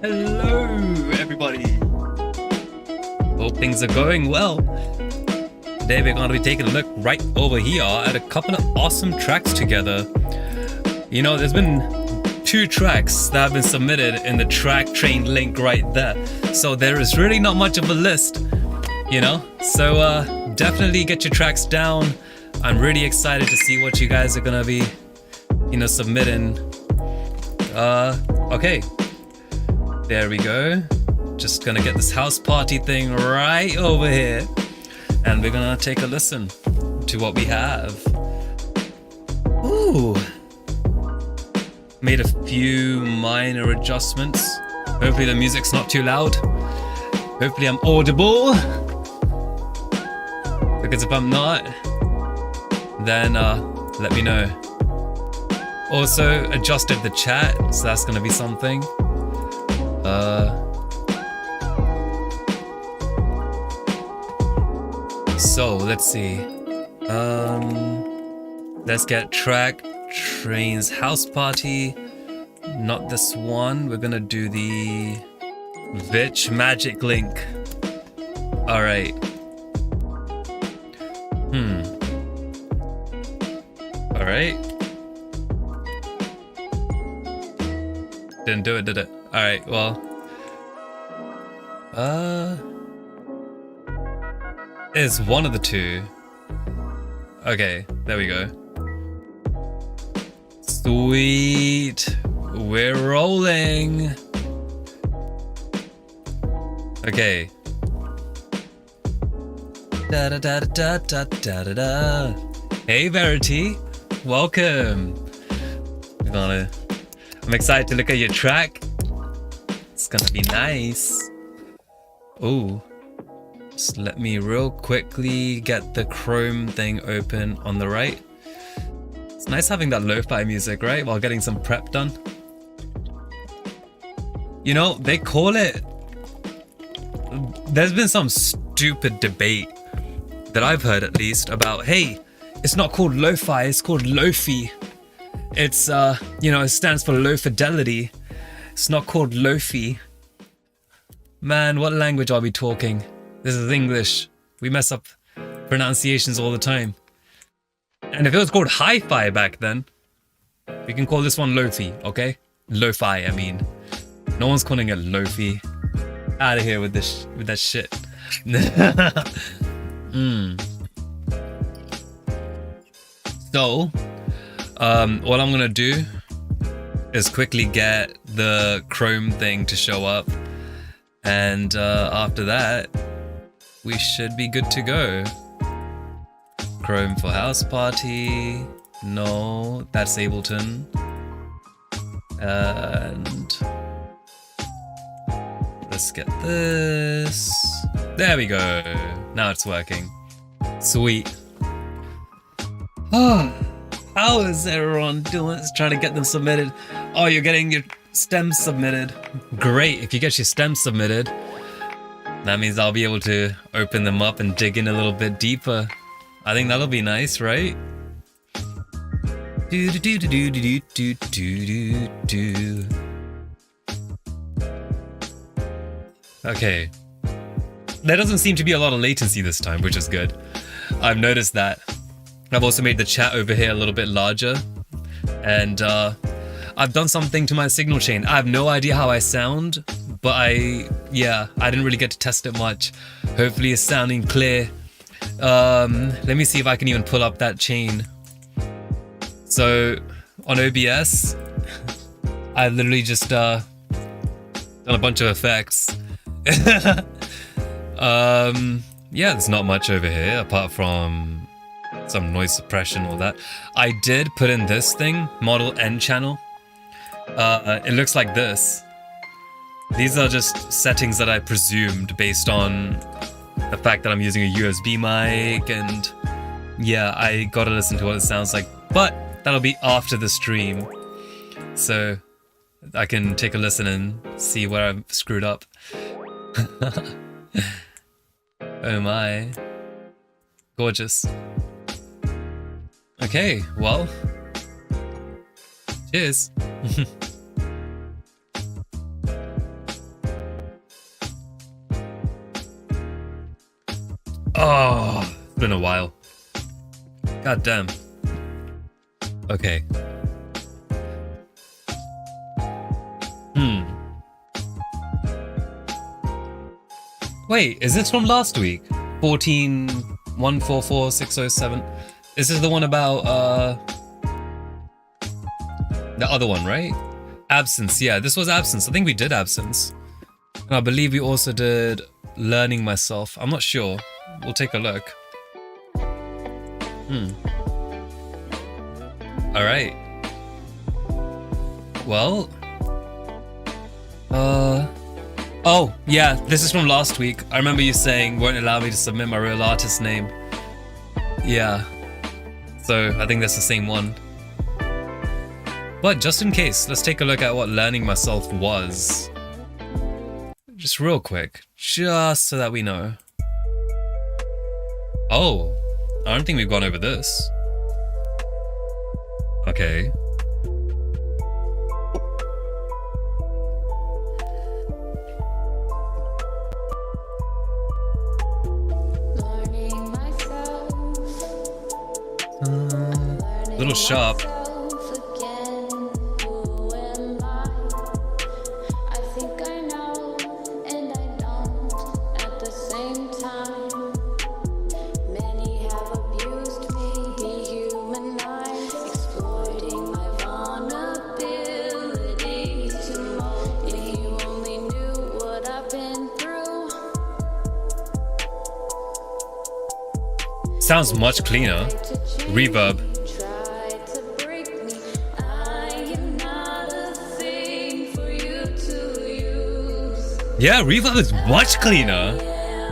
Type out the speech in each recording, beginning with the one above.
Hello, everybody. Hope things are going well. Today we're going to be taking a look right over here at a couple of awesome tracks together. You know, there's been 2 tracks that have been submitted in the track train link right there. So there is really not much of a list, you know? So definitely get your tracks down. I'm really excited to see what you guys are going to be, you know, submitting. Okay. There we go. Just gonna get this house party thing right over here. And we're gonna take a listen to what we have. Ooh. Made a few minor adjustments. Hopefully the music's not too loud. Hopefully I'm audible. Because if I'm not, then let me know. Also adjusted the chat, so that's gonna be something. So let's see. Let's get track trains house party. Not this one. We're gonna do the Vichy magic link. All right. All right. Didn't do it, did it? All right. Well. It's one of the 2. Okay, there we go. Sweet. We're rolling. Okay. Da da da da da da da da. Hey Verity, welcome. I'm excited to look at your track. It's gonna be nice. Oh. Just let me real quickly get the Chrome thing open on the right. It's nice having that lo-fi music, right? While getting some prep done. You know, they call it... There's been some stupid debate that I've heard at least about, hey, it's not called lo-fi, it's called lo-fi. It's, you know, it stands for low fidelity. It's not called lo-fi. Man, what language are we talking? This is English. We mess up pronunciations all the time. And if it was called hi-fi back then, we can call this one lo-fi, okay? Lo-fi, I mean. No one's calling it lo-fi. Out of here with this, with that shit. So, what I'm gonna do is quickly get the Chrome thing to show up, and after that, we should be good to go. Chrome for house party. No, that's Ableton. And let's get this. There we go. Now it's working. Sweet. Oh, how is everyone doing? It's trying to get them submitted. Oh, you're getting your stems submitted. Great. If you get your stems submitted, that means I'll be able to open them up and dig in a little bit deeper. I think that'll be nice, right? Okay. There doesn't seem to be a lot of latency this time, which is good. I've noticed that. I've also made the chat over here a little bit larger. And I've done something to my signal chain. I have no idea how I sound. But I didn't really get to test it much. Hopefully it's sounding clear. Let me see if I can even pull up that chain. So on OBS, I literally just done a bunch of effects. Yeah, there's not much over here apart from some noise suppression, all that. I did put in this thing, model N channel. It looks like this. These are just settings that I presumed based on the fact that I'm using a USB mic, and yeah, I gotta listen to what it sounds like, but that'll be after the stream, so I can take a listen and see where I've screwed up. Oh my. Gorgeous. Okay, well, cheers. Oh, it's been a while. God damn. Okay. Wait, is this from last week? 14144607. Is this the one about the other one, right? Absence. Yeah, this was absence. I think we did absence. And I believe we also did learning myself. I'm not sure. We'll take a look. All right. Well. Oh, yeah, this is from last week. I remember you saying won't allow me to submit my real artist name. Yeah. So I think that's the same one. But just in case, let's take a look at what learning myself was. Just real quick, just so that we know. Oh, I don't think we've gone over this. Okay. Little sharp. Sounds much cleaner. Reverb. Yeah, reverb is much cleaner.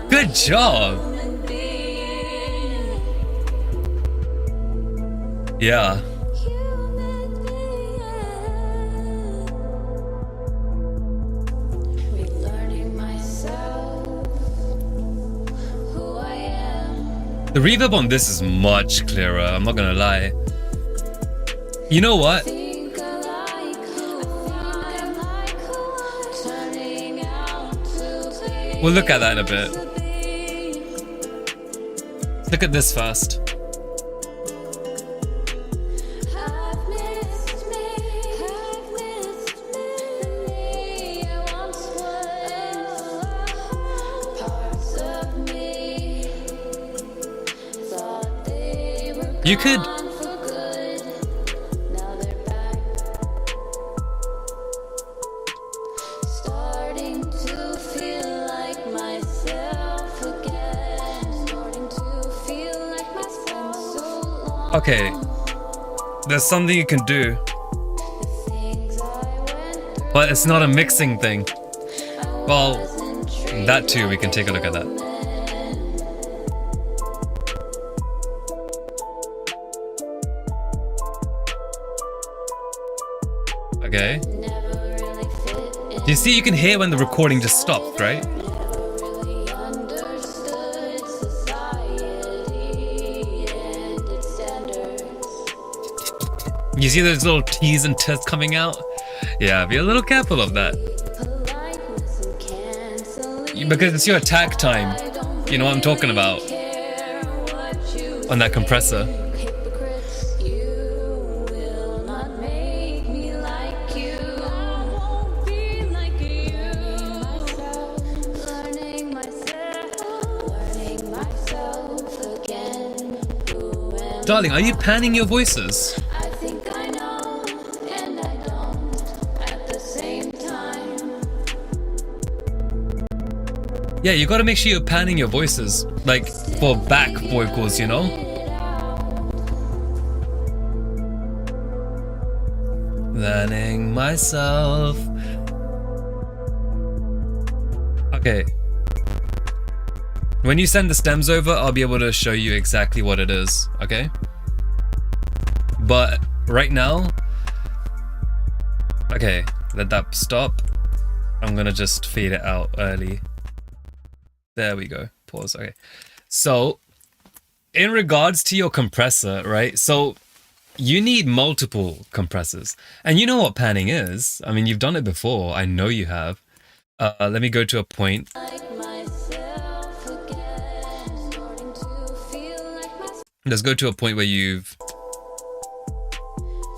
Good job. Yeah. The reverb on this is much clearer, I'm not gonna lie. You know what? We'll look at that in a bit. Look at this first. You could... Okay, there's something you can do, but it's not a mixing thing. Well, that too, we can take a look at that. Okay. Do you see, you can hear when the recording just stopped, right? You see those little T's and T's coming out? Yeah, be a little careful of that. Because it's your attack time. You know what I'm talking about. On that compressor. Darling, are you panning your voices? Yeah, you gotta make sure you're panning your voices, like for back vocals, you know? Learning myself. Okay. When you send the stems over, I'll be able to show you exactly what it is, okay? But right now, okay, let that stop. I'm gonna just fade it out early. There we go. Pause. Okay. So, in regards to your compressor, right? So, you need multiple compressors. And you know what panning is. I mean, you've done it before. I know you have. Let me go to a point. Let's go to a point where you've...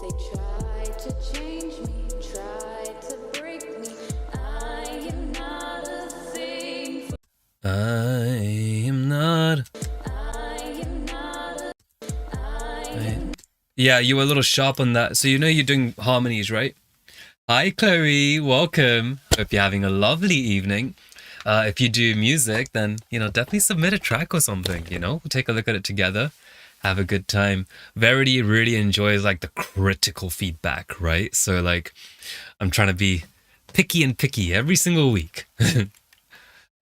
They tried to change me, tried to break me. I am not a thing. I am not... I am not a. I am. Yeah, you were a little sharp on that. So you know you're doing harmonies, right? Hi, Chloe. Welcome. Hope you're having a lovely evening. If you do music, then, definitely submit a track or something, We'll take a look at it together. Have a good time. Verity really enjoys, like, the critical feedback, right? So, like, I'm trying to be picky every single week.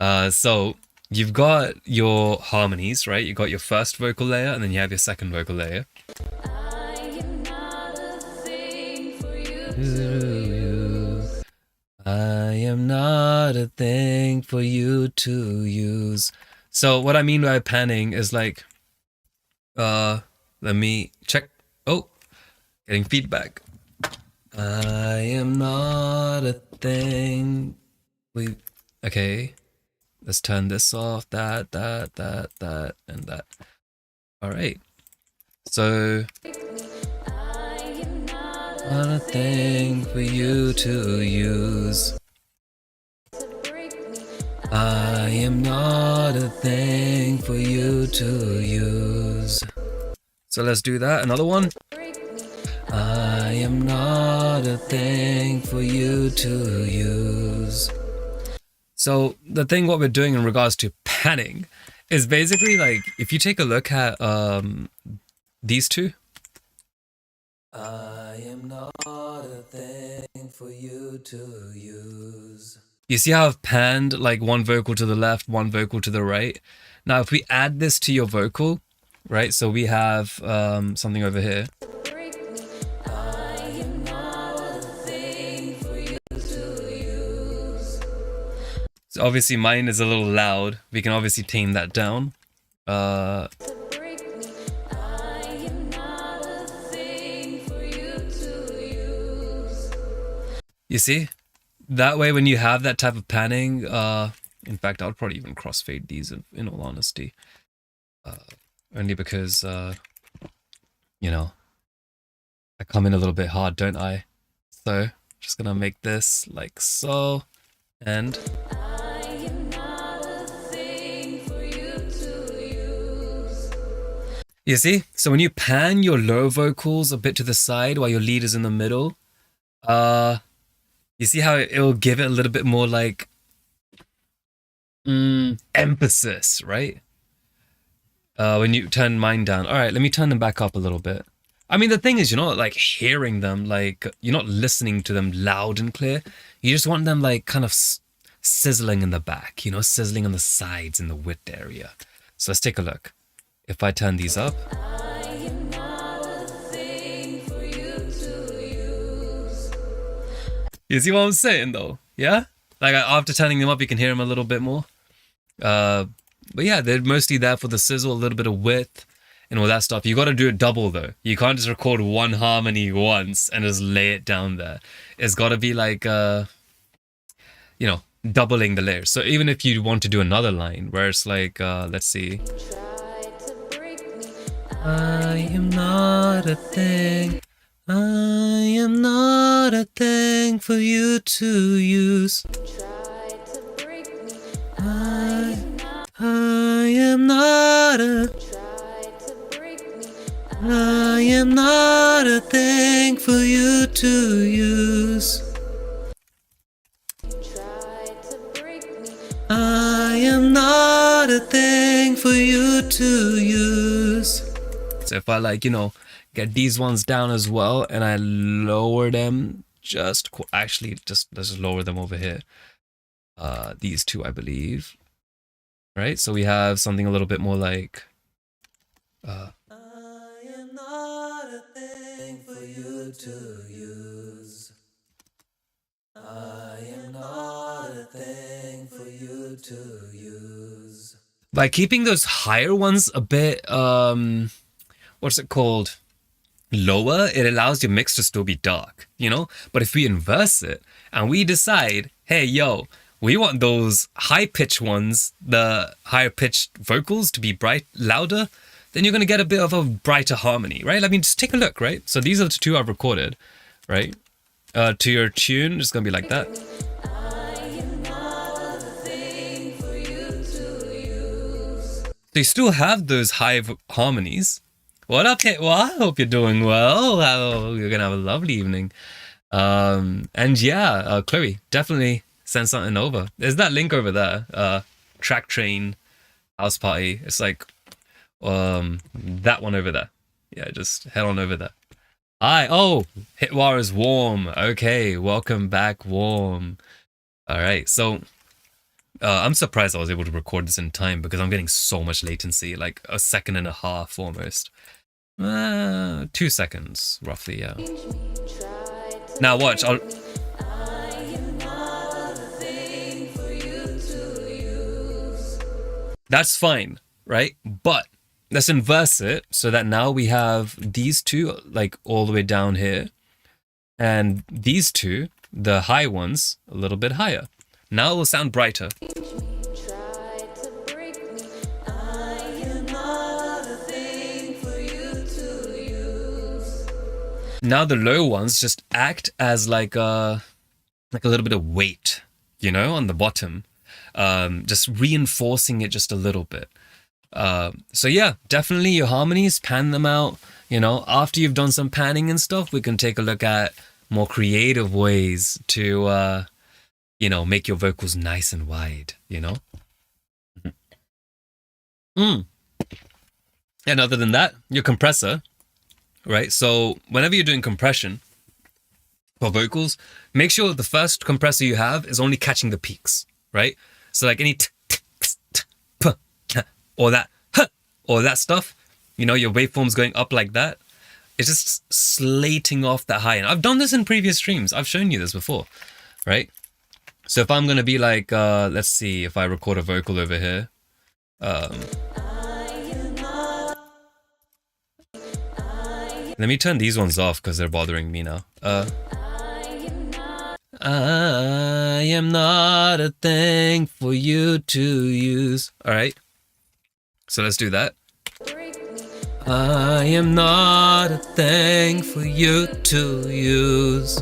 So you've got your harmonies, right? You got your first vocal layer, and then you have your second vocal layer. I am not a thing for you. I am not a thing for you to use. So what I mean by panning is like, let me check. Oh, getting feedback. I am not a thing. Okay. Let's turn this off. That, and that. All right. So, I am not not a thing for you to use. to break me. I am not a thing for you to use. So let's do that. Another one. Break me. I am not a thing for you to use. So the thing what we're doing in regards to panning is basically like if you take a look at these two. I am not a thing for you to use. You see how I've panned like one vocal to the left, one vocal to the right? Now if we add this to your vocal, right? So we have something over here. Break me. I am not a thing for you to use. So obviously mine is a little loud. We can obviously tame that down. To break me. I am not a thing for you to use. You see? That way when you have that type of panning, in fact, I would probably even crossfade these in all honesty. Only because, I come in a little bit hard, don't I? So, just gonna make this like so, and... I am not a thing for you to use. You see? So when you pan your low vocals a bit to the side while your lead is in the middle, you see how it'll give it a little bit more like emphasis, right? When you turn mine down. All right, let me turn them back up a little bit. I mean, the thing is, you're not like hearing them, like you're not listening to them loud and clear. You just want them like kind of sizzling in the back, sizzling on the sides in the width area. So let's take a look. If I turn these up. I am not a thing for you to use. You see what I'm saying though? Yeah? Like after turning them up, you can hear them a little bit more. But yeah, they're mostly there for the sizzle, a little bit of width and all that stuff. You got to do it double though. You can't just record one harmony once and just lay it down there. It's got to be like, doubling the layers. So even if you want to do another line where it's like, let's see. Tried to break me. I am not a thing. I am not a thing for you to use. Tried to break me. I am not a... Tried to break me. I am not a thing for you to use. Tried to break me. I am not a thing for you to use. So if I get these ones down as well and I lower them actually let's lower them over here. These two, I believe. Right? So we have something a little bit more like I am not a thing for you to use. I am not a thing for you to use. By keeping those higher ones a bit what's it called? Lower, it allows your mix to still be dark, But if we inverse it and we decide, hey, yo, we want those high pitched ones, the higher pitched vocals to be louder, then you're going to get a bit of a brighter harmony, right? I mean, just take a look, right? So these are the two I've recorded, right? To your tune, it's going to be like that. So you still have those high harmonies. What up, Kate? Well, I hope you're doing well. You're going to have a lovely evening. And yeah, Chloe, definitely send something over. There's that link over there. Track Train House Party. It's like that one over there. Yeah, just head on over there. Hi. Oh, Hitwar is warm. Okay, welcome back, warm. All right, so I'm surprised I was able to record this in time because I'm getting so much latency, like a second and a half almost. 2 seconds, roughly, yeah. Now watch. That's fine, right? But let's inverse it so that now we have these two like all the way down here, and these two, the high ones, a little bit higher. Now it will sound brighter. Now the low ones just act as like a little bit of weight, you know, on the bottom, just reinforcing it just a little bit. So yeah, definitely your harmonies, pan them out. You know, after you've done some panning and stuff, we can take a look at more creative ways to, you know, make your vocals nice and wide, you know? And other than that, your compressor, right? So whenever you're doing compression for vocals, make sure the first compressor you have is only catching the peaks, right? So like any or that stuff, you know, your waveform's going up like that. It's just slating off that high. And I've done this in previous streams. I've shown you this before, right? So if I'm going to be like, let's see, if I record a vocal over here. Let me turn these ones off because they're bothering me now. I am not a thing for you to use. All right. So let's do that. I am not a thing for you to use.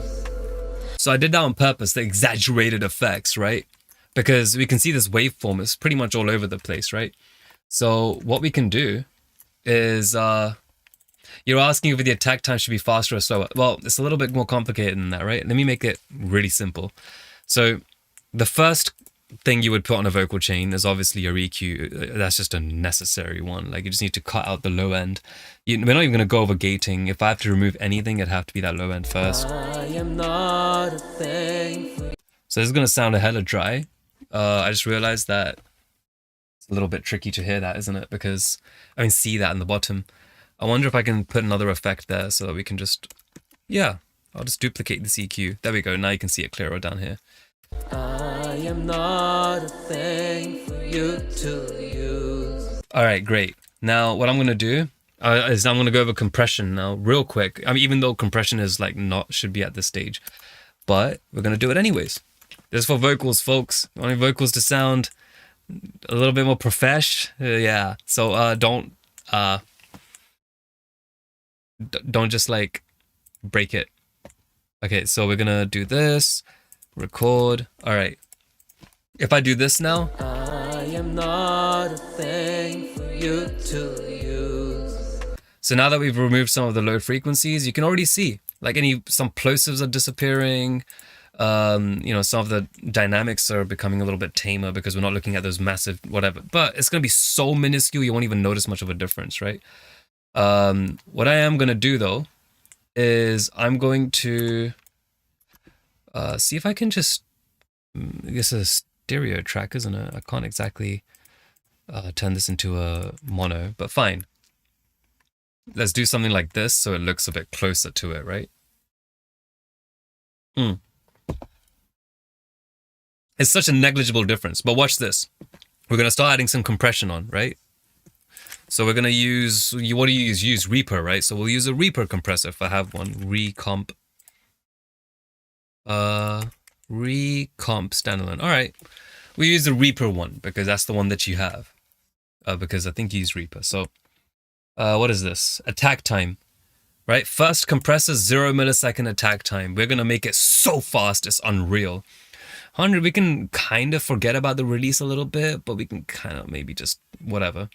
So I did that on purpose, the exaggerated effects, right? Because we can see this waveform is pretty much all over the place, right? So what we can do is, you're asking if the attack time should be faster or slower. Well, it's a little bit more complicated than that, right? Let me make it really simple. So the first thing you would put on a vocal chain is obviously your EQ. That's just a necessary one. Like you just need to cut out the low end. We're not even going to go over gating. If I have to remove anything, it'd have to be that low end first. I am not a thing. So this is going to sound a hella dry. I just realized that it's a little bit tricky to hear that, isn't it? Because I can see that in the bottom. I wonder if I can put another effect there so that we can just, yeah, I'll just duplicate this EQ. There we go. Now you can see it clearer down here. I am not a thing for you to use. All right, great. Now what I'm going to do is I'm going to go over compression now real quick. I mean, even though compression is like should be at this stage, but we're going to do it anyways. This is for vocals, folks. You want your vocals to sound a little bit more profesh. Yeah. So don't just like break it. Okay, so we're gonna do this, record. All right. If I do this now, I am not a thing for you to use. So now that we've removed some of the low frequencies, you can already see like some plosives are disappearing. You know, some of the dynamics are becoming a little bit tamer because we're not looking at those massive whatever. But it's gonna be so minuscule you won't even notice much of a difference, right? What I am going to do though is I'm going to see if I can just, I guess a stereo track, isn't it? I can't exactly turn this into a mono, but fine. Let's do something like this so it looks a bit closer to it, right? It's such a negligible difference, but watch this. We're going to start adding some compression on, right? So we're going to use, what do you use? Use Reaper, right? So we'll use a Reaper compressor if I have one. Recomp standalone. All right. We use the Reaper one because that's the one that you have. Because I think you use Reaper. So what is this? Attack time, right? First compressor, 0 millisecond attack time. We're gonna make it so fast, it's unreal. 100, we can kind of forget about the release a little bit, but we can kind of maybe just whatever.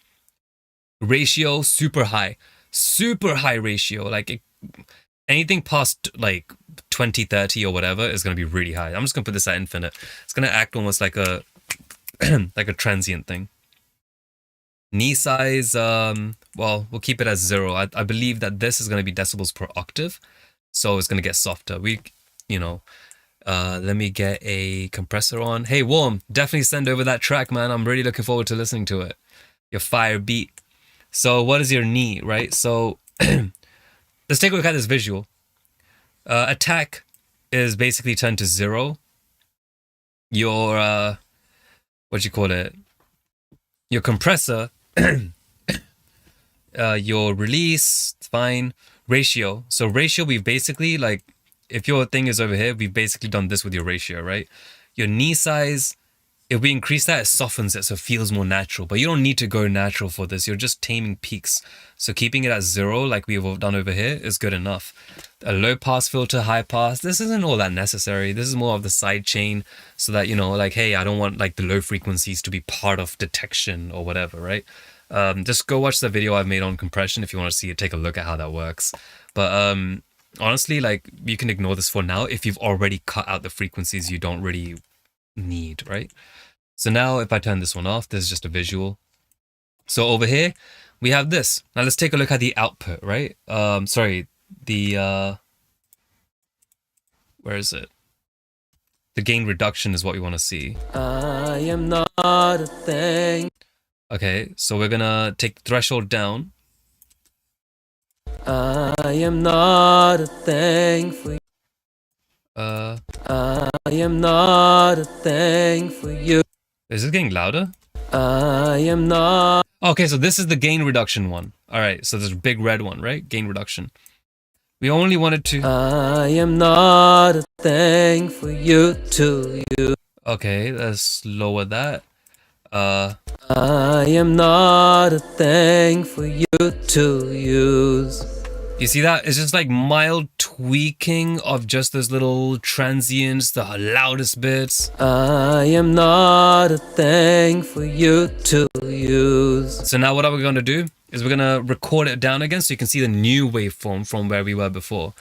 Ratio, super high. Super high ratio. Like anything past like 20, 30 or whatever is going to be really high. I'm just going to put this at infinite. It's going to act almost like a like a transient thing. Knee size, well, we'll keep it as 0. I believe that this is going to be decibels per octave, so it's going to get softer. Let me get a compressor on. Hey, Warm, definitely send over that track, man. I'm really looking forward to listening to it. Your fire beat. So what is your knee, right? So let's take a look at this visual. Attack is basically turned to 0. Your, your compressor, your release, it's fine. Ratio. So ratio, we've basically, like, if your thing is over here, we've basically done this with your ratio, right? Your knee size, if we increase that, it softens it so it feels more natural. But you don't need to go natural for this. You're just taming peaks. So keeping it at 0, like we've done over here, is good enough. A low pass filter, high pass, this isn't all that necessary. This is more of the side chain so that, like, hey, I don't want like the low frequencies to be part of detection or whatever, right? Just go watch the video I've made on compression if you want to see it, take a look at how that works. But honestly, like, you can ignore this for now if you've already cut out the frequencies you don't really need, right? So now if I turn this one off, there's just a visual. So over here we have this. Now let's take a look at the output, right? Sorry, the where is it? The gain reduction is what we want to see. I am not a thing. Okay, so we're gonna take the threshold down. I am not a thing for you. I am not a thing for you. Is it getting louder? I am not. Okay, so this is the gain reduction one. All right, so there's a big red one, right? Gain reduction. We only wanted to. I am not a thing for you to use. Okay, let's lower that. I am not a thing for you to use. You see that? It's just like mild tweaking of just those little transients, the loudest bits. I am not a thing for you to use. So now what are we going to do is we're going to record it down again so you can see the new waveform from where we were before.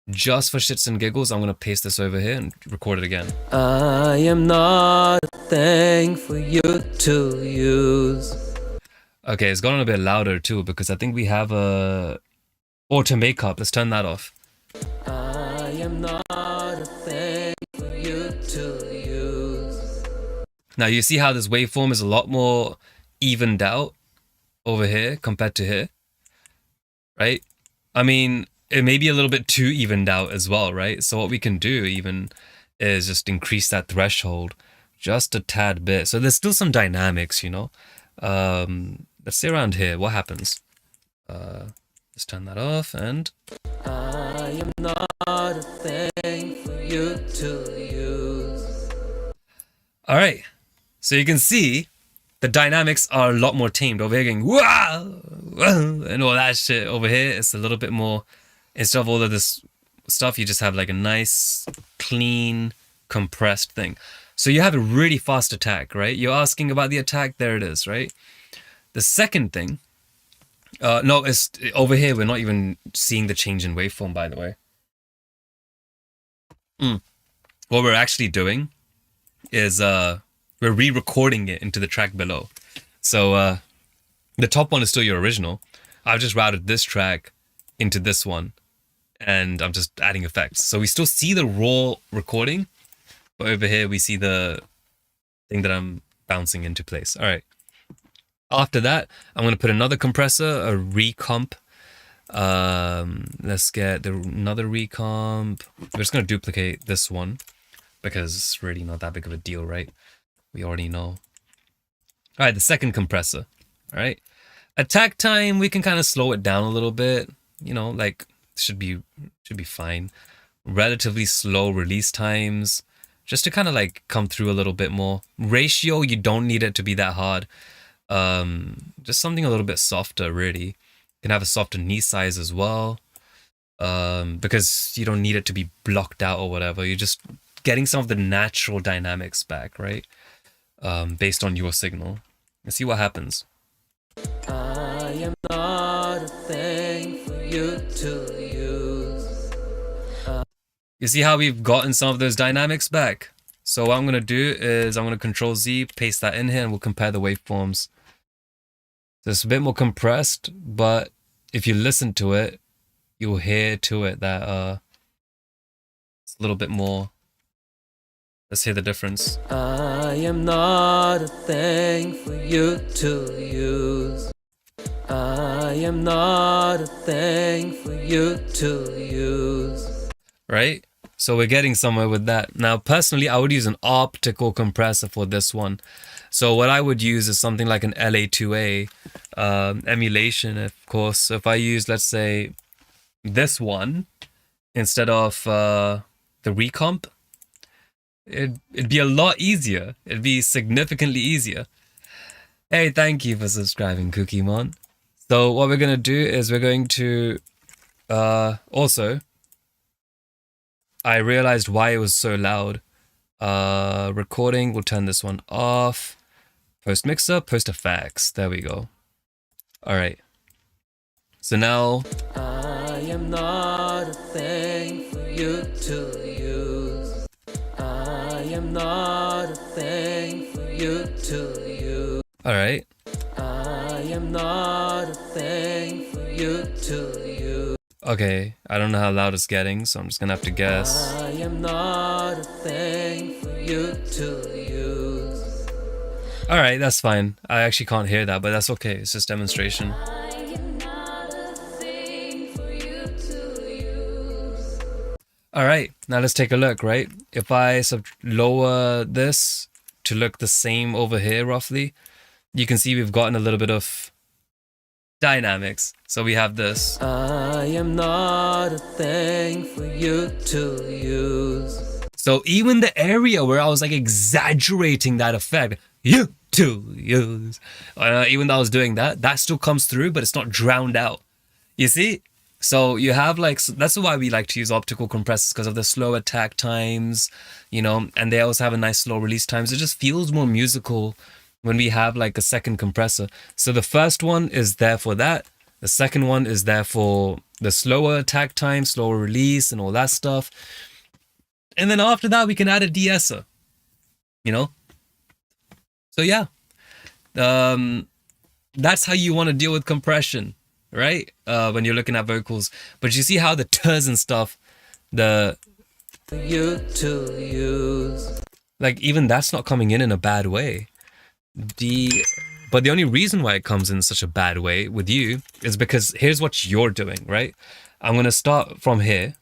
Just for shits and giggles, I'm going to paste this over here and record it again. I am not a thing for you to use. Okay, it's gotten a bit louder too because I think we have a auto makeup. Let's turn that off. I am not a thing for you to use. Now you see how this waveform is a lot more evened out over here compared to here, right? I mean, it may be a little bit too evened out as well, right? So what we can do even is just increase that threshold just a tad bit. So there's still some dynamics, Let's say around here, what happens? Let's turn that off and I am not a thing for you to use. All right, so you can see the dynamics are a lot more tamed. Over here going wow, and all that shit. Over here it's a little bit more, instead of all of this stuff, you just have like a nice clean compressed thing. So you have a really fast attack, right? You're asking about the attack, there it is, right? The second thing, no, it's over here. We're not even seeing the change in waveform, by the way. What we're actually doing is we're re-recording it into the track below. So the top one is still your original. I've just routed this track into this one, and I'm just adding effects. So we still see the raw recording, but over here we see the thing that I'm bouncing into place. All right. After that, I'm going to put another compressor, a recomp. Let's get another recomp. We're just going to duplicate this one because it's really not that big of a deal, right? We already know. All right, the second compressor. All right. Attack time, we can kind of slow it down a little bit. Like should be fine. Relatively slow release times, just to kind of like come through a little bit more. Ratio, you don't need it to be that hard. Just something a little bit softer, really. can have a softer knee size as well, because you don't need it to be blocked out or whatever. You're just getting some of the natural dynamics back, right? Based on your signal. Let's see what happens. I am not a thing for you to use. You see how we've gotten some of those dynamics back? So what I'm going to do is I'm going to Control Z, paste that in here, and we'll compare the waveforms. So it's a bit more compressed, but if you listen to it, you'll hear to it that it's a little bit more. Let's hear the difference. I am not a thing for you to use. I am not a thing for you to use. Right? So we're getting somewhere with that. Now, personally, I would use an optical compressor for this one. So what I would use is something like an LA2A emulation, of course. So if I use, let's say, this one instead of the recomp, it'd be a lot easier. It'd be significantly easier. Hey, thank you for subscribing, Cookiemon. So what we're going to do is we're going to also, I realized why it was so loud. Recording, we'll turn this one off. Post mixer, post effects. There we go. All right. So now, I am not a thing for you to use. I am not a thing for you to use. All right. I am not a thing for you to use. Okay, I don't know how loud it's getting, so I'm just gonna have to guess. I am not a thing for you to use. All right, that's fine. I actually can't hear that, but that's okay. It's just demonstration. I am not a thing for you to use. All right, now let's take a look, right? If I lower this to look the same over here, roughly, you can see we've gotten a little bit of dynamics. So we have this. I am not a thing for you to use. So even the area where I was like exaggerating that effect, you to use, even though I was doing that, that still comes through, but it's not drowned out. You see? So you have like, that's why we like to use optical compressors, because of the slow attack times, you know, and they also have a nice slow release times. It just feels more musical when we have like a second compressor. So the first one is there for that. The second one is there for the slower attack time, slower release, and all that stuff. And then after that, we can add a de-esser, you know? So yeah, that's how you want to deal with compression, right? When you're looking at vocals. But you see how the t's and stuff, the you to use, like even that's not coming in a bad way. But the only reason why it comes in such a bad way with you is because here's what you're doing, right? I'm going to start from here.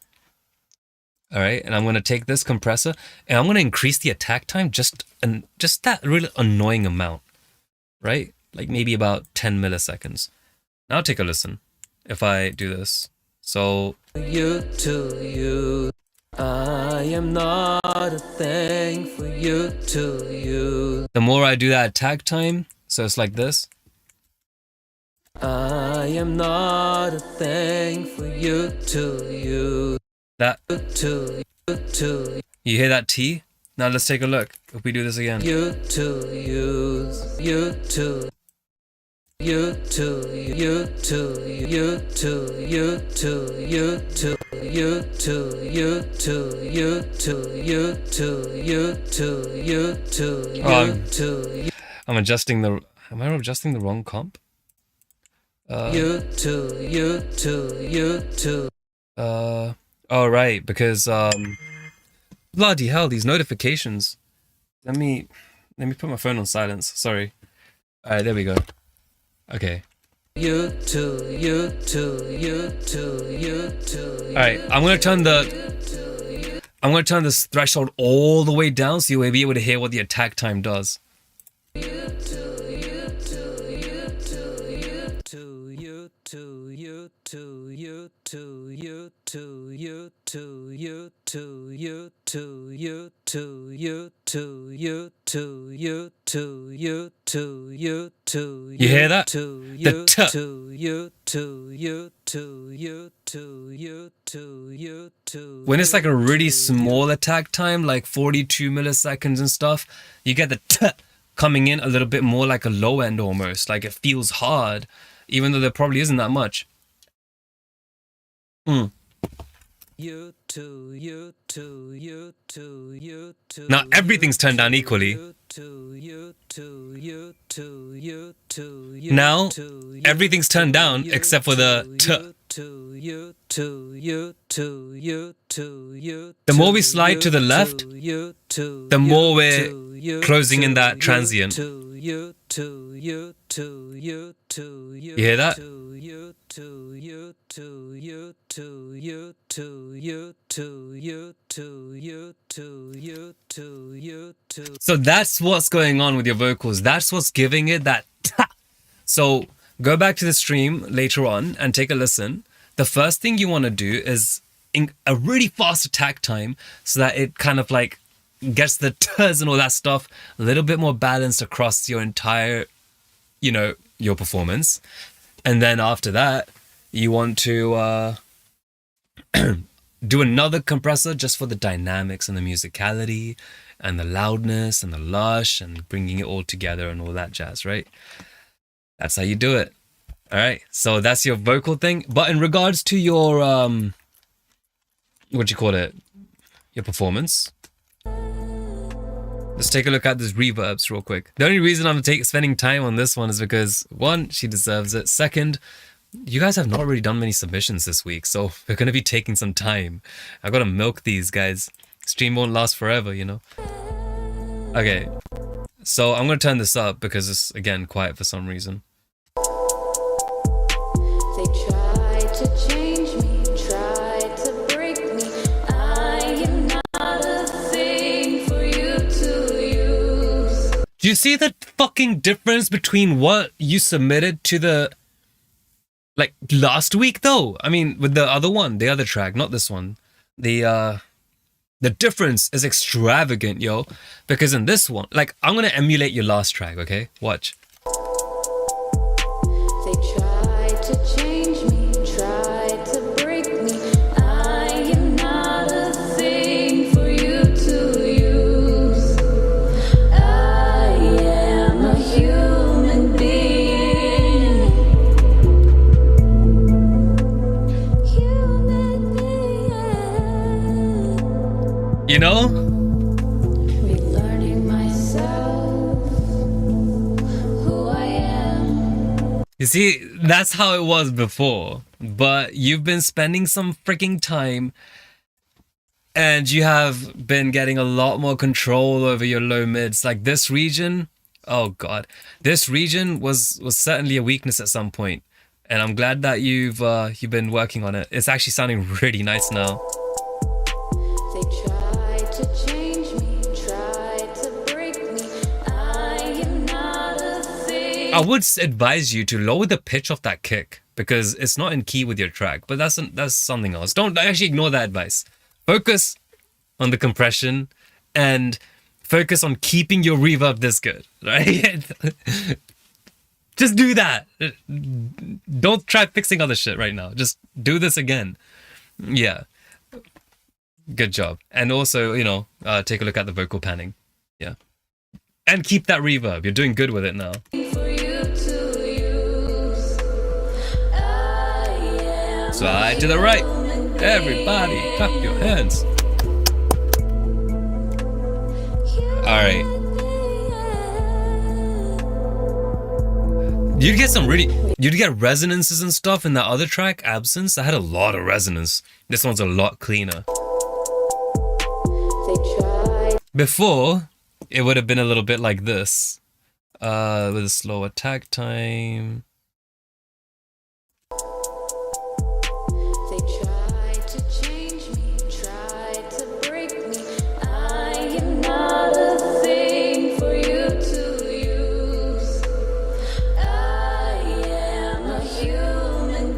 All right. And I'm going to take this compressor and I'm going to increase the attack time just that really annoying amount, right? Like maybe about 10 milliseconds. Now take a listen if I do this. So you to you. I am not a thing for you to use. The more I do that attack time, so it's like this. I am not a thing for you to use. That to you hear that T? Now let's take a look. If we do this again. You to use. You to. You to, you to, you to, you to, you to, you to, you to, you to, you to, you to, you to, you to. I'm adjusting the. Am I adjusting the wrong comp? You to, you to, you to. Oh right, because bloody hell, these notifications. Let me put my phone on silence. Sorry. All right, there we go. Okay. You to, you to, you to, you to. All right, I'm gonna turn this threshold all the way down so you'll be able to hear what the attack time does. You to, you to, you to, you to, you You hear that? The when it's like a really small attack time, like 42 milliseconds and stuff, you get the coming in a little bit more like a low end almost. Like it feels hard, even though there probably isn't that much. Now everything's turned down equally. Now everything's turned down except for the The more we slide to the left, the more we're closing in that transient. You hear that? So that's what's going on with your vocals. That's what's giving it that. So go back to the stream later on and take a listen. The first thing you want to do is a really fast attack time so that it kind of like gets the t's and all that stuff a little bit more balanced across your entire, your performance. And then after that, you want to do another compressor just for the dynamics and the musicality and the loudness and the lush and bringing it all together and all that jazz, right? That's how you do it. All right, so that's your vocal thing. But in regards to your, your performance, let's take a look at these reverbs real quick. The only reason I'm spending time on this one is because, one, she deserves it. Second, you guys have not really done many submissions this week, so we're going to be taking some time. I got to milk these guys. Stream won't last forever, Okay, so I'm going to turn this up because it's, again, quiet for some reason. They tried to change me, tried to break me. I am not a thing for you to use. Do you see the fucking difference between what you submitted to the last week though? I mean, with the other one, the other track, not this one. The difference is extravagant, yo. Because in this one, I'm gonna emulate your last track, okay? Watch. They tried to change me, tried to break me. I am not a thing for you to use. I am a human being. Human being. You know? Relearning myself, who I am. You see, that's how it was before. But you've been spending some freaking time and you have been getting a lot more control over your low mids. Like this region, oh god. This region was certainly a weakness at some point. And I'm glad that you've been working on it. It's actually sounding really nice now. They tried to change me, tried to break me. I am not a thing. I would advise you to lower the pitch of that kick because it's not in key with your track, but that's something else. Don't actually ignore that advice. Focus on the compression and focus on keeping your reverb this good, right? Just do that. Don't try fixing other shit right now. Just do this again. Yeah. Good job. And also, take a look at the vocal panning. Yeah. And keep that reverb. You're doing good with it now. For you to use. I am Side to the right. Everybody, clap your hands. Alright. You'd get resonances and stuff in that other track, Absence. I had a lot of resonance. This one's a lot cleaner. They tried. Before, it would have been a little bit like this. With a slow attack time. They tried to change me, tried to break me. I am not a thing for you to use. I am a human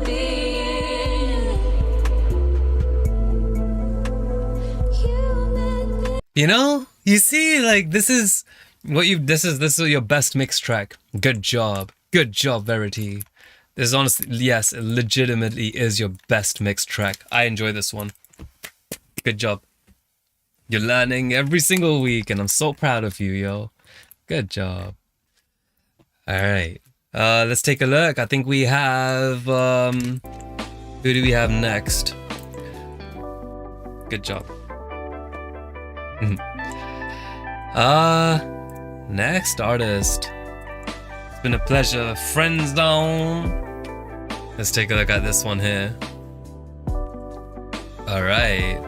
You know, you see, like this is what you. This is your best mix track. Good job, Verity. This is honestly, yes, it legitimately is your best mix track. I enjoy this one. Good job. You're learning every single week, and I'm so proud of you, yo. Good job. All right. Let's take a look. I think we have who do we have next? Good job. Next artist. It's been a pleasure. Friends down. Let's take a look at this one here. All right.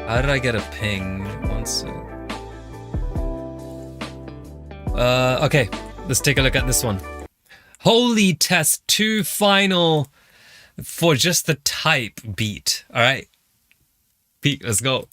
How did I get a ping? One sec. Okay, let's take a look at this one. Holy Test 2 final for just the type beat. All right, Pete, let's go.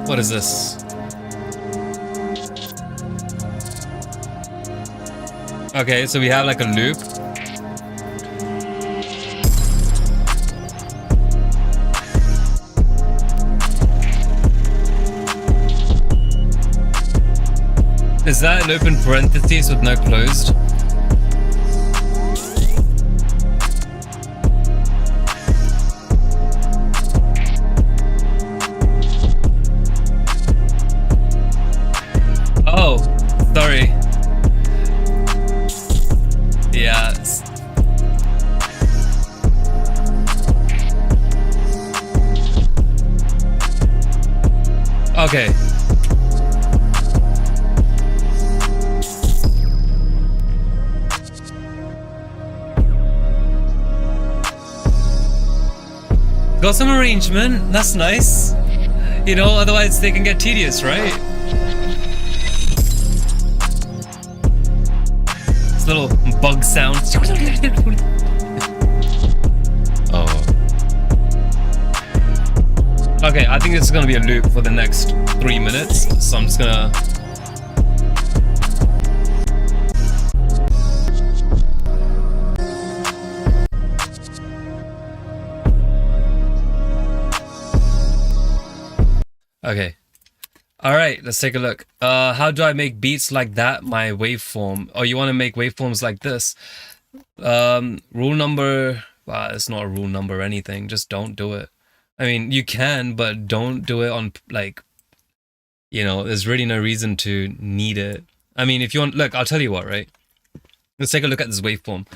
What is this? Okay, so we have like a loop. Is that an open parentheses with no closed? Oh, sorry. Yeah. Okay. Got some arrangement, that's nice. You know, otherwise they can get tedious, right? This little bug sound. Oh. Okay, I think this is gonna be a loop for the next 3 minutes, so I'm just gonna... Okay. Alright, let's take a look. How do I make beats like that? My waveform. Oh, you want to make waveforms like this? Rule number... Well, it's not a rule number or anything. Just don't do it. I mean, you can, but don't do it on, like... You know, there's really no reason to need it. I mean, if you want... Look, I'll tell you what, right? Let's take a look at this waveform.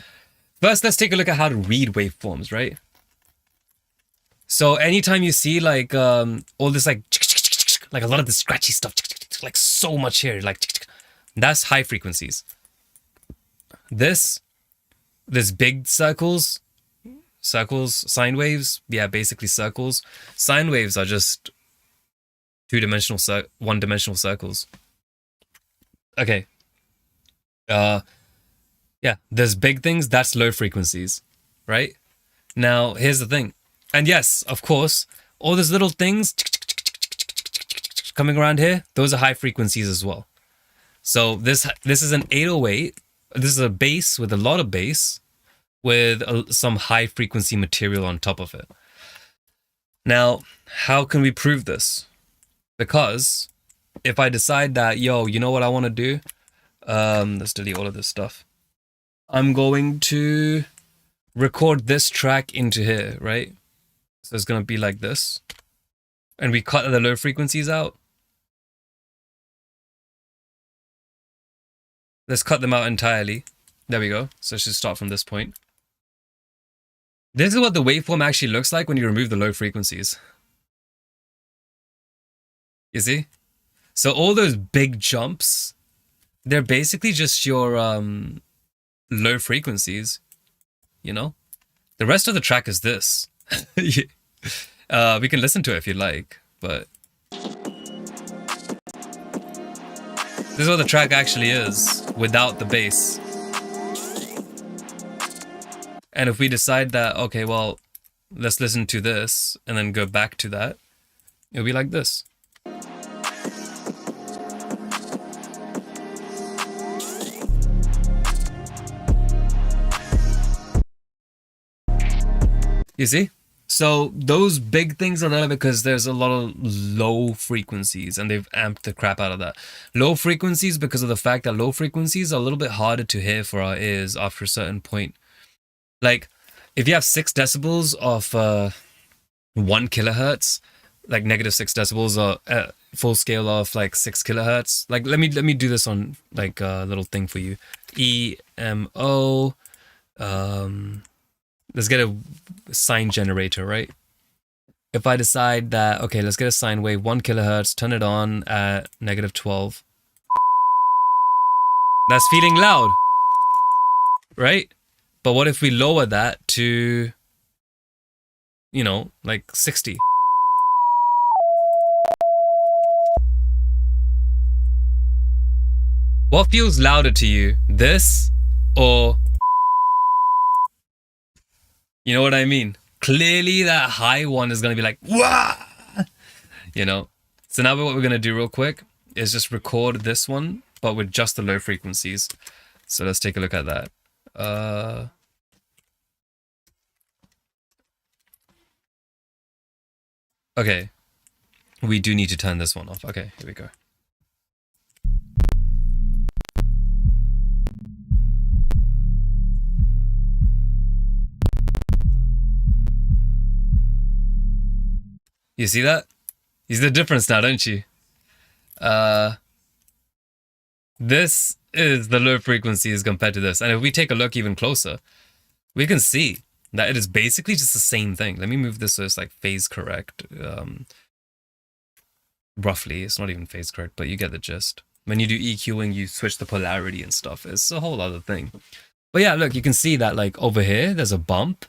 First, let's take a look at how to read waveforms, right? So anytime you see, like, all this, like a lot of the scratchy stuff, like so much here, like that's high frequencies. This big circles, sine waves, yeah, basically circles. Sine waves are just one-dimensional circles. Okay. Yeah, there's big things, that's low frequencies, right? Now, here's the thing. And yes, of course, all those little things coming around here, those are high frequencies as well. So this is an 808. This is a bass with a lot of bass with some high frequency material on top of it. Now, how can we prove this? Because if I decide that, yo, you know what I want to do? Let's delete all of this stuff. I'm going to record this track into here, right? So it's going to be like this. And we cut the low frequencies out. Let's cut them out entirely. There we go. So let's just start from this point. This is what the waveform actually looks like when you remove the low frequencies. You see? So all those big jumps, they're basically just your low frequencies, you know? The rest of the track is this. We can listen to it if you like, but this is what the track actually is without the bass. And if we decide that, okay, well, let's listen to this and then go back to that, it'll be like this. You see? So those big things are there because there's a lot of low frequencies and they've amped the crap out of that. Low frequencies because of the fact that low frequencies are a little bit harder to hear for our ears after a certain point. Like if you have 6 decibels of 1 kilohertz, like -6 decibels or full scale of like 6 kilohertz. Like let me do this on like a little thing for you. EMO. Let's get a sine generator, right? If I decide that, okay, let's get a sine wave, 1 kilohertz, turn it on at -12. That's feeling loud, right? But what if we lower that to, you know, like 60? What feels louder to you, this or... You know what I mean? Clearly that high one is going to be like, wah! You know? So now what we're going to do real quick is just record this one, but with just the low frequencies. So let's take a look at that. Okay. We do need to turn this one off. Okay, here we go. You see that? You see the difference now, don't you? This is the low frequencies compared to this. And if we take a look even closer, we can see that it is basically just the same thing. Let me move this so it's like phase correct. Roughly, it's not even phase correct, but you get the gist. When you do EQing, you switch the polarity and stuff. It's a whole other thing. But yeah, look, you can see that like over here, there's a bump.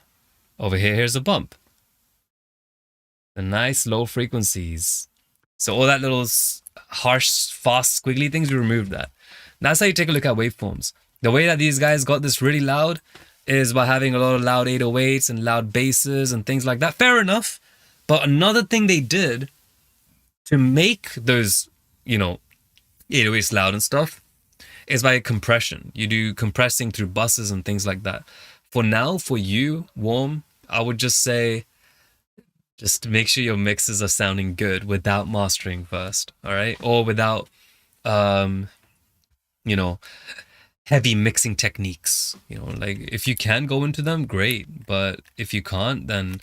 Over here, here's a bump. The nice low frequencies. So all that little harsh, fast, squiggly things, we removed that. That's how you take a look at waveforms. The way that these guys got this really loud is by having a lot of loud 808s and loud basses and things like that. Fair enough. But another thing they did to make those, you know, 808s loud and stuff is by compression. You do compressing through buses and things like that. For now, for you, Warm, I would just say, just make sure your mixes are sounding good without mastering first, all right? Or without, you know, heavy mixing techniques. You know, like if you can go into them, great. But if you can't, then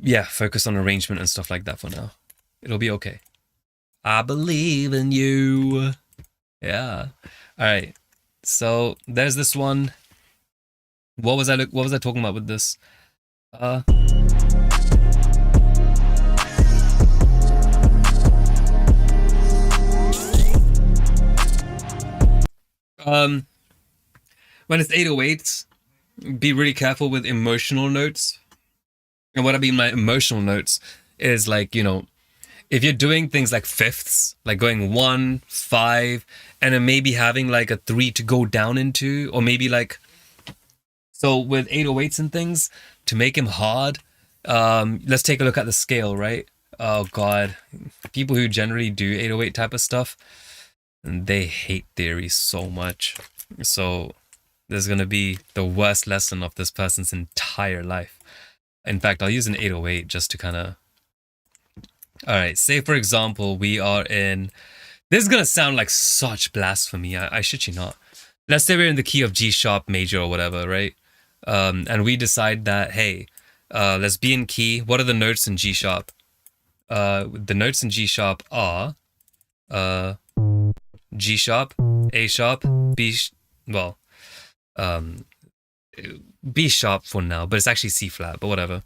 yeah, focus on arrangement and stuff like that for now. It'll be okay. I believe in you. Yeah. All right. So there's this one. What was I talking about with this? When it's 808s, be really careful with emotional notes. And what I mean by emotional notes is like, you know, if you're doing things like fifths, like going 1, 5, and then maybe having like a 3 to go down into, or maybe like, so with 808s and things, to make him hard, let's take a look at the scale, right? Oh God, people who generally do 808 type of stuff, they hate theory so much. So there's going to be the worst lesson of this person's entire life. In fact, I'll use an 808 just to kind of... All right, say for example, we are in... This is going to sound like such blasphemy. I shit you not. Let's say we're in the key of G sharp major or whatever, right? And we decide that, hey, let's be in key. What are the notes in G sharp? The notes in G sharp are G sharp, A sharp, B, well, B sharp for now, but it's actually C flat, but whatever.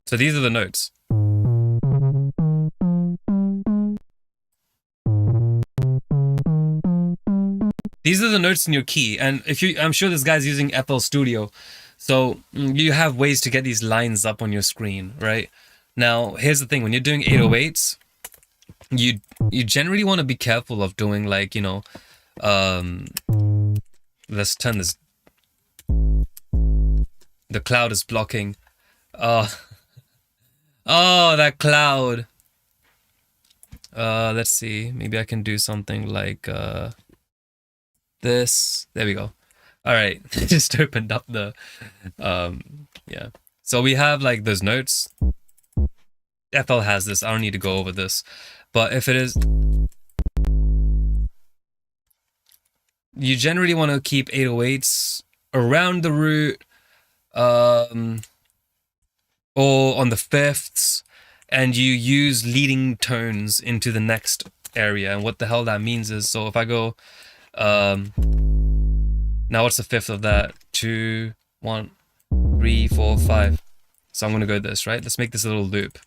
So these are the notes. These are the notes in your key, and if you, I'm sure this guy's using FL Studio, so you have ways to get these lines up on your screen, right? Now, here's the thing: when you're doing 808s, you generally want to be careful of doing like, you know, Let's turn this. The cloud is blocking. Oh, oh, that cloud. Let's see. Maybe I can do something like this. There we go. All right, just opened up the yeah. So we have like those notes. FL has this. I don't need to go over this, but if it is, you generally want to keep 808s around the root, or on the fifths, and you use leading tones into the next area. And what the hell that means is, so if I go, now what's the fifth of that? 2, 1, 3, 4, 5. So I'm gonna go this, right? Let's make this a little loop.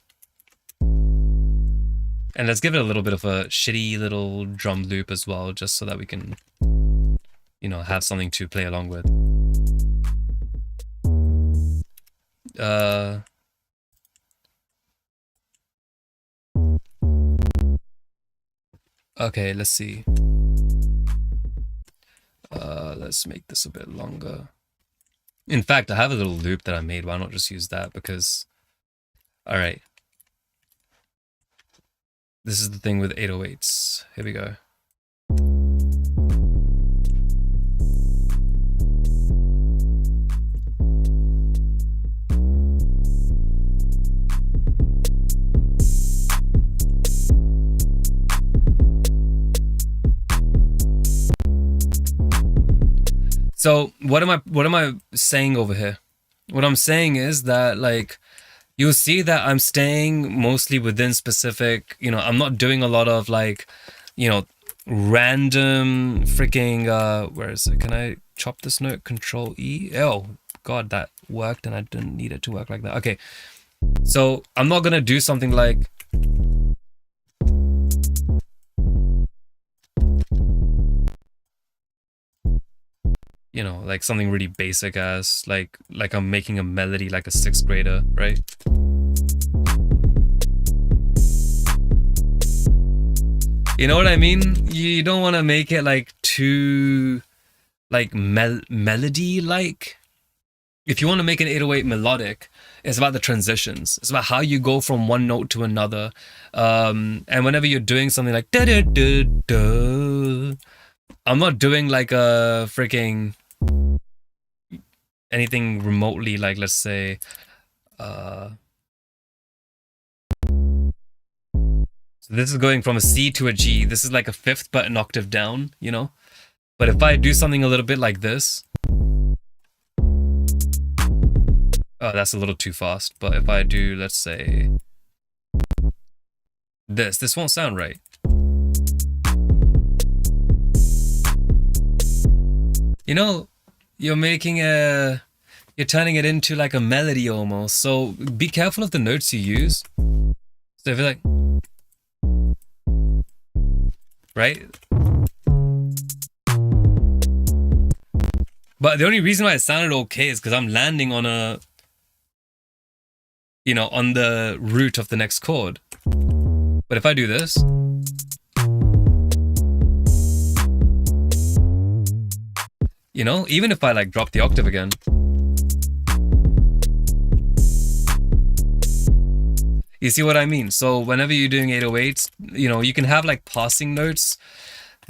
And let's give it a little bit of a shitty little drum loop as well, just so that we can, you know, have something to play along with. Okay, let's see. Let's make this a bit longer. In fact, I have a little loop that I made. Why not just use that? Because, all right. This is the thing with 808s. Here we go. So what am I saying over here? What I'm saying is that, like, you'll see that I'm staying mostly within specific, you know, I'm not doing a lot of like, you know, random freaking, where is it? Can I chop this note? Control E? Oh, God, that worked and I didn't need it to work like that. Okay. So I'm not going to do something like, you know, like something really basic as like I'm making a melody like a 6th grader, right? You know what I mean? You don't want to make it like too like melody like. If you want to make an 808 melodic, it's about the transitions. It's about how you go from one note to another. And whenever you're doing something like da da da da, I'm not doing like a freaking anything remotely like, let's say, so this is going from a C to a G. This is like a 5th but an octave down, you know? But if I do something a little bit like this, oh, that's a little too fast. But if I do, let's say, this won't sound right. You know, you're turning it into like a melody almost. So be careful of the notes you use. So if you're like, right? But the only reason why it sounded okay is because I'm landing on a, you know, on the root of the next chord. But if I do this, you know, even if I like drop the octave again, you see what I mean? So whenever you're doing 808s, you know, you can have like passing notes,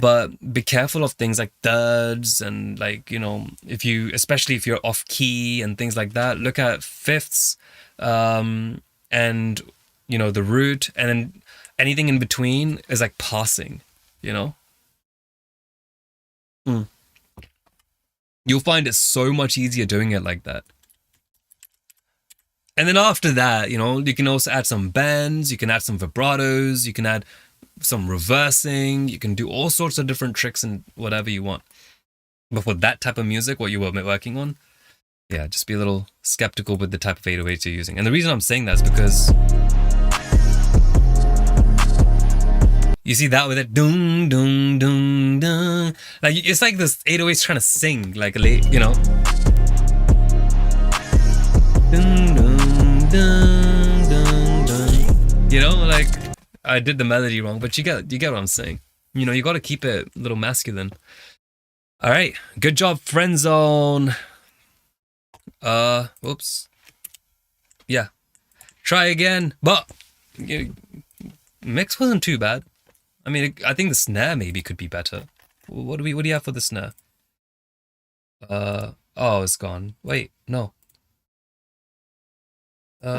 but be careful of things like duds and like, you know, especially if you're off key and things like that, look at fifths, and, you know, the root, and then anything in between is like passing, you know? You'll find it so much easier doing it like that. And then after that, you know, you can also add some bends, you can add some vibratos, you can add some reversing, you can do all sorts of different tricks and whatever you want. But for that type of music, what you were working on, yeah, just be a little skeptical with the type of 808s you're using. And the reason I'm saying that is because you see that with it, dung, dung, dung, dung. Like, it's like this 808s trying to sing, like, you know. Dung, dung, dung, dung, dung. You know, like, I did the melody wrong, but you get what I'm saying. You know, you got to keep it a little masculine. All right, good job, friend zone. Whoops. Yeah, try again. But mix wasn't too bad. I mean, I think the snare maybe could be better. What do you have for the snare? Oh, it's gone. Wait, no. 3,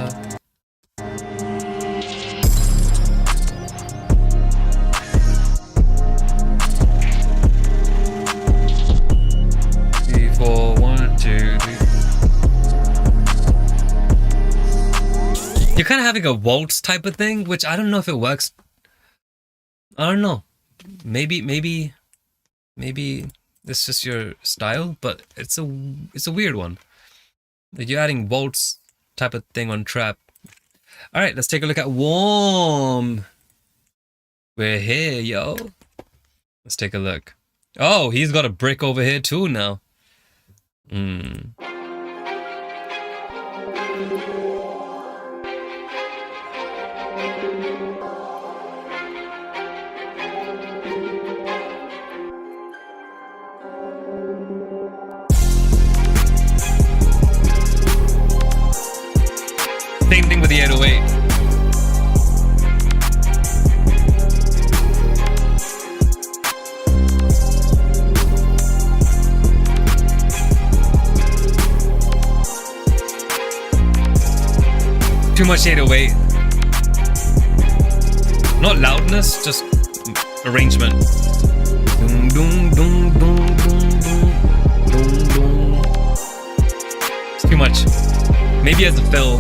4, 1, 2, 3. You're kind of having a waltz type of thing, which I don't know if it works. I don't know. Maybe it's just your style, but it's a weird one. You're adding waltz type of thing on trap. All right, let's take a look at Warm. We're here, yo. Let's take a look. Oh, he's got a brick over here too now. Same thing with the 808. Too much 808. Not loudness, just arrangement. Dun, dun, dun, dun, dun, dun, dun. It's too much. Maybe as a fill.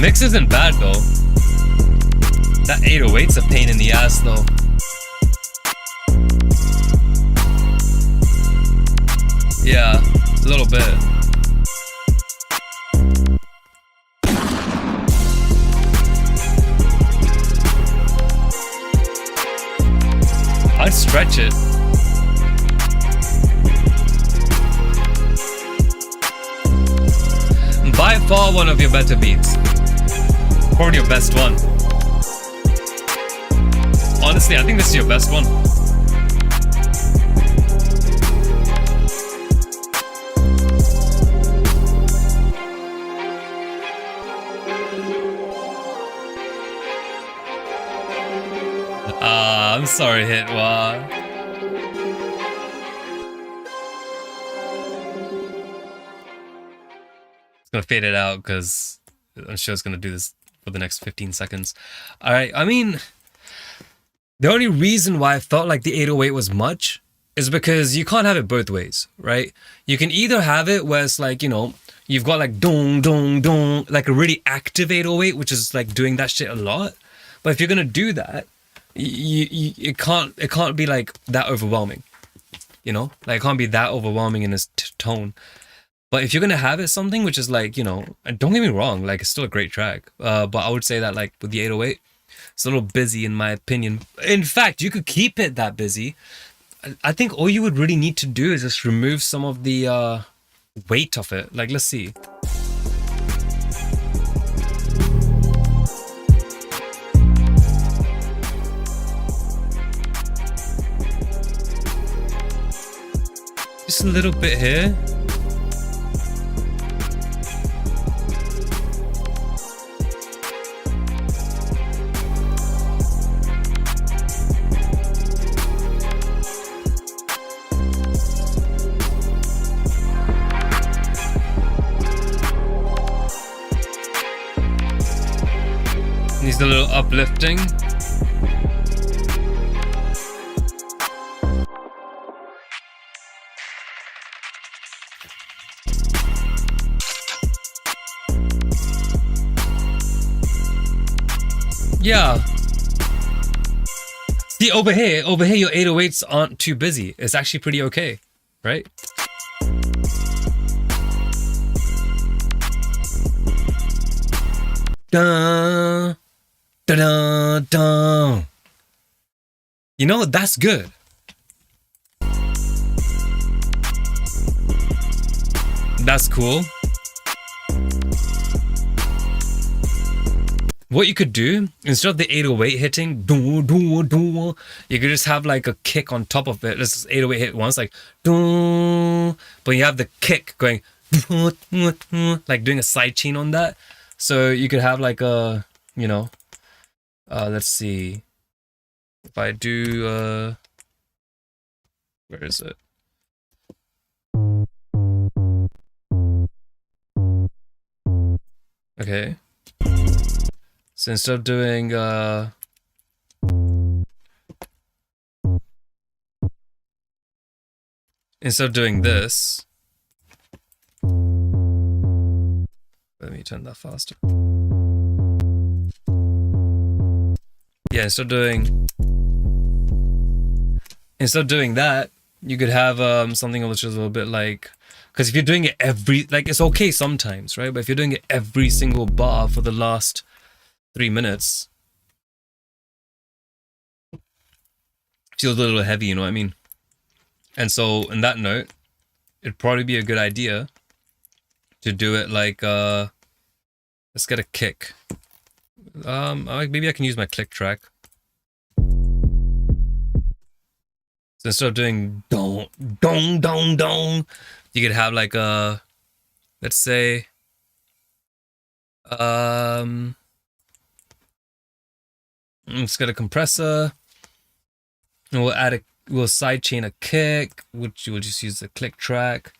Mix isn't bad though. That 808's a pain in the ass though. Yeah, a little bit. I'd stretch it. By far one of your better beats. Probably your best one. Honestly, I think this is your best one. I'm sorry, Hitwa. It's gonna fade it out because I'm sure it's gonna do this for the next 15 seconds. Alright, I mean, the only reason why I felt like the 808 was much is because you can't have it both ways, right? You can either have it where it's like, you know, you've got like dong, dong, dong, like a really active 808, which is like doing that shit a lot. But if you're gonna do that, it can't be like that overwhelming, you know? Like it can't be that overwhelming in its tone. But if you're gonna have it something which is like, you know, and don't get me wrong, like it's still a great track. But I would say that like with the 808, it's a little busy in my opinion. In fact, you could keep it that busy. I think all you would really need to do is just remove some of the weight of it. Like, let's see. Just a little bit here. Needs a little uplifting. Yeah. See, over here, your 808s aren't too busy. It's actually pretty okay, right? Dun, dun, dun, dun. You know, that's good. That's cool. What you could do, instead of the 808 hitting, you could just have like a kick on top of it. Let's 808 hit once, like, but you have the kick going, like doing a side chain on that. So you could have like a, you know, let's see. If I do, where is it? Okay. So instead of doing, this, let me turn that faster. Yeah, instead of doing that, you could have something which is a little bit like, because if you're doing it like it's okay sometimes, right? But if you're doing it every single bar for the last 3 minutes, it feels a little heavy, you know what I mean? And so, in that note, it'd probably be a good idea to do it like, let's get a kick. Maybe I can use my click track. So instead of doing dong, dong, dong, dong, you could have like a, let's say, let's get a compressor, and we'll sidechain a kick, which we'll just use the click track,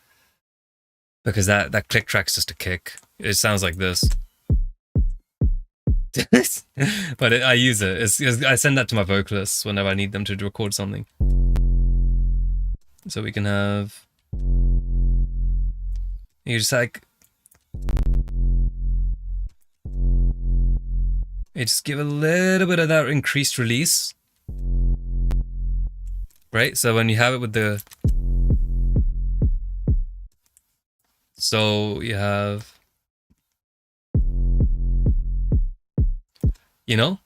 because that click track's just a kick. It sounds like this. But I use it. I send that to my vocalists whenever I need them to record something. So we can have, you just like, you just give a little bit of that increased release, right? So when you have it with the, so you have, you know,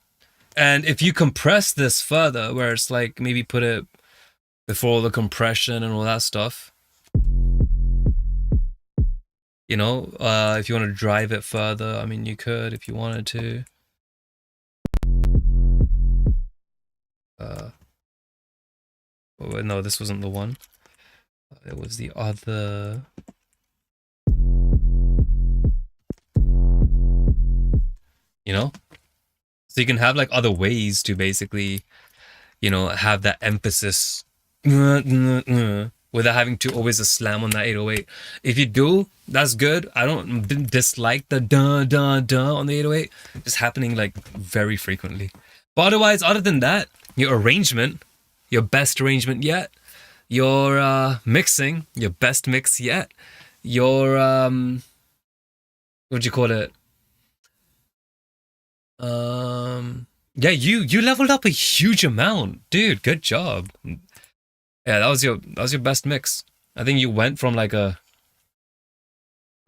and if you compress this further, where it's like maybe put it before the compression and all that stuff, you know, if you want to drive it further, I mean, you could if you wanted to. Oh, no, this wasn't the one. It was the other. You know? So you can have like other ways to basically, you know, have that emphasis without having to always a slam on that 808. If you do, that's good. I didn't dislike the dun dun dun on the 808. It's happening like very frequently. But otherwise, other than that, your arrangement, your best arrangement yet. Your mixing, your best mix yet. Your what'd you call it? Yeah, you leveled up a huge amount, dude. Good job. Yeah, that was your best mix. I think you went from like a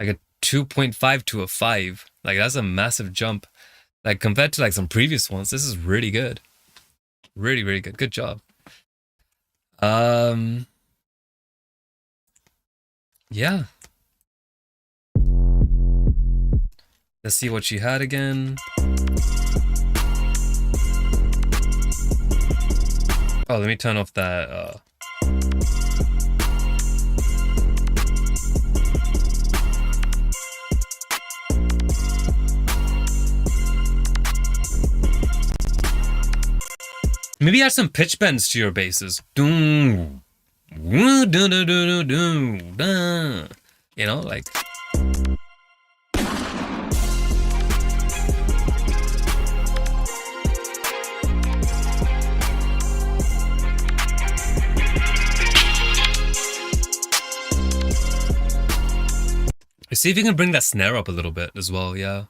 2.5 to a 5. Like that's a massive jump. Like compared to like some previous ones, this is really good. Really, really good. Good job. Yeah. Let's see what she had again. Oh, let me turn off that. Maybe add some pitch bends to your basses. You know, like. See if you can bring that snare up a little bit as well, yeah.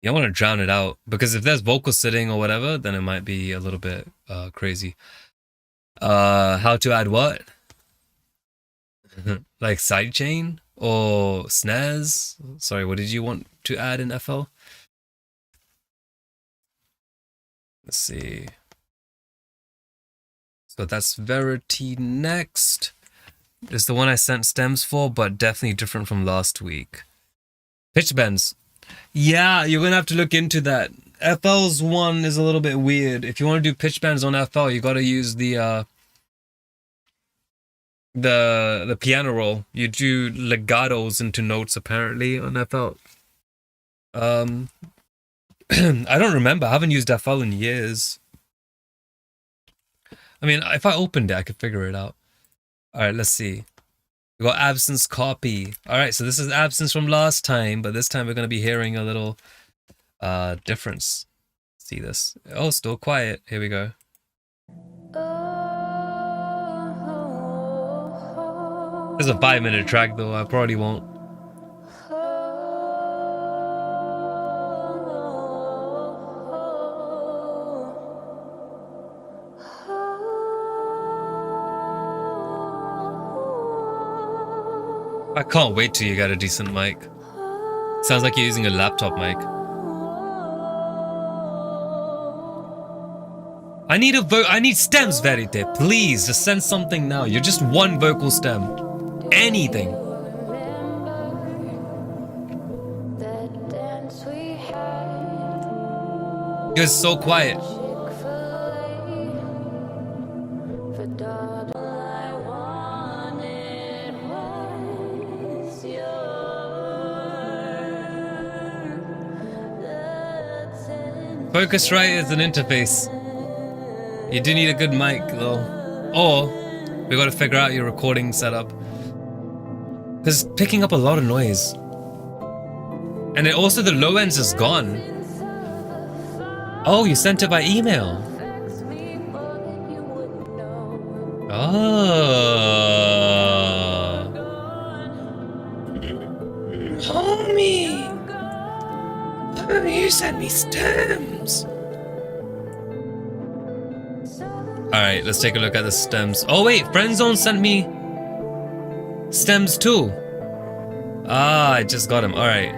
You don't want to drown it out, because if there's vocal sitting or whatever, then it might be a little bit crazy. How to add what? Like sidechain or snares? Sorry, what did you want to add in FL? Let's see. So that's Verity next. It's the one I sent stems for, but definitely different from last week. Pitch bends. Yeah, you're gonna have to look into that. FL's one is a little bit weird. If you want to do pitch bends on FL, you gotta use the piano roll. You do legatos into notes apparently on FL. I don't remember. I haven't used FL in years. I mean, if I opened it, I could figure it out. All right, let's see. We got absence copy. All right, so this is absence from last time, but this time we're going to be hearing a little difference. See this? Oh, still quiet. Here we go. This is a 5-minute track though. I probably won't. I can't wait till you get a decent mic. Sounds like you're using a laptop mic. I need stems, Verite. Please, just send something now. You're just one vocal stem. Anything. You're so quiet. Focusrite is an interface. You do need a good mic though. Or we gotta figure out your recording setup. Because it's picking up a lot of noise. And it also, the low ends is gone. Oh, you sent it by email. Oh. Homie. You sent me stems. Alright, let's take a look at the stems. Oh wait, Friendzone sent me stems too. Ah, I just got them. Alright.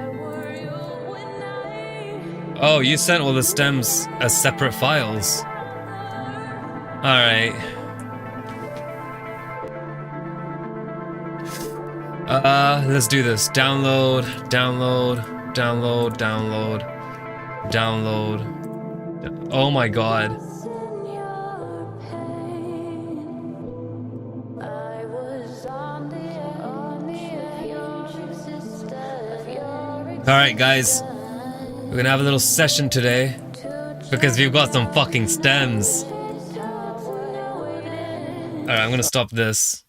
Oh, you sent all the stems as separate files. Alright. Let's do this. Download, download, download, download, download. Oh my god. Alright guys, we're gonna have a little session today because we've got some fucking stems. Alright, I'm gonna stop this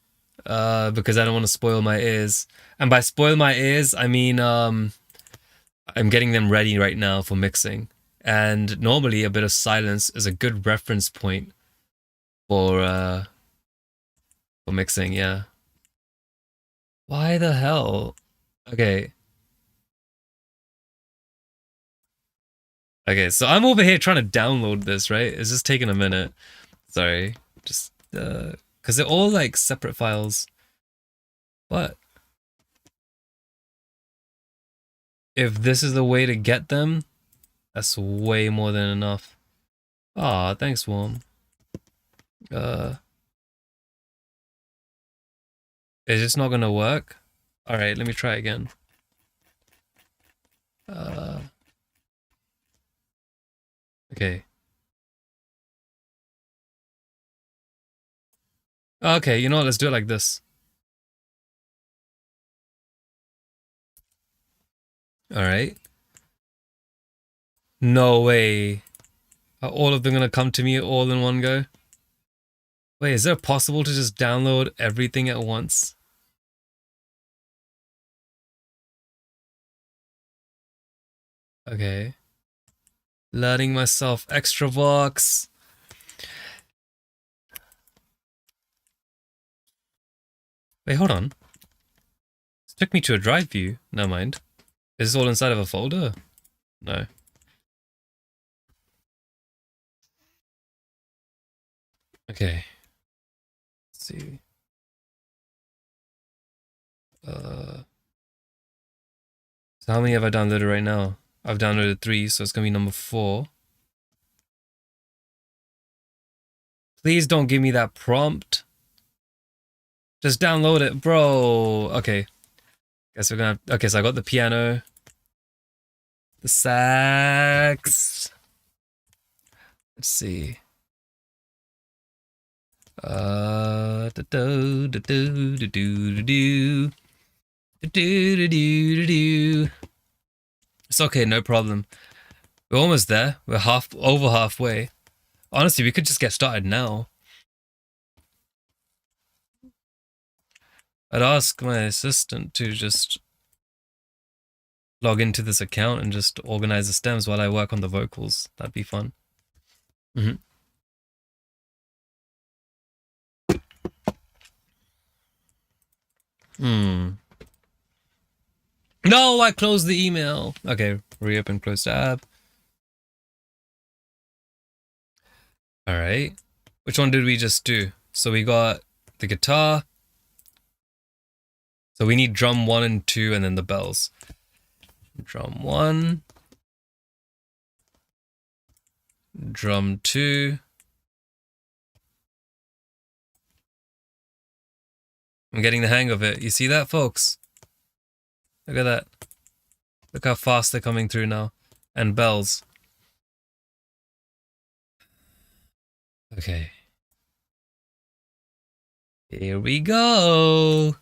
because I don't want to spoil my ears. And by spoil my ears, I mean I'm getting them ready right now for mixing. And normally a bit of silence is a good reference point for mixing, yeah. Why the hell? Okay. Okay, so I'm over here trying to download this, right? It's just taking a minute. Sorry. Just, because they're all like separate files. But if this is the way to get them, that's way more than enough. Aw, thanks, Warm. Is this not gonna work? Alright, let me try again. Okay. Okay, you know what? Let's do it like this. Alright. No way. Are all of them gonna come to me all in one go? Wait, is it possible to just download everything at once? Okay. Learning myself Extravox. Wait, hold on. This took me to a drive view. Never mind. Is this all inside of a folder? No. Okay. Let's see. So how many have I downloaded right now? I've downloaded 3, so it's gonna be number 4. Please don't give me that prompt. Just download it, bro. Okay. Guess we're gonna... Okay, so I got the piano. The sax. Let's see. Do do do do do do do do do. It's okay, no problem. We're almost there. We're over halfway. Honestly, we could just get started now. I'd ask my assistant to just log into this account and just organize the stems while I work on the vocals. That'd be fun. Mm-hmm. No, I closed the email. Okay, reopen, close tab. All right. Which one did we just do? So we got the guitar. So we need drum 1 and 2 and then the bells. Drum 1. Drum 2. I'm getting the hang of it. You see that, folks? Look at that. Look how fast they're coming through now. And bells. Okay. Here we go.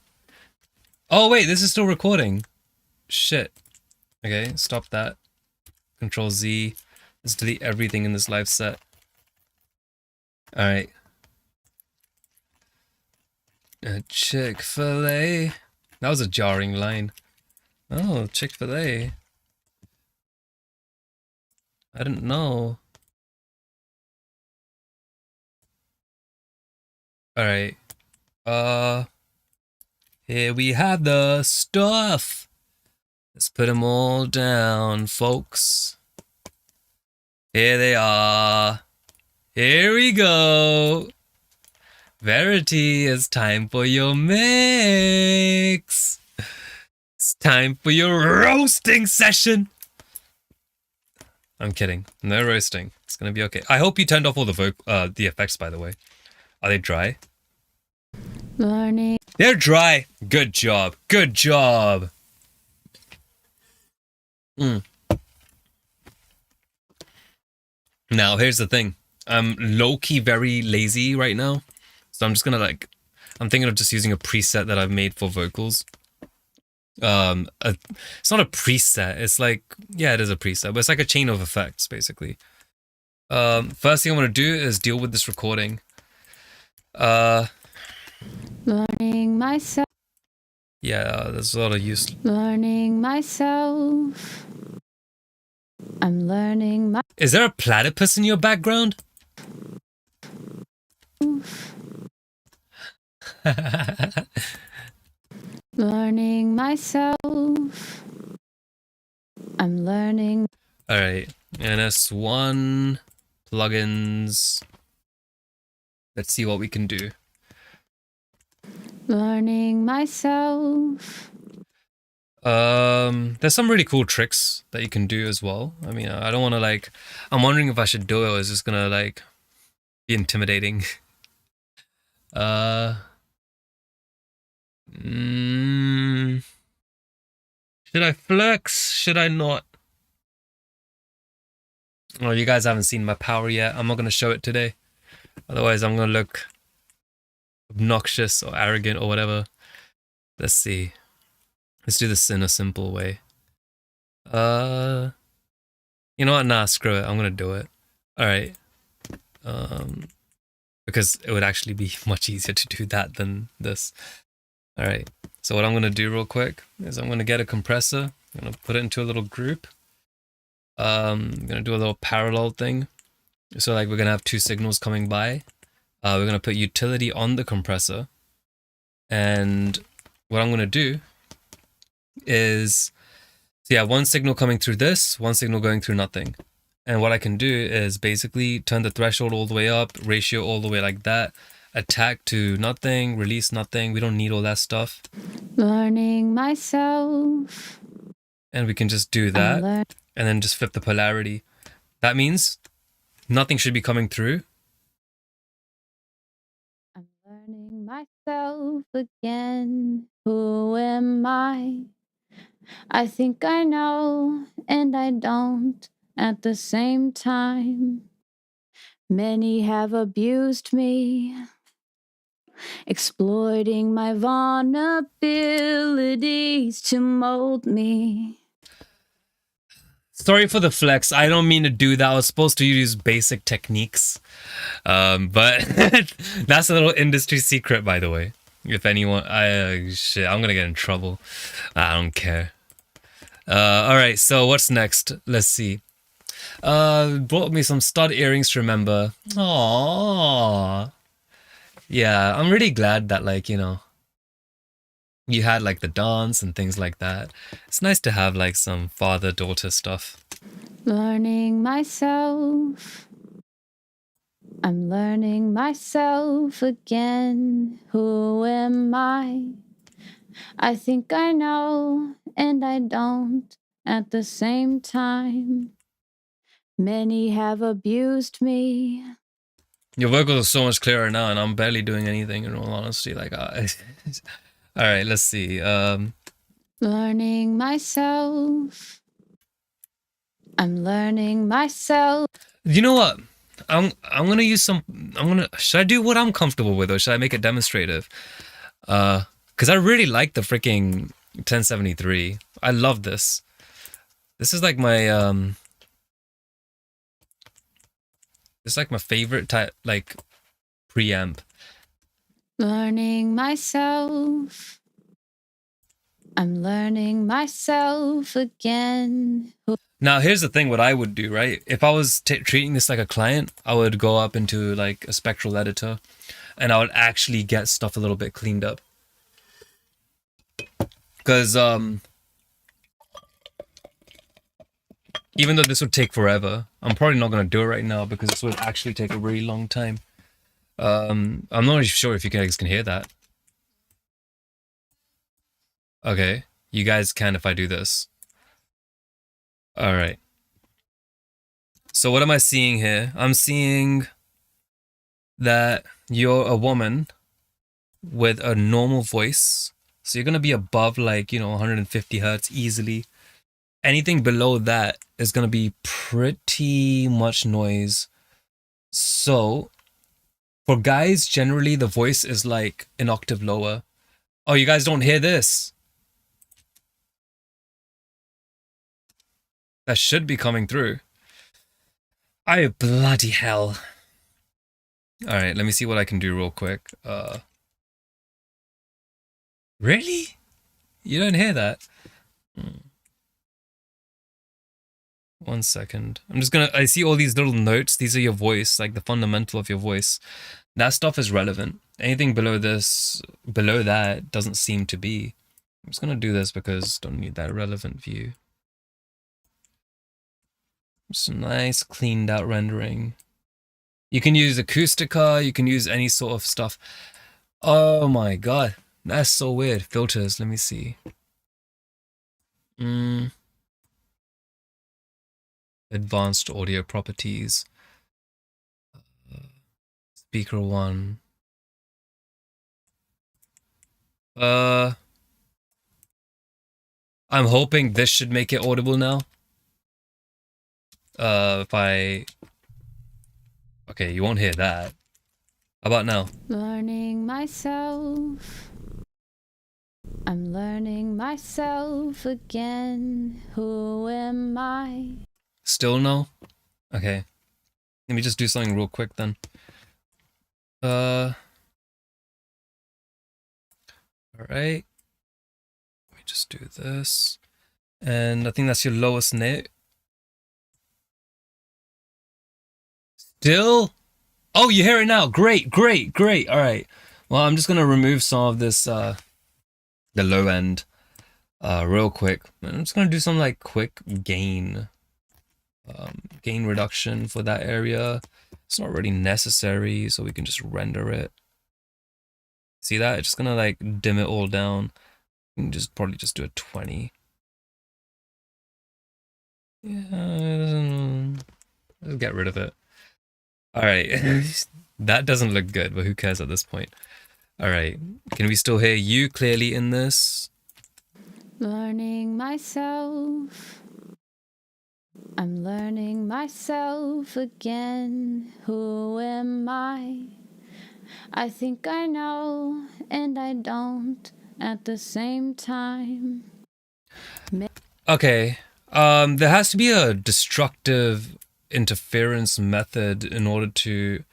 Oh, wait, this is still recording. Shit. Okay, stop that. Control Z. Let's delete everything in this live set. Alright. Chick-fil-A. That was a jarring line. Oh, Chick-fil-A. I didn't know. Alright. Here we have the stuff. Let's put them all down, folks. Here they are. Here we go. Verity, it's time for your mix. It's time for your roasting session. I'm kidding. No roasting. It's gonna be okay. I hope you turned off all the effects, by the way. Are they dry? Learning. They're dry. Good job. Good job. Now, here's the thing. I'm low-key very lazy right now. So I'm just gonna I'm thinking of just using a preset that I've made for vocals. It's not a preset. It's like, yeah, it is a preset, but it's like a chain of effects, basically. First thing I want to do is deal with this recording. Learning myself. Yeah, there's a lot of use. Learning myself. I'm learning my. Is there a platypus in your background? Learning myself. I'm learning. Alright, NS1, plugins. Let's see what we can do. Learning myself. There's some really cool tricks that you can do as well. I mean, I don't want to I'm wondering if I should do it or is this gonna be intimidating. Should I flex? Should I not? Oh, you guys haven't seen my power yet. I'm not gonna show it today. Otherwise, I'm gonna look obnoxious or arrogant or whatever. Let's see. Let's do this in a simple way. You know what? Nah, screw it. I'm gonna do it. Alright. Because it would actually be much easier to do that than this. Alright. So what I'm gonna do real quick is I'm gonna get a compressor. I'm gonna put it into a little group. I'm gonna do a little parallel thing. So we're gonna have two signals coming by. We're gonna put utility on the compressor. And what I'm gonna do is, so yeah, one signal coming through this, one signal going through nothing. And what I can do is basically turn the threshold all the way up, ratio all the way like that, attack to nothing, release nothing. We don't need all that stuff. Learning myself. And we can just do that and then just flip the polarity. That means nothing should be coming through. myself again. Who am I? I think I know, and I don't at the same time. Many have abused me, exploiting my vulnerabilities to mold me. Sorry for the flex. I don't mean to do that. I was supposed to use basic techniques. But that's a little industry secret, by the way. If anyone, shit, I'm gonna get in trouble. I don't care. All right. So what's next? Let's see. Brought me some stud earrings to remember. Aww. Yeah, I'm really glad that, like, you had like the dance and things like that. It's nice to have like some father-daughter stuff. Learning myself. I'm learning myself again. Who am I? I think I know, and I don't at the same time. Many have abused me. Your vocals are so much clearer now, and I'm barely doing anything. In all honesty, like, all right, let's see. Learning myself. I'm learning myself. You know what? I'm gonna use some. Should I do what I'm comfortable with, or should I make it demonstrative? Because I really like the freaking 1073. I love this. This is like my It's like my favorite type, like, preamp. Learning myself. I'm learning myself again. Now, here's the thing, what I would do, right? If I was treating this like a client, I would go up into like a spectral editor and I would actually get stuff a little bit cleaned up. Because even though this would take forever, I'm probably not going to do it right now because this would actually take a really long time. I'm not really sure if you guys can hear that. Okay, you guys can if I do this. All right. So what am I seeing here? I'm seeing that you're a woman with a normal voice. So you're going to be above like, 150 hertz easily. Anything below that is going to be pretty much noise. So for guys, generally the voice is like an octave lower. Oh, you guys don't hear this? That should be coming through. Oh, bloody hell. All right, let me see what I can do real quick. Really? You don't hear that? 1 second. I see all these little notes. These are your voice, like the fundamental of your voice. That stuff is relevant. Anything below that doesn't seem to be. I'm just gonna do this because don't need that relevant view. Just a nice cleaned out rendering. You can use Acoustica, you can use any sort of stuff. Oh my god, that's so weird. Filters, let me see. Advanced audio properties. Speaker 1. I'm hoping this should make it audible now. Okay, you won't hear that. How about now? Learning myself. I'm learning myself again. Who am I? Still no? Okay. Let me just do something real quick then. Alright. Let me just do this. And I think that's your lowest note. Still? Oh, you hear it now. Great, great, great. All right. Well, I'm just going to remove some of this, the low end, real quick. I'm just going to do some like quick gain, gain reduction for that area. It's not really necessary, so we can just render it. See that? It's just going to like dim it all down. You can probably just do a 20. Yeah, let's get rid of it. All right, that doesn't look good, but who cares at this point? All right. Can we still hear you clearly in this? Learning myself. I'm learning myself again. Who am I? I think I know and I don't at the same time. Okay. There has to be a destructive interference method in order to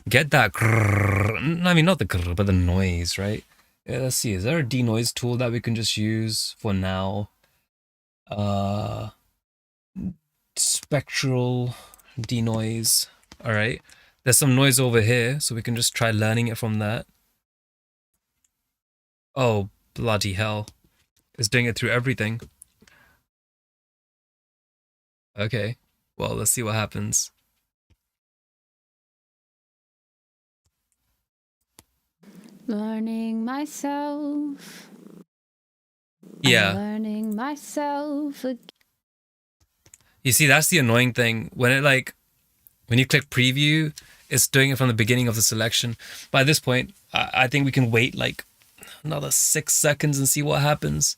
get that grrr. I mean, not the grrr, but the noise, right? Yeah, let's see. Is there a denoise tool that we can just use for now? Spectral denoise. All right. There's some noise over here, so we can just try learning it from that. Oh, bloody hell. It's doing it through everything. Okay. Well, let's see what happens. Learning myself. Yeah. I'm learning myself again. You see, that's the annoying thing. When you click preview, it's doing it from the beginning of the selection. By this point, I think we can wait like another 6 seconds and see what happens.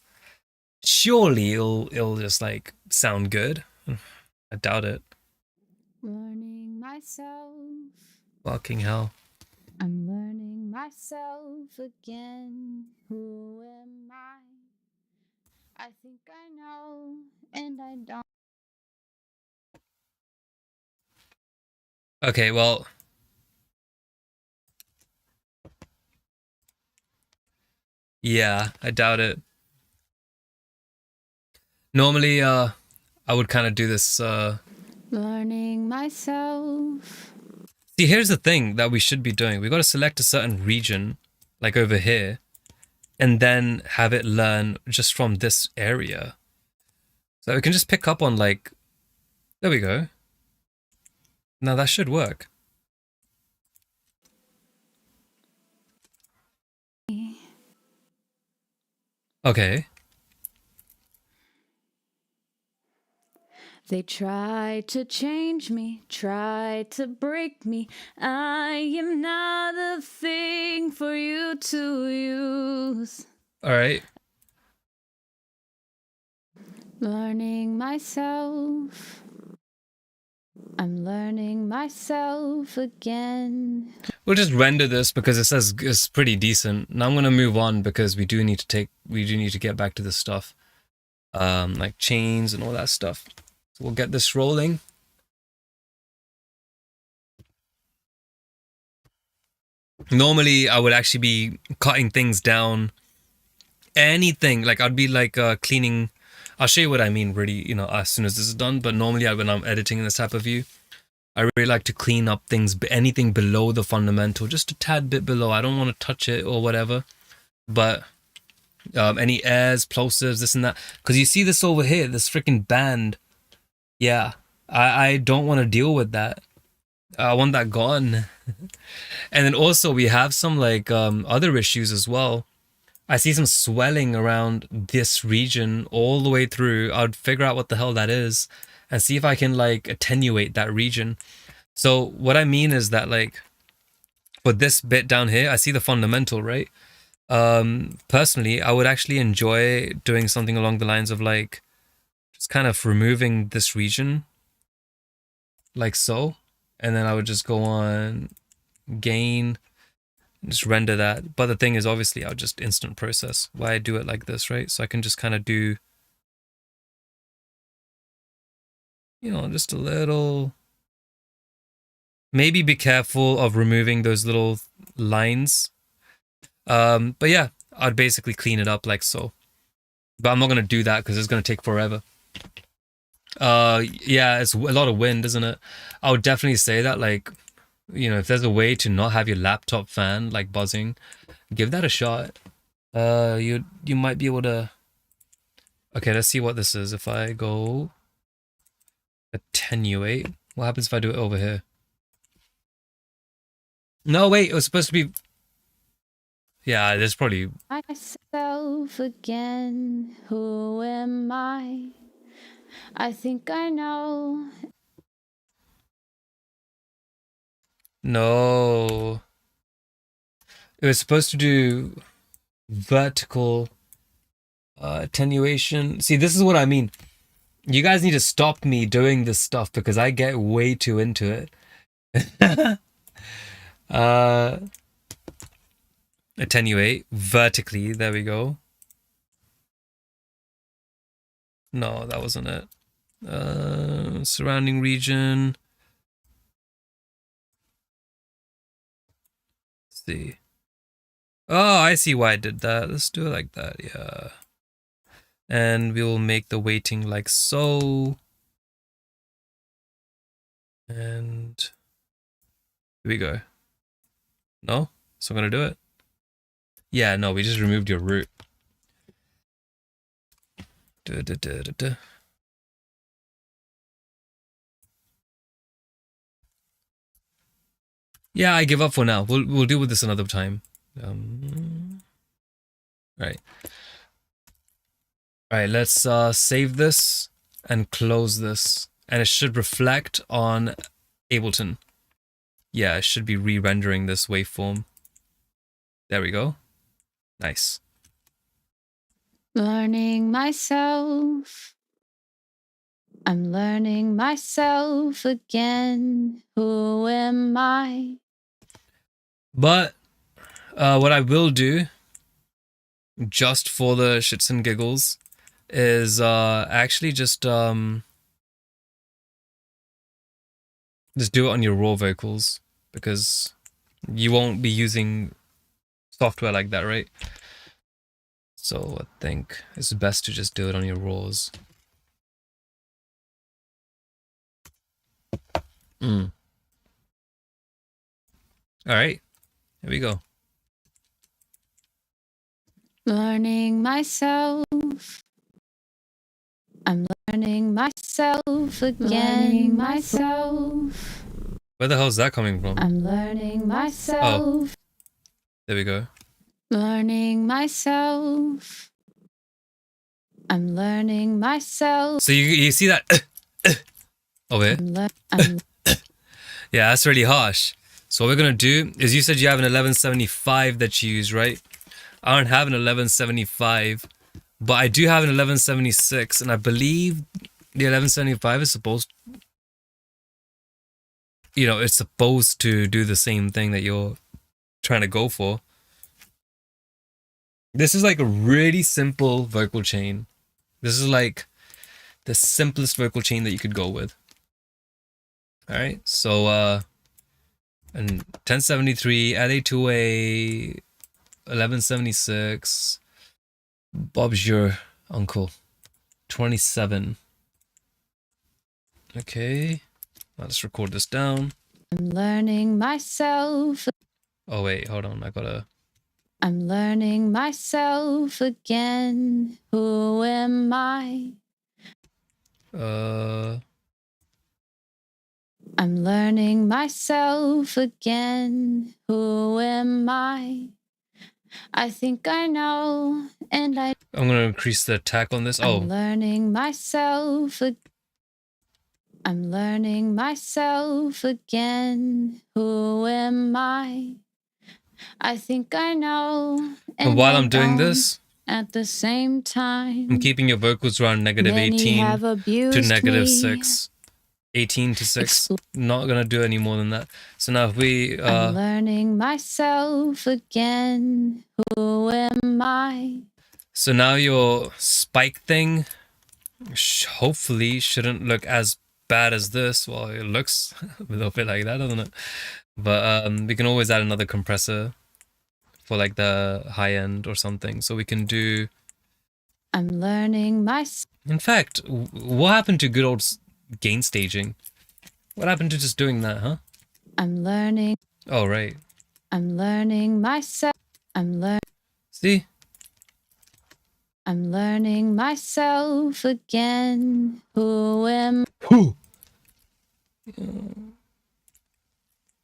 Surely it'll just like sound good. I doubt it. Learning myself. Fucking hell. I'm learning myself again. Who am I? I think I know and I don't. Okay, well. Yeah, I doubt it. Normally, I would kind of do this. Learning myself. See, here's the thing that we should be doing. We got to select a certain region, like over here, and then have it learn just from this area. So we can just pick up on like, there we go. Now that should work. Okay. They try to change me, try to break me. I am not a thing for you to use. All right. Learning myself. I'm learning myself again. We'll just render this because it says it's pretty decent. Now I'm gonna move on because we do need to get back to this stuff, like chains and all that stuff. So we'll get this rolling. Normally, I would actually be cutting things down. Anything like I'd be like cleaning. I'll show you what I mean really, as soon as this is done. But normally, when I'm editing in this type of view, I really like to clean up things, anything below the fundamental, just a tad bit below. I don't want to touch it or whatever. But any airs, plosives, this and that. Because you see this over here, this freaking band. Yeah, I don't want to deal with that. I want that gone. And then also we have some like other issues as well. I see some swelling around this region all the way through. I'd figure out what the hell that is and see if I can like attenuate that region. So what I mean is that like for this bit down here, I see the fundamental, right? Personally, I would actually enjoy doing something along the lines of like just kind of removing this region like so. And then I would just go on gain, just render that. But the thing is, obviously, I'll just instant process why I do it like this, right? So I can just kind of do, just a little. Maybe be careful of removing those little lines. But yeah, I'd basically clean it up like so. But I'm not gonna do that because it's gonna take forever. Yeah, it's a lot of wind, isn't it? I would definitely say that, like, if there's a way to not have your laptop fan like buzzing, give that a shot. You might be able to. Okay, let's see what this is. If I go attenuate, what happens if I do it over here? No, wait, it was supposed to be. Yeah, there's probably. Myself again. Who am I? I think I know. No. It was supposed to do vertical attenuation. See, this is what I mean. You guys need to stop me doing this stuff because I get way too into it. Attenuate vertically. There we go. No, that wasn't it. Surrounding region. Let's see. Oh, I see why I did that. Let's do it like that. Yeah. And we will make the weighting like so. And here we go. No? So I'm gonna do it. Yeah, no, we just removed your root. Yeah, I give up for now. We'll deal with this another time. Right. Alright, let's save this and close this. And it should reflect on Ableton. Yeah, it should be re-rendering this waveform. There we go. Nice. Learning myself. I'm learning myself again. Who am I? But what I will do, just for the shits and giggles, is actually just do it on your raw vocals, because you won't be using software like that, right? So I think it's best to just do it on your raws. All right, here we go. Learning myself. I'm learning myself again. Learning myself. Where the hell is that coming from? I'm learning myself. There we go. Learning myself. I'm learning myself. So you see that over here? Yeah, that's really harsh. So what we're gonna do is, you said you have an 1175 that you use, right? I don't have an 1175, but I do have an 1176, and I believe the 1175 is supposed, it's supposed to do the same thing that you're trying to go for. This is like a really simple vocal chain. This is like the simplest vocal chain that you could go with. All right, so and 1073, LA2A, 1176. Bob's your uncle. 27. Okay, now let's record this down. I'm learning myself. Oh wait, hold on, I'm learning myself again. Who am I? I'm learning myself again. Who am I? I think I know, and I'm gonna increase the attack on this. I'm learning myself. I'm learning myself again. Who am I? I think I know. And while I'm doing this, at the same time, I'm keeping your vocals around negative 18 to negative 6. 18 to 6. Not gonna do any more than that. So now if we I'm learning myself again. Who am I? So now your spike thing hopefully shouldn't look as bad as this. Well, it looks a little bit like that, doesn't it? But we can always add another compressor for like the high end or something. So we can do... I'm learning myself. In fact, what happened to good old gain staging? What happened to just doing that, huh? I'm learning. Oh, right. I'm learning myself. See? I'm learning myself again. Who am...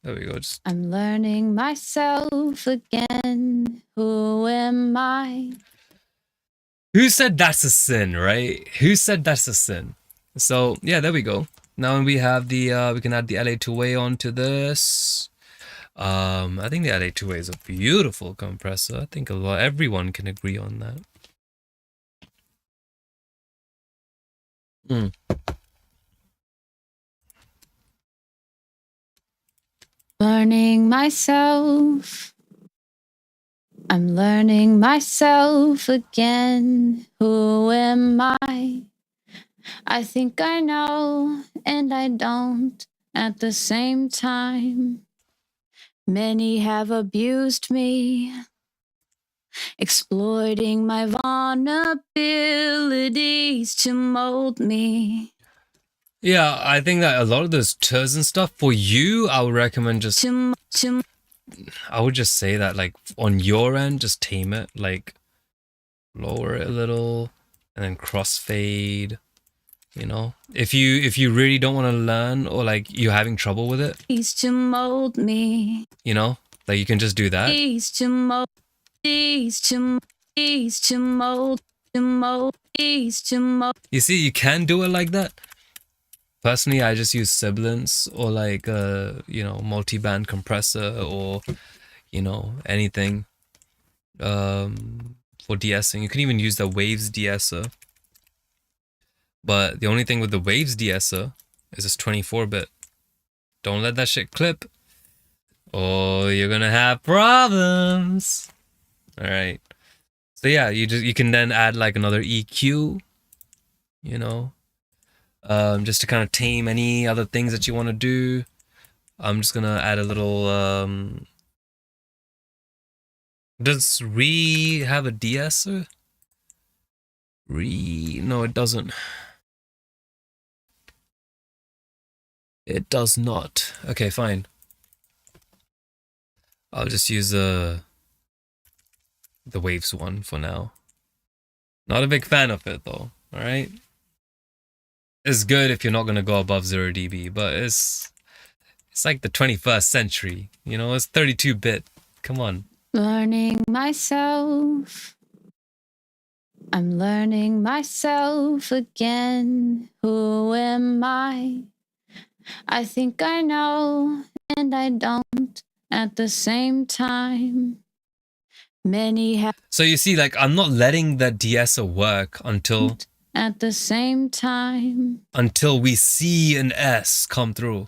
There we go. I'm learning myself again. Who am I? Who said that's a sin, right? Who said that's a sin? So, yeah, there we go. Now we have the, we can add the LA2A onto this. I think the LA2A is a beautiful compressor. I think everyone can agree on that. Mm. Learning myself. I'm learning myself again. Who am I? I think I know and I don't at the same time. Many have abused me, exploiting my vulnerabilities to mold me. Yeah, I think that a lot of those ters and stuff for you, I would recommend just. I would just say that, like, on your end, just tame it, like, lower it a little, and then crossfade. You know, if you really don't want to learn, or like you're having trouble with it, to mold me. you know, like you can just do that. To mold, to mold, to mold. You see, you can do it like that. Personally, I just use sibilants or like you know, multi-band compressor, or you know, anything for de-essing. You can even use the waves de-esser. But the only thing with the waves de-esser is it's 24-bit. Don't let that shit clip, or you're gonna have problems. All right. So yeah, you can then add like another EQ, you know, just to kind of tame any other things that you want to do. I'm just gonna add a little. Does Re have a de-esser? No, it doesn't. It does not. Okay, fine. I'll just use the waves one for now. Not a big fan of it though. All right. It's good if you're not gonna go above 0 dB, but it's like the 21st century. You know, it's 32-bit. Come on. Learning myself. I'm learning myself again. Who am I? I think I know and I don't at the same time. Many have. So you see, like, I'm not letting the de-esser work until at the same time. Until we see an S come through.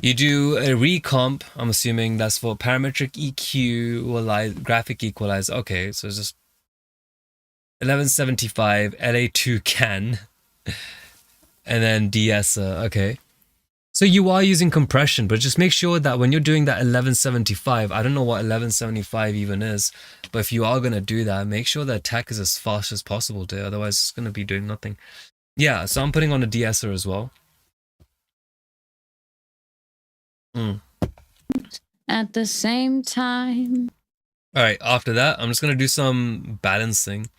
You do a recomp. I'm assuming that's for parametric EQ, graphic equalize. Okay, so it's just 1175 LA2 can, and then de-esser. Okay. So you are using compression, but just make sure that when you're doing that 1175, I don't know what 1175 even is, but if you are going to do that, make sure the attack is as fast as possible there, otherwise it's going to be doing nothing. Yeah, so I'm putting on a de-esser as well. At the same time. All right, after that, I'm just going to do some balancing.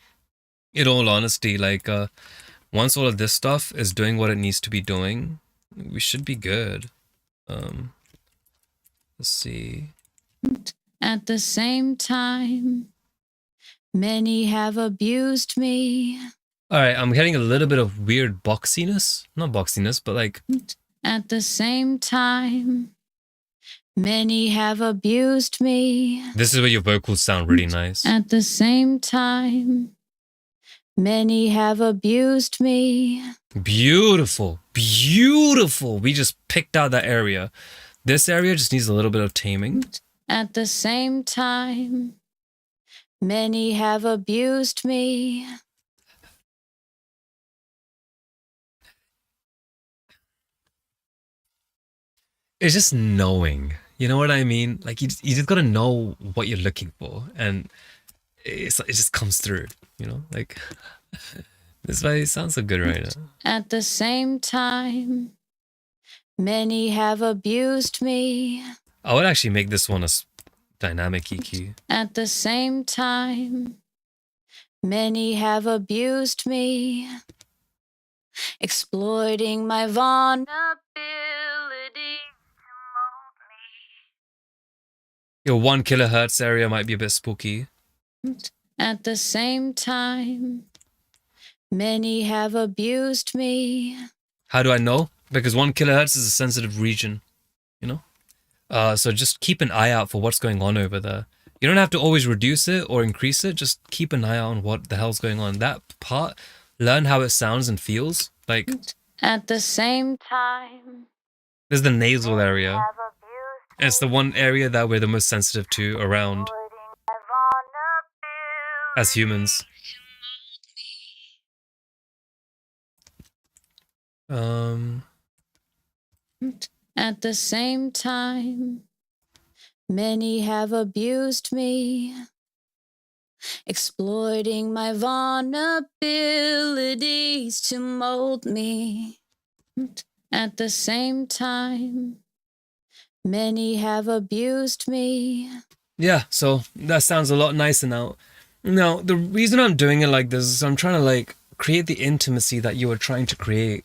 In all honesty, like, once all of this stuff is doing what it needs to be doing, we should be good. Let's see. At the same time, many have abused me. All right, I'm getting a little bit of weird boxiness. Not boxiness, but like... At the same time, many have abused me. This is where your vocals sound really nice. At the same time, many have abused me. Beautiful. Beautiful. We just picked out that area. This area just needs a little bit of taming. At the same time, many have abused me. It's just knowing. You know what I mean? Like, you just gotta know what you're looking for, and it just comes through, you know? Like, this is why it sounds so good right now. At the same time, many have abused me. I would actually make this one a dynamic EQ. At the same time, many have abused me, exploiting my vulnerability. Your 1 kilohertz area might be a bit spooky. At the same time, many have abused me. How do I know? Because 1 kilohertz is a sensitive region, you know? So just keep an eye out for what's going on over there. You don't have to always reduce it or increase it. Just keep an eye out on what the hell's going on. That part, learn how it sounds and feels. Like, At the same time, there's the nasal area. It's the one area that we're the most sensitive to around as humans. at the same time, many have abused me, exploiting my vulnerabilities to mold me. At the same time, many have abused me. Yeah, so that sounds a lot nicer now. Now, the reason I'm doing it like this is I'm trying to like create the intimacy that you were trying to create.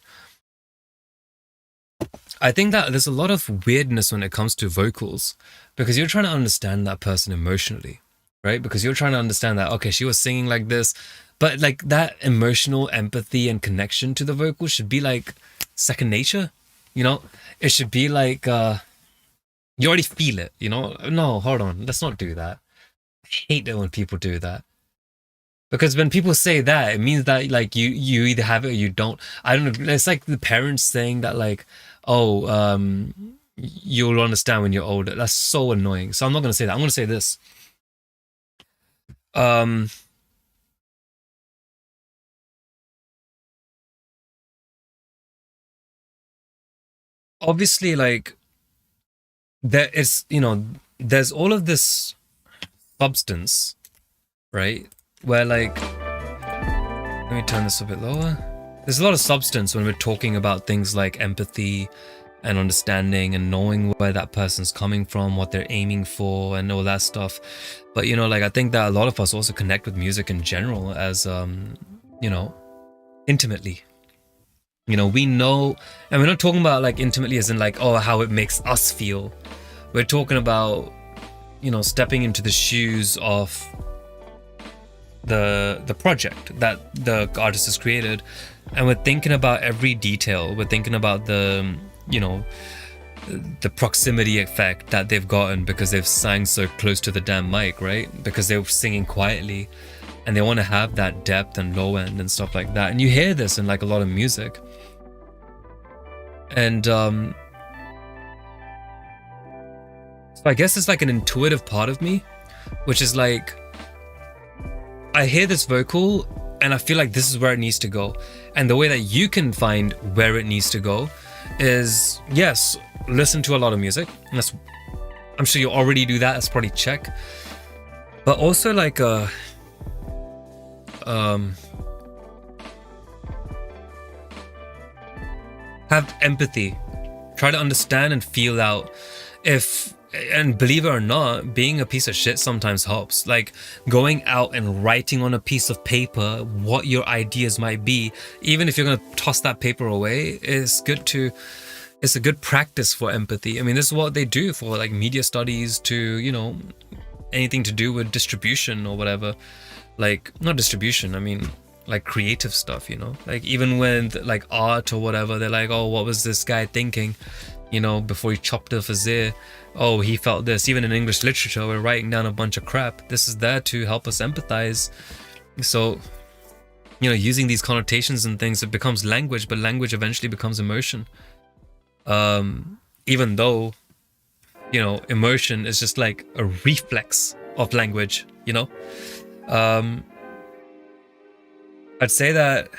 I think that there's a lot of weirdness when it comes to vocals because you're trying to understand that person emotionally, right? Because you're trying to understand that, okay, she was singing like this, but like that emotional empathy and connection to the vocal should be like second nature, you know? It should be like, you already feel it, you know? No, hold on, let's not do that. I hate it when people do that. Because when people say that, it means that like you either have it or you don't. I don't know. It's like the parents saying that like, oh, you'll understand when you're older. That's so annoying. So I'm not gonna say that. I'm gonna say this. Obviously, like there is, you know, there's all of this substance, right? Where like, let me turn this a bit lower. There's a lot of substance when we're talking about things like empathy and understanding and knowing where that person's coming from, what they're aiming for, and all that stuff. But you know, like I think that a lot of us also connect with music in general as, you know, intimately. You know, we know, and we're not talking about like intimately as in like, oh, how it makes us feel. We're talking about, you know, stepping into the shoes of the project that the artist has created, and we're thinking about every detail. We're thinking about the, you know, the proximity effect that they've gotten because they've sang so close to the damn mic, right? Because they were singing quietly and they want to have that depth and low end and stuff like that. And you hear this in like a lot of music. And so I guess it's like an intuitive part of me, which is like, I hear this vocal and I feel like this is where it needs to go. And the way that you can find where it needs to go is, yes, listen to a lot of music. That's, I'm sure you already do that. That's probably check. But also like have empathy. Try to understand and feel out if, and believe it or not, being a piece of shit sometimes helps. Like going out and writing on a piece of paper what your ideas might be, even if you're going to toss that paper away, it's a good practice for empathy. I mean, this is what they do for like media studies to, you know, anything to do with distribution or whatever. Like, not distribution, I mean, like creative stuff, you know, like even with like art or whatever, they're like, oh, what was this guy thinking? You know, before he chopped off his ear, oh, he felt this. Even in English literature, we're writing down a bunch of crap. This is there to help us empathize. So, you know, using these connotations and things, it becomes language, but language eventually becomes emotion. Even though, you know, emotion is just like a reflex of language, you know? I'd say that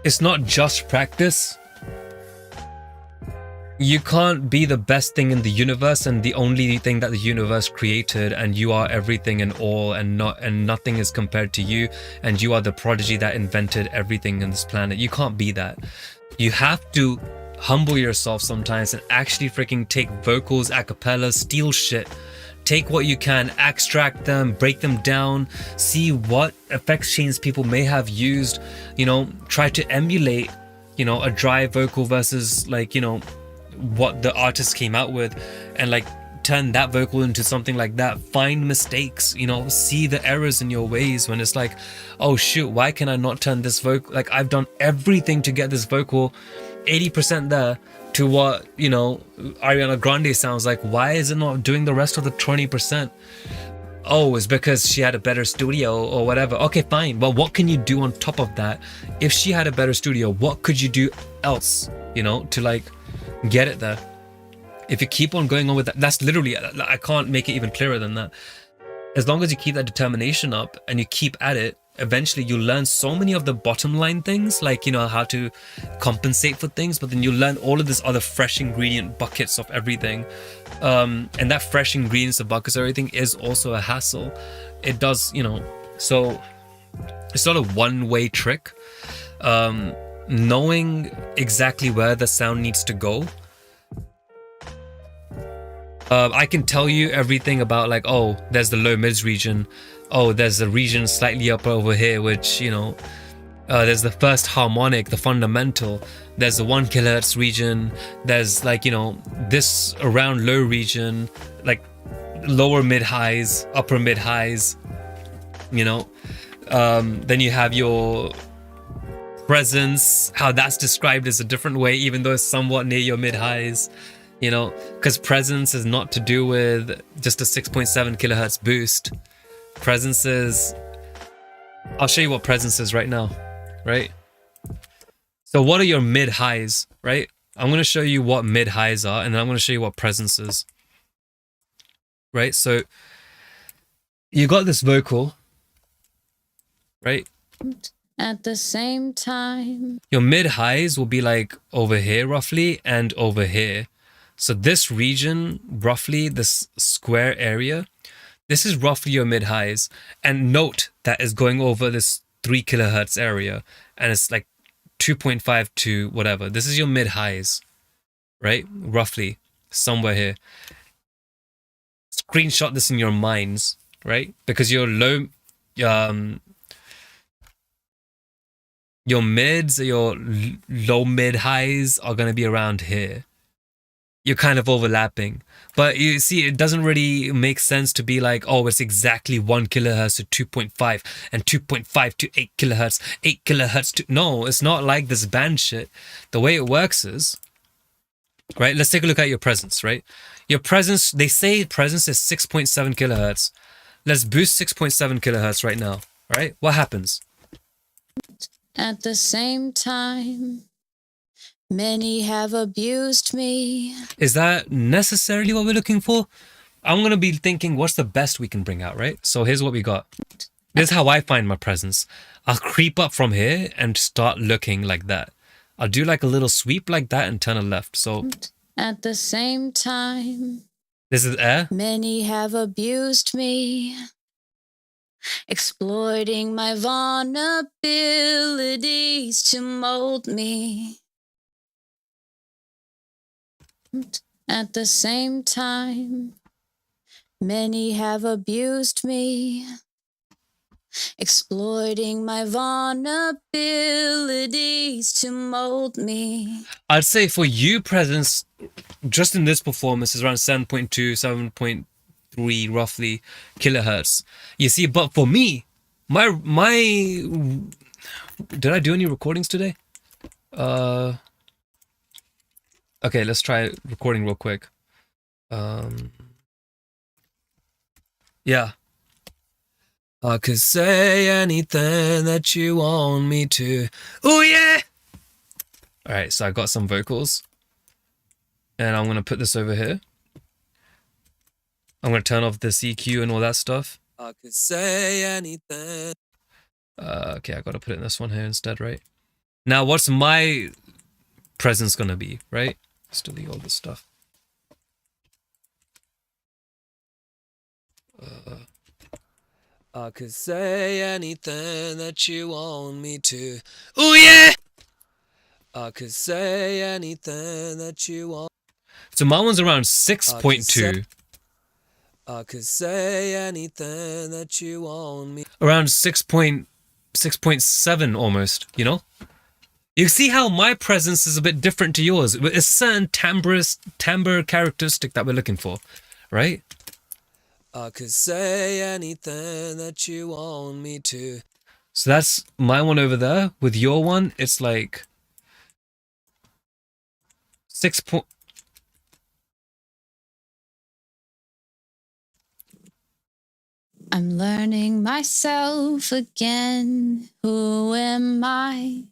it's not just practice. You can't be the best thing in the universe and the only thing that the universe created, and you are everything and all, and nothing is compared to you, and you are the prodigy that invented everything in this planet. You can't be that. You have to humble yourself sometimes and actually freaking take vocals, a cappella, steal shit. Take what you can, extract them, break them down, see what effects chains people may have used, you know, try to emulate, you know, a dry vocal versus like, you know, what the artist came out with, and like turn that vocal into something like that. Find mistakes, you know, see the errors in your ways when it's like, oh shoot, why can I not turn this vocal? Like I've done everything to get this vocal 80% there to what, you know, Ariana Grande sounds like. Why is it not doing the rest of the 20%? Oh, it's because she had a better studio or whatever. Okay, fine. But what can you do on top of that? If she had a better studio, what could you do else, you know, to like get it there? If you keep on going on with that, that's literally, I can't make it even clearer than that. As long as you keep that determination up and you keep at it, eventually you'll learn so many of the bottom line things, like, you know, how to compensate for things, but then you'll learn all of this other fresh ingredient buckets of everything. And that fresh ingredients of buckets of everything is also a hassle. It does, you know, so it's not a one-way trick. Knowing exactly where the sound needs to go. I can tell you everything about, like, oh, there's the low mids region. Oh, there's a region slightly up over here, which, you know, there's the first harmonic, the fundamental. There's the 1 kilohertz region. There's, like, you know, this around low region, like lower mid highs, upper mid highs, you know. Then you have your presence, how that's described as a different way, even though it's somewhat near your mid highs. You know, because presence is not to do with just a 6.7 kilohertz boost. Presence is, I'll show you what presence is right now, right? So what are your mid highs, right? I'm going to show you what mid highs are, and then I'm going to show you what presence is, right? So you got this vocal, right? At the same time. Your mid highs will be like over here roughly and over here. So this region, roughly this square area, this is roughly your mid highs. And note that is going over this 3 kilohertz area, and it's like 2.5 to whatever. This is your mid highs, right? Roughly somewhere here. Screenshot this in your minds, right? Because your low, your mids, your low mid highs are going to be around here. You're kind of overlapping. But you see, it doesn't really make sense to be like, oh, it's exactly 1 kilohertz to 2.5 and 2.5 to 8 kilohertz, 8 kilohertz to... No, it's not like this band shit. The way it works is, right? Let's take a look at your presence, right? Your presence, they say presence is 6.7 kilohertz. Let's boost 6.7 kilohertz right now, right? What happens? At the same time, many have abused me. Is that necessarily what we're looking for? I'm going to be thinking, what's the best we can bring out, right? So here's what we got. This is how I find my presence. I'll creep up from here and start looking like that. I'll do like a little sweep like that and turn a left. So at the same time, this is air. Many have abused me, exploiting my vulnerabilities to mold me. At the same time, many have abused me, exploiting my vulnerabilities to mold me. I'd say for you, presence, just in this performance, is around 7.2, 7.3 roughly kilohertz. You see, but for me, my did I do any recordings today? Okay, let's try recording real quick. Yeah. I could say anything that you want me to. Oh yeah! Alright, so I got some vocals. And I'm going to put this over here. I'm going to turn off the CQ and all that stuff. I could say anything. Okay, I got to put it in this one here instead, right? Now, what's my presence going to be, right? Let's delete all this stuff. I could say anything that you want me to. Oh yeah! I could say anything that you want. So my one's around 6.2. I could say anything that you want me. Around 6.7 almost, you know? You see how my presence is a bit different to yours. It's a certain timbre characteristic that we're looking for, right? I could say anything that you want me to. So that's my one over there. With your one, it's like 6 point. I'm learning myself again. Who am I?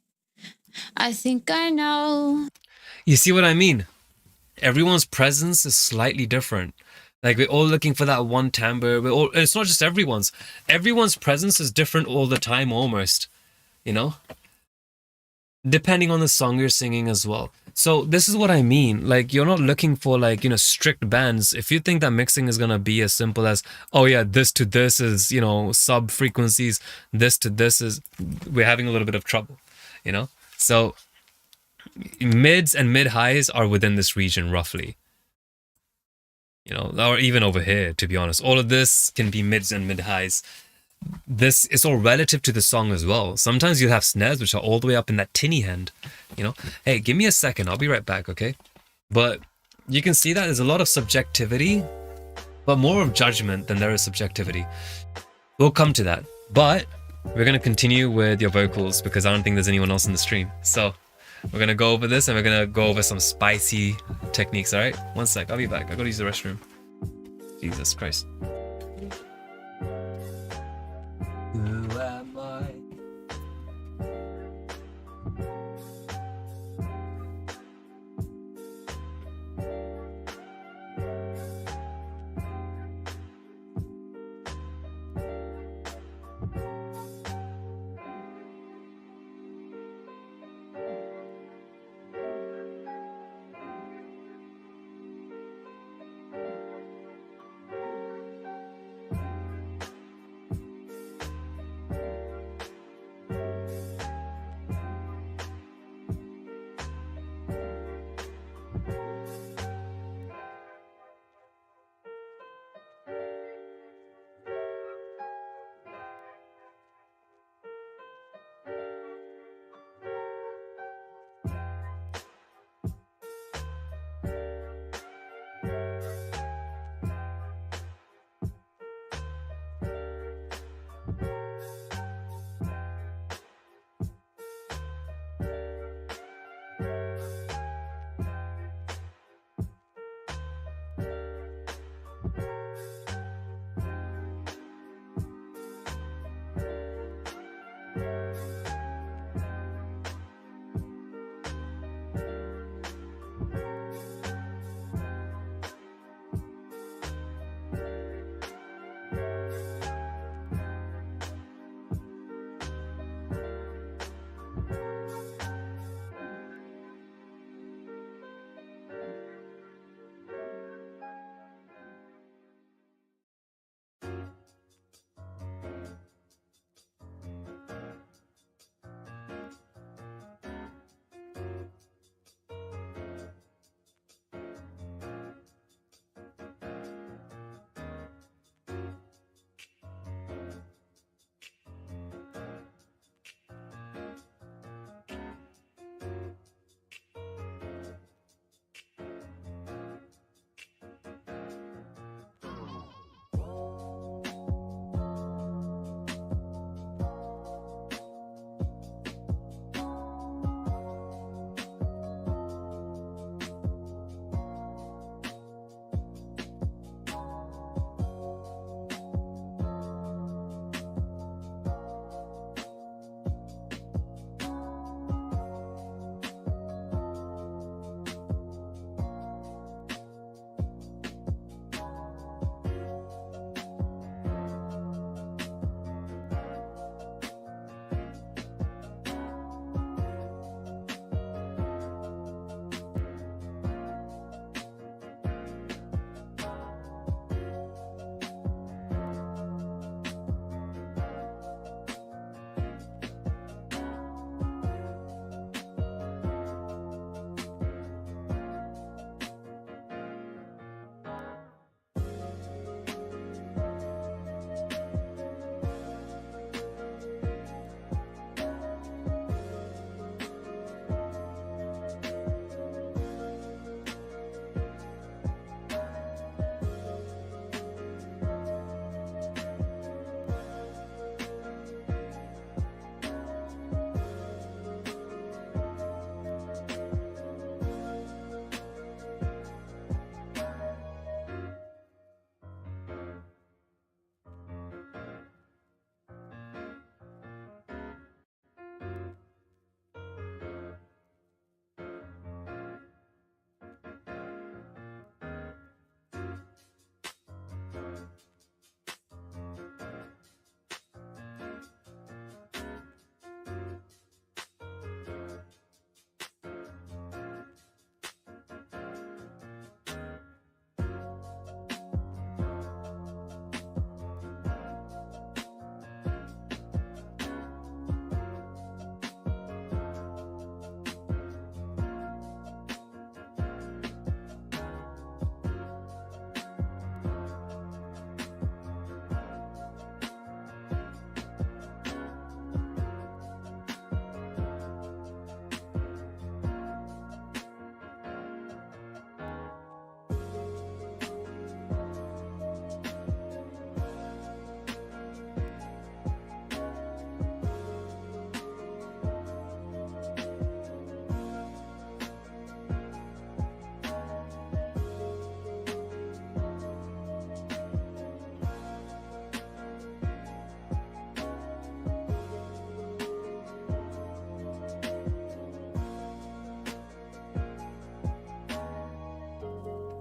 I think I know. You see what I mean? Everyone's presence is slightly different. Like we're all looking for that one timbre. It's not just everyone's. Everyone's presence is different all the time almost, you know? Depending on the song you're singing as well. So this is what I mean. Like you're not looking for like, strict bands. If you think that mixing is going to be as simple as, oh yeah, this to this is, sub frequencies, this to this is, we're having a little bit of trouble, you know? So mids and mid highs are within this region roughly. Or even over here, to be honest. All of this can be mids and mid highs. This is all relative to the song as well. Sometimes you have snares which are all the way up in that tinny end, Hey, give me a second. I'll be right back, okay? But you can see that there's a lot of subjectivity, but more of judgment than there is subjectivity. We'll come to that. But we're going to continue with your vocals because I don't think there's anyone else in the stream. So we're going to go over this and we're going to go over some spicy techniques, all right? One sec. I'll be back. I got to use the restroom. Jesus Christ. Who am I?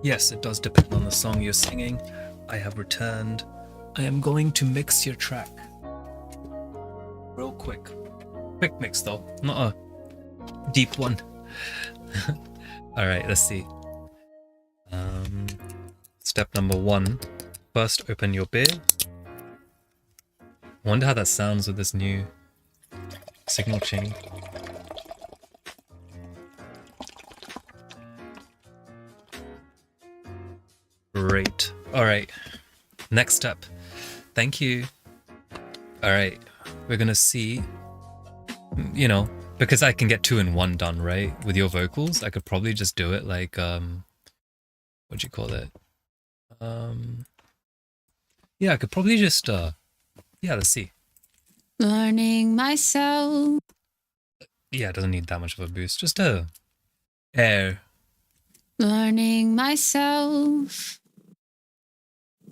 Yes, it does depend on the song you're singing. I have returned. I am going to mix your track. Real quick. Quick mix though, not a deep one. Alright, let's see. Step number 1. First open your beer. I wonder how that sounds with this new signal chain. Great. Alright. Next step. Thank you. Alright. We're gonna see, you know, because I can get 2 in 1 done, right? With your vocals, I could probably just do it like, what do you call it? Yeah, I could probably just, yeah, let's see. Learning myself. Yeah, it doesn't need that much of a boost. Just a air. Learning myself.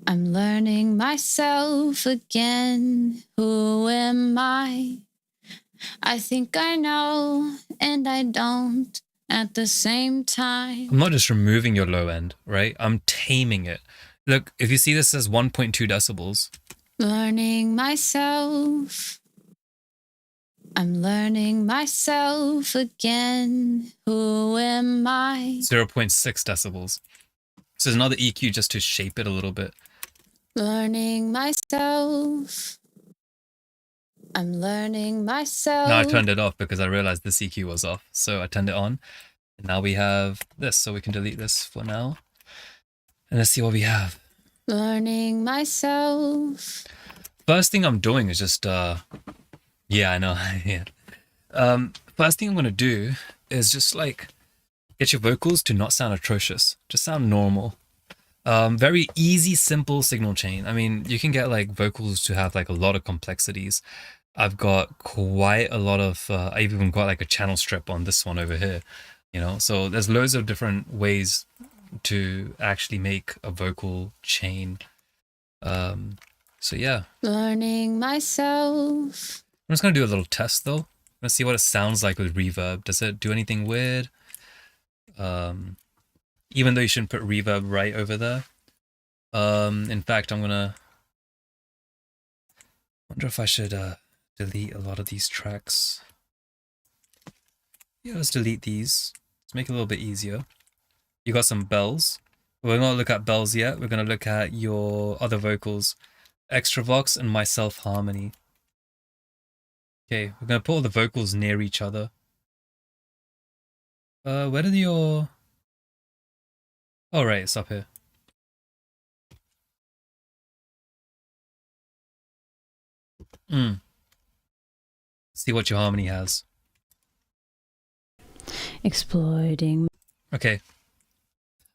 I'm learning myself again. Who am I? I think I know, and I don't at the same time. I'm not just removing your low end, right? I'm taming it. Look, if you see this as 1.2 decibels. Learning myself. I'm learning myself again. Who am I? 0.6 decibels. So there's another EQ just to shape it a little bit. Learning myself. I'm learning myself. Now I turned it off because I realized this EQ was off. So I turned it on. And now we have this, so we can delete this for now. And let's see what we have. Learning myself. First thing I'm doing is just, yeah, I know. Yeah. First thing I'm going to do is just like get your vocals to not sound atrocious. Just sound normal. Very easy, simple signal chain. I mean, you can get like vocals to have like a lot of complexities. I've got quite a lot of, I've even got like a channel strip on this one over here, you know? So there's loads of different ways to actually make a vocal chain. So yeah. Learning myself. I'm just going to do a little test though. Let's see what it sounds like with reverb. Does it do anything weird? Even though you shouldn't put reverb right over there. In fact, I'm gonna wonder if I should delete a lot of these tracks. Yeah, let's delete these. Let's make it a little bit easier. You got some bells. We're not gonna look at bells yet. We're gonna look at your other vocals, Extravox and myself harmony. Okay, we're gonna put all the vocals near each other. Where did your... Oh, right, it's up here. See what your harmony has. Exploiting. Okay.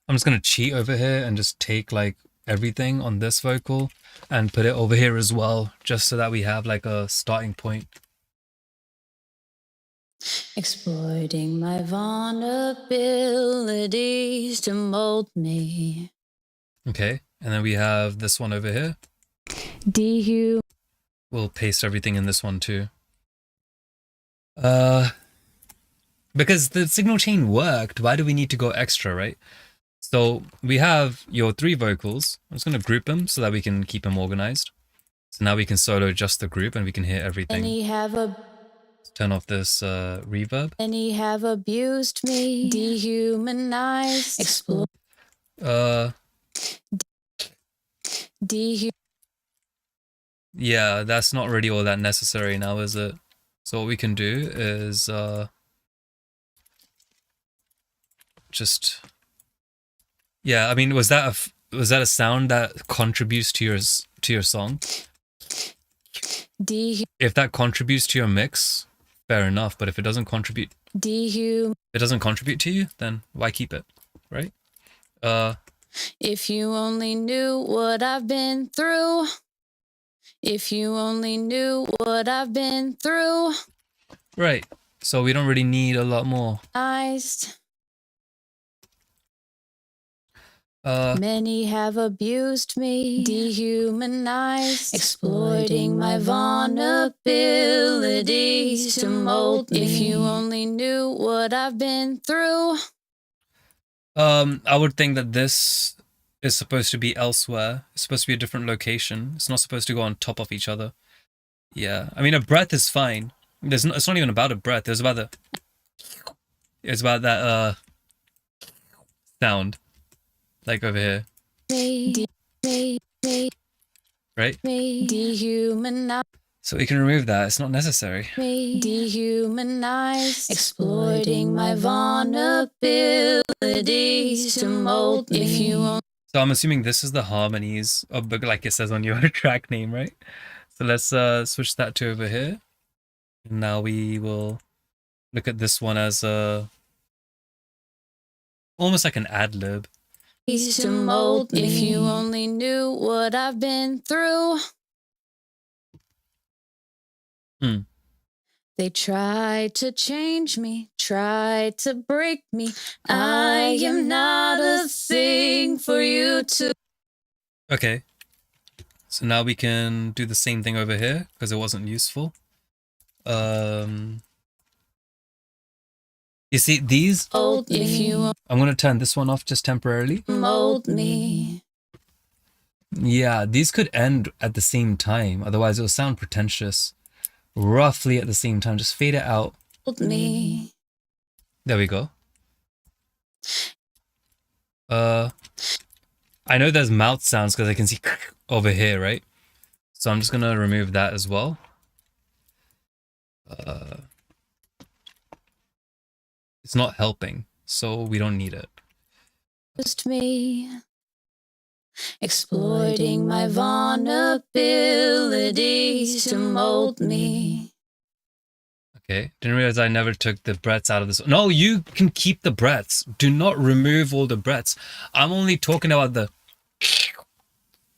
I'm just gonna cheat over here and just take like everything on this vocal and put it over here as well, just so that we have like a starting point. Exploiting my vulnerabilities to mold me. Okay, and then we have this one over here. Dehu. We'll paste everything in this one too. Because the signal chain worked, why do we need to go extra, right? So we have your 3 vocals. I'm just going to group them so that we can keep them organized. So now we can solo just the group and we can hear everything. Many have Let's turn off this reverb. Many have abused me, dehumanized, Yeah, that's not really all that necessary now, is it? So what we can do is just... Yeah, I mean, was that a sound that contributes to your song? If that contributes to your mix, fair enough. But if it doesn't contribute, to you, then why keep it, right? If you only knew what I've been through. If you only knew what I've been through. Right. So we don't really need a lot more. Many have abused me, dehumanized, exploiting my vulnerabilities to mold me. If you only knew what I've been through. I would think that this is supposed to be elsewhere. It's supposed to be a different location. It's not supposed to go on top of each other. Yeah, I mean a breath is fine. It's not even about a breath. It's about that sound, like over here, right? Dehumanize. So we can remove that. It's not necessary. Dehumanize, exploiting my vulnerabilities to mold me. If you won't So I'm assuming this is the harmonies of like it says on your track name, right? So let's switch that to over here. And now we will look at this one as almost like an ad lib. to mold me. If you only knew what I've been through. They tried to change me, tried to break me. I am not a thing for you to. Okay. So now we can do the same thing over here because it wasn't useful. You see these? Mold me. If you I'm gonna turn this one off just temporarily. mold me. Yeah, these could end at the same time. Otherwise, it'll sound pretentious. Roughly at the same time. Just fade it out. Mold me. There we go. I know there's mouth sounds because I can see over here, right? So I'm just gonna remove that as well. It's not helping, so we don't need it. Just me. Exploiting my vulnerabilities to mold me. Okay, didn't realize I never took the breaths out of this. No, you can keep the breaths. Do not remove all the breaths. I'm only talking about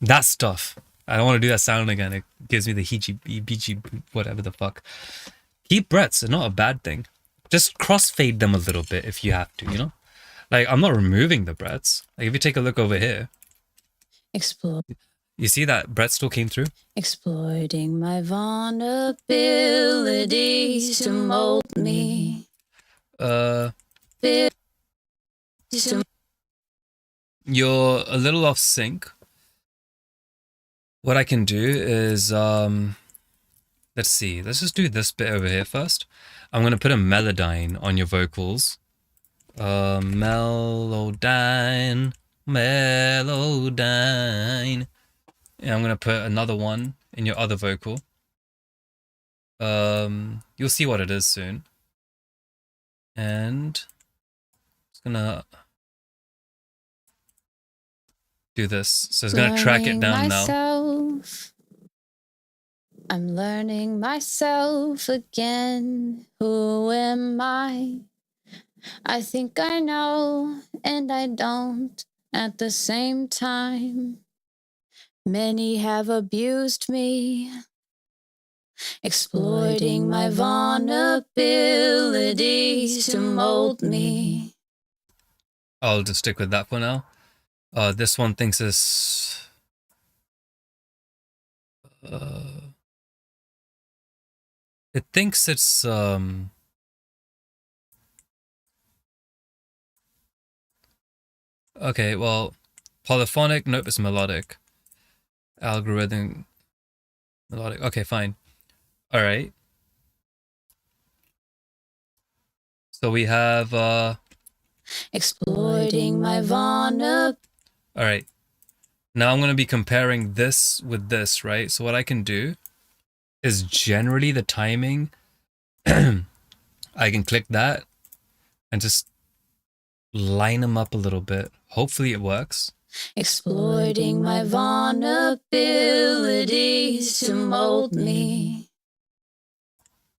that stuff. I don't want to do that sound again. It gives me the heebie, whatever the fuck. Keep breaths. It's not a bad thing. Just crossfade them a little bit if you have to, you know? Like, I'm not removing the breaths. Like, if you take a look over here, you see that breath still came through? Exploiting my vulnerabilities to mold me. You're a little off sync. What I can do is, let's see. Let's just do this bit over here first. I'm going to put a melodyne on your vocals. Melodyne. And I'm going to put another one in your other vocal. You'll see what it is soon. And it's going to do this. So it's going to track it down now. I'm learning myself again. Who am I? I think I know and I don't at the same time. Many have abused me, exploiting my vulnerabilities to mold me. I'll just stick with that for now. This one thinks it's... it thinks it's... Okay, well, polyphonic, nope, it's melodic. Algorithm, melodic, okay, fine. All right. So we have, exploiting my vulnerability. All right. Now I'm going to be comparing this with this, right? So what I can do is generally the timing, I can click that and just line them up a little bit. Hopefully it works. Exploiting my vulnerabilities to mold me.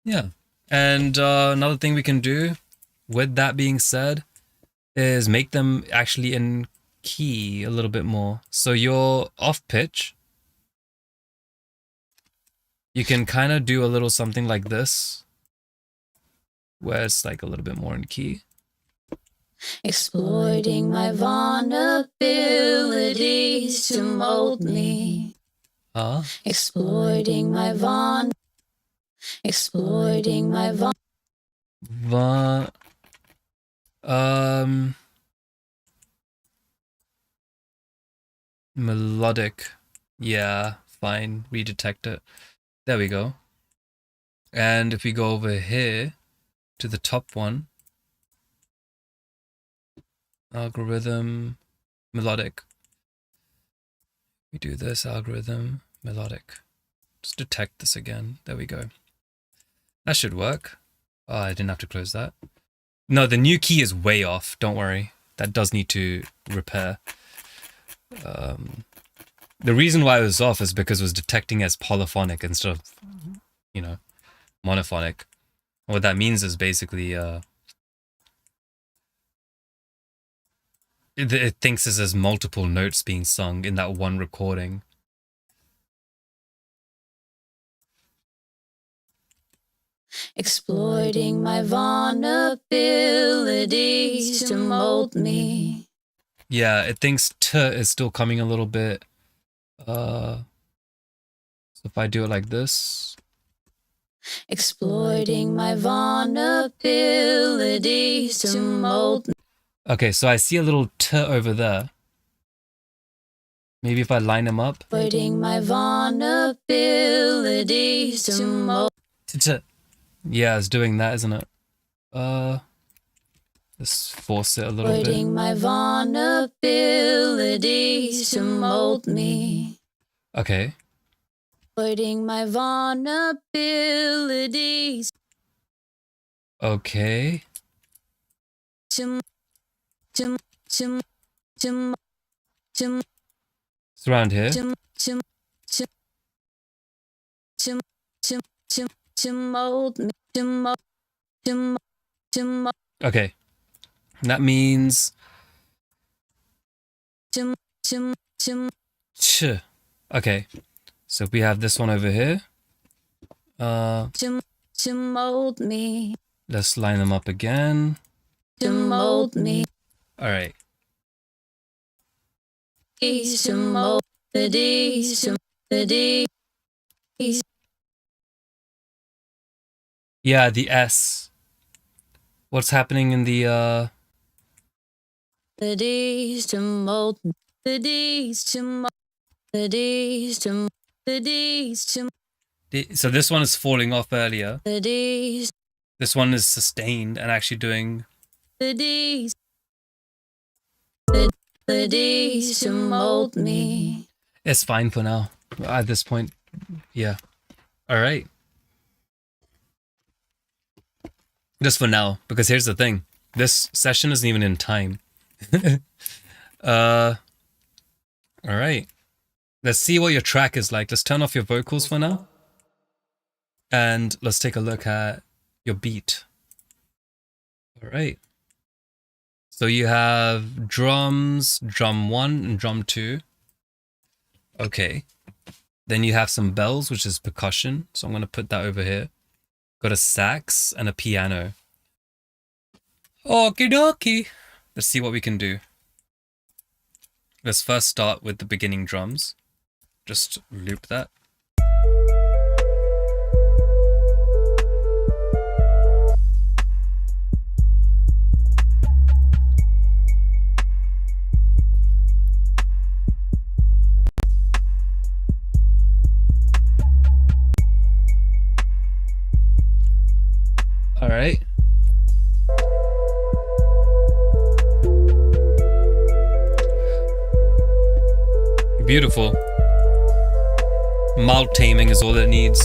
Yeah. And another thing we can do with that being said is make them actually in key a little bit more. So you're off pitch. You can kind of do a little something like this, where it's like a little bit more in key. Exploiting my vulnerabilities to mold me. Exploiting my exploiting my Melodic. Yeah, fine. Redetect it. There we go. And if we go over here to the top one, algorithm, melodic. We do this, algorithm, melodic. Just detect this again. There we go. That should work. Oh, I didn't have to close that. No, the new key is way off. Don't worry. That does need to repair. The reason why it was off is because it was detecting as polyphonic instead of, you know, monophonic. What that means is basically it thinks this as multiple notes being sung in that one recording. Exploiting my vulnerabilities to mold me. Yeah, it thinks t is still coming a little bit. So if I do it like this. Exploiting my vulnerabilities to mold me. Okay, so I see a little t over there. Maybe if I line them up. Exploiting my vulnerabilities to mold. T. Yeah, it's doing that, isn't it? Let's force it a little bit. Exploiting my vulnerabilities to mold me. Okay. Exploiting my vulnerabilities Okay. to It's around here. mold me. Okay. That means ch. Okay. So if we have this one over here. To mold me. Let's line them up again. To mold me. All right. To mold the Yeah, the S. What's happening in the the D's to mold the D's to mold the D's to the D's to so this one is falling off earlier. the D's. This one is sustained and actually doing The D's. The D's to mold me. It's fine for now. At this point, yeah. All right. Just for now, because here's the thing. This session isn't even in time. All right. Let's see what your track is like. Let's turn off your vocals for now. And let's take a look at your beat. All right. So you have drums, drum 1 and drum 2. Okay. Then you have some bells, which is percussion. So I'm going to put that over here. Got a sax and a piano. Okie dokie. Let's see what we can do. Let's first start with the beginning drums. Just loop that. All right. Beautiful. Mild taming is all it needs.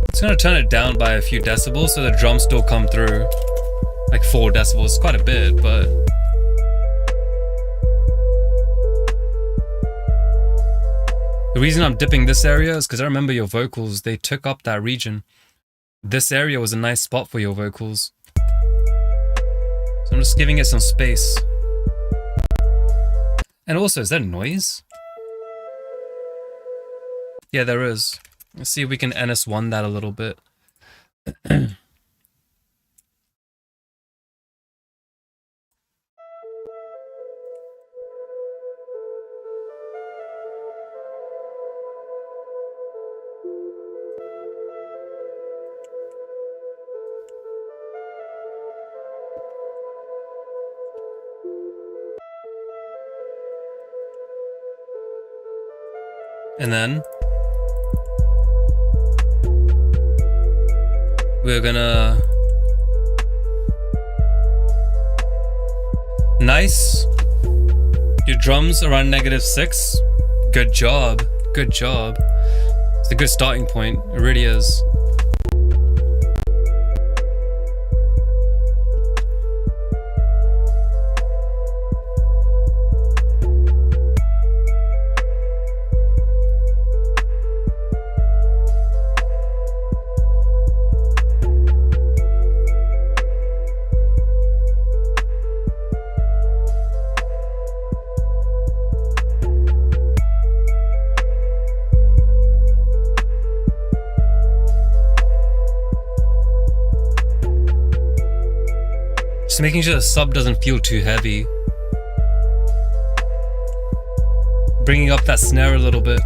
It's gonna turn it down by a few decibels so the drums still come through. Like 4 decibels, quite a bit, but the reason I'm dipping this area is because I remember your vocals, they took up that region. This area was a nice spot for your vocals. So I'm just giving it some space. And also, is that noise? Yeah, there is. Let's see if we can NS1 that a little bit. And then we're gonna... Nice. Your drums around -6. Good job. Good job. It's a good starting point. It really is. Just making sure the sub doesn't feel too heavy. Bringing up that snare a little bit.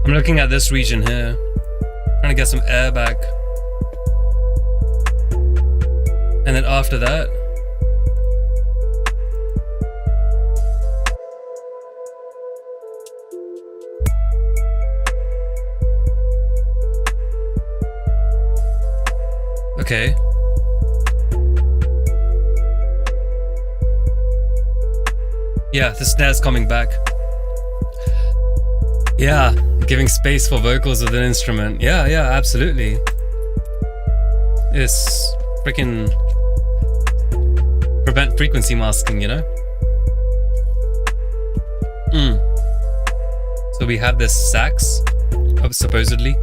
I'm looking at this region here, trying to get some air back. And then after that, okay. Yeah, the snare's coming back. Yeah, giving space for vocals with an instrument. Yeah, absolutely. It's freaking prevent frequency masking, you know? So we have this sax, supposedly.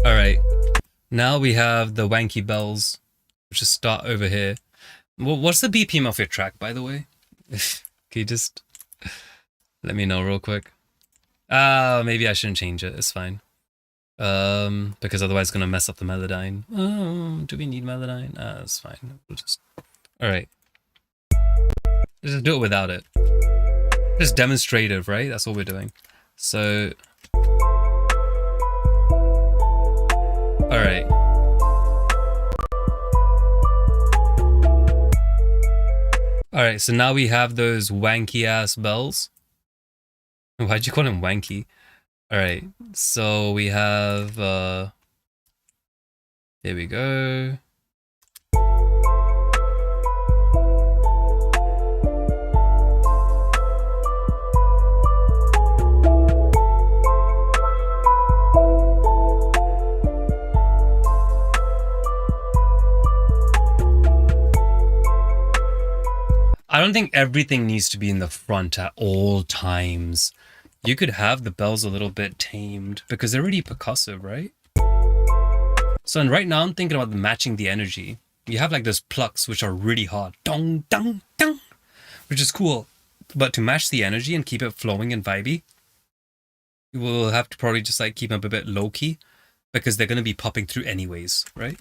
Alright, now we have the wanky bells, which just start over here. What's the BPM of your track, by the way? Can you just let me know real quick? Maybe I shouldn't change it. It's fine. Because otherwise it's gonna mess up the Melodyne. Oh, do we need Melodyne? It's fine. We'll just... Alright. Just do it without it. Just demonstrative, right? That's all we're doing. So... Alright. Alright, so now we have those wanky ass bells. Why'd you call him wanky? Alright, so we have, here we go. I don't think everything needs to be in the front at all times. You could have the bells a little bit tamed because they're really percussive, right? So and right now I'm thinking about matching the energy. You have like those plucks which are really hard, dong, dong, dong, which is cool. But to match the energy and keep it flowing and vibey, you will have to probably just like keep them a bit low key because they're going to be popping through anyways, right?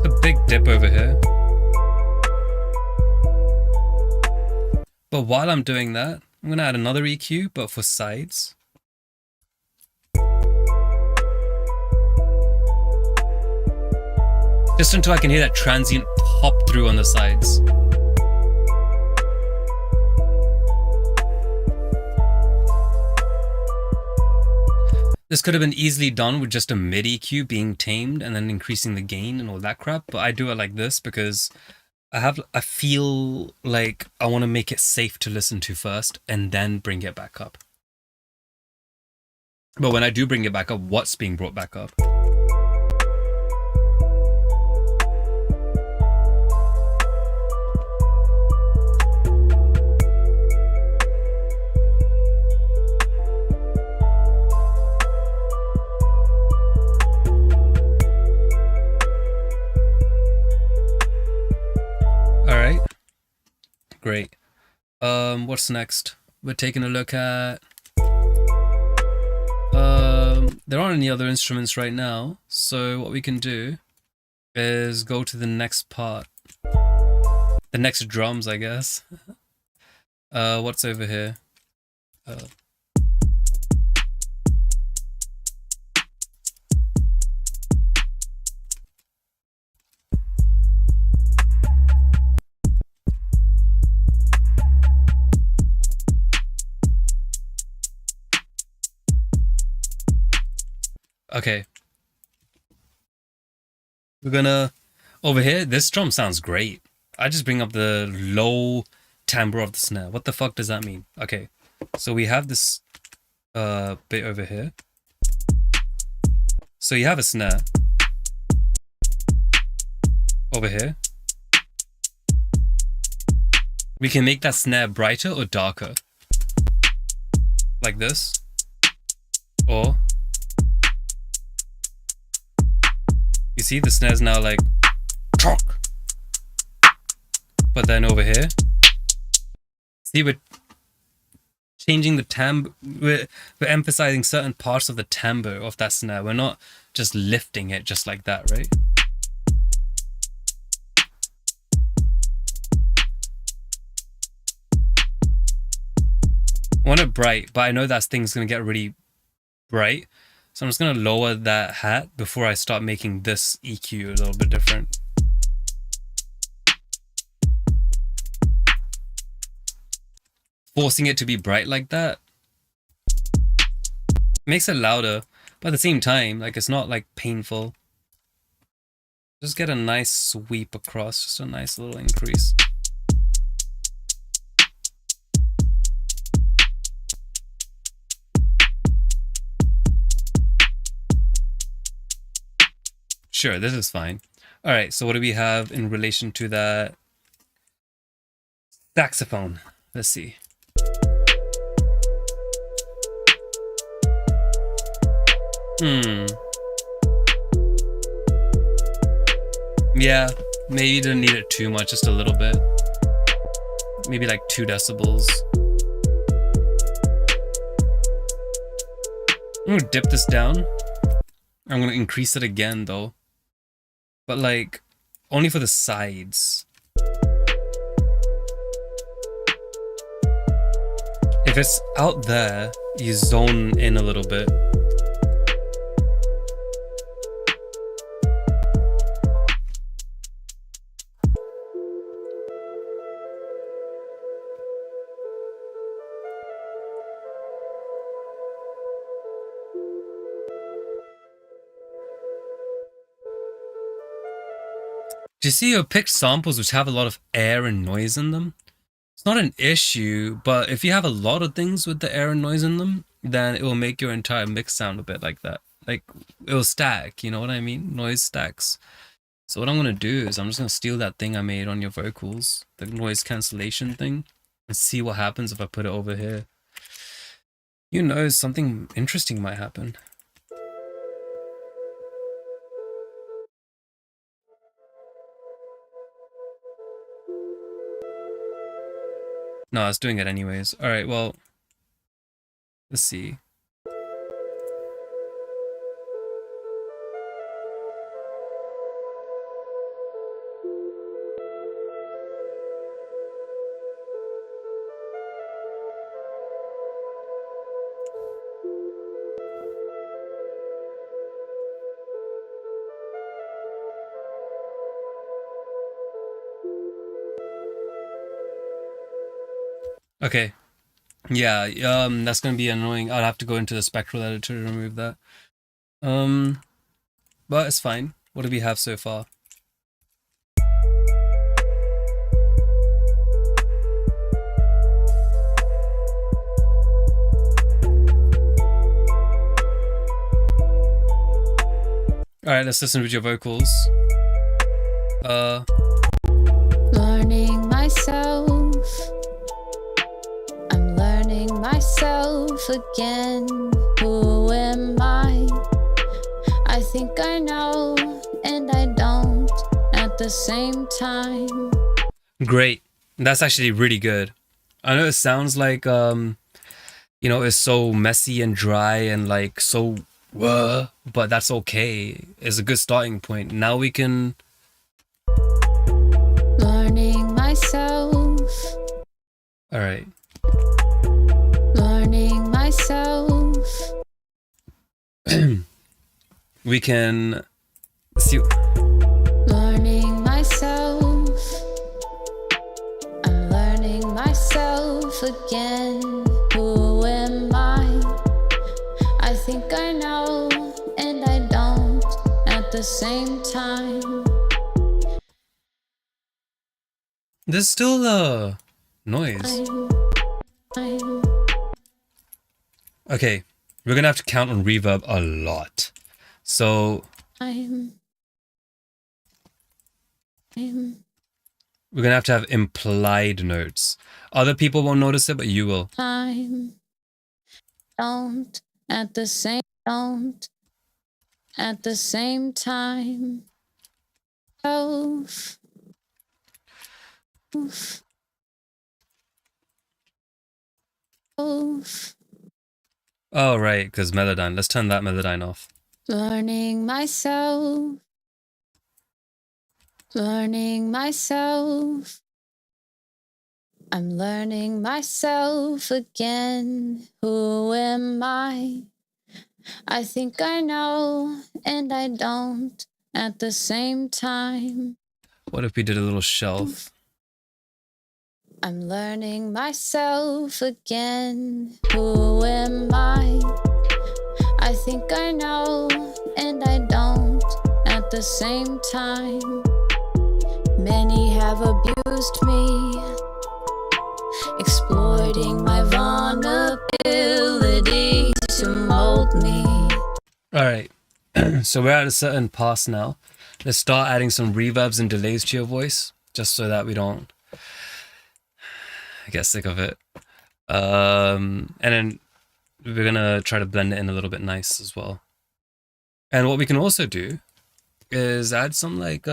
It's a big dip over here. But while I'm doing that, I'm gonna add another EQ, but for sides. Just until I can hear that transient pop through on the sides. This could have been easily done with just a mid EQ being tamed and then increasing the gain and all that crap, but I do it like this because I feel like I want to make it safe to listen to first and then bring it back up. But when I do bring it back up, what's being brought back up? Great. What's next? We're taking a look at there aren't any other instruments right now, so what we can do is go to the next part. The next drums, I guess. What's over here? Okay. We're gonna, over here, this drum sounds great. I just bring up the low timbre of the snare. What the fuck does that mean? Okay, so we have this bit over here. So you have a snare over here. We can make that snare brighter or darker. Like this. Or you see the snare's now like chonk. But then over here, see, we're changing the timbre, we're emphasizing certain parts of the timbre of that snare. We're not just lifting it just like that, right? I want it bright, but I know that thing's gonna get really bright. So I'm just gonna lower that hat before I start making this EQ a little bit different. Forcing it to be bright like that makes it louder, but at the same time, like, it's not like painful. Just get a nice sweep across, just a nice little increase. Sure, this is fine. All right, so what do we have in relation to that saxophone? Let's see. Yeah, maybe you didn't need it too much, just a little bit. Maybe like 2 decibels. I'm gonna dip this down. I'm gonna increase it again though. But like, only for the sides. If it's out there, you zone in a little bit. Do you see your picked samples which have a lot of air and noise in them? It's not an issue, but if you have a lot of things with the air and noise in them, then it will make your entire mix sound a bit like that. Like, it will stack, you know what I mean? Noise stacks. So what I'm gonna do is I'm just gonna steal that thing I made on your vocals, the noise cancellation thing, and see what happens if I put it over here. You know, something interesting might happen. No, I was doing it anyways. Alright, well, let's see. Okay. Yeah, that's gonna be annoying. I'll have to go into the spectral editor to remove that. But it's fine. What do we have so far? Alright, let's listen with your vocals. Learning myself. I'm learning myself again. Who am I? I think I know and I don't at the same time. Great. That's actually really good. I know it sounds like it's so messy and dry and like so but that's okay. It's a good starting point. Now we can Learning myself. all right. Learning myself. We can see. Learning myself. I'm learning myself again. Who am I? I think I know and I don't at the same time. There's still a noise. I'm Okay, we're gonna have to count on reverb a lot. So I'm we're gonna have to have implied notes. Other people won't notice it, but you will. time. Don't at the same time. Oof. Oof. Oof. Oh right, because Melodyne. Let's turn that Melodyne off. Learning myself. Learning myself. I'm learning myself again. Who am I? I think I know and I don't at the same time. What if we did a little shelf? I'm learning myself again. Who am I? I think I know and I don't at the same time. Many have abused me, exploiting my vulnerability to mold me. All right, so we're at a certain pass now. Let's start adding some reverbs and delays to your voice, just so that we don't get sick of it. And then we're gonna try to blend it in a little bit nice as well. And what we can also do is add some like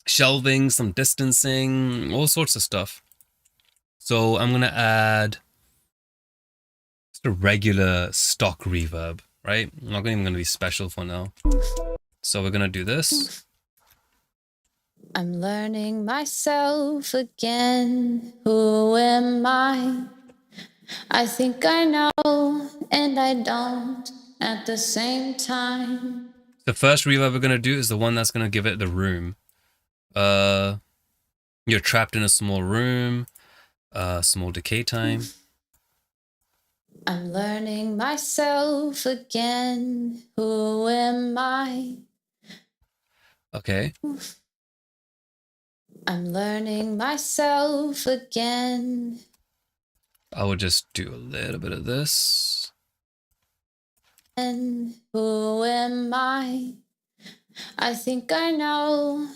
shelving, some distancing, all sorts of stuff. So I'm gonna add just a regular stock reverb, right? I'm not even gonna be special for now. So we're gonna do this. I'm learning myself again. Who am I? I think I know and I don't at the same time. The first reverb we're gonna do is the one that's gonna give it the room. You're trapped in a small room, small decay time. I'm learning myself again. Who am I? Okay. I'm learning myself again. I will just do a little bit of this. And who am I? I think I know.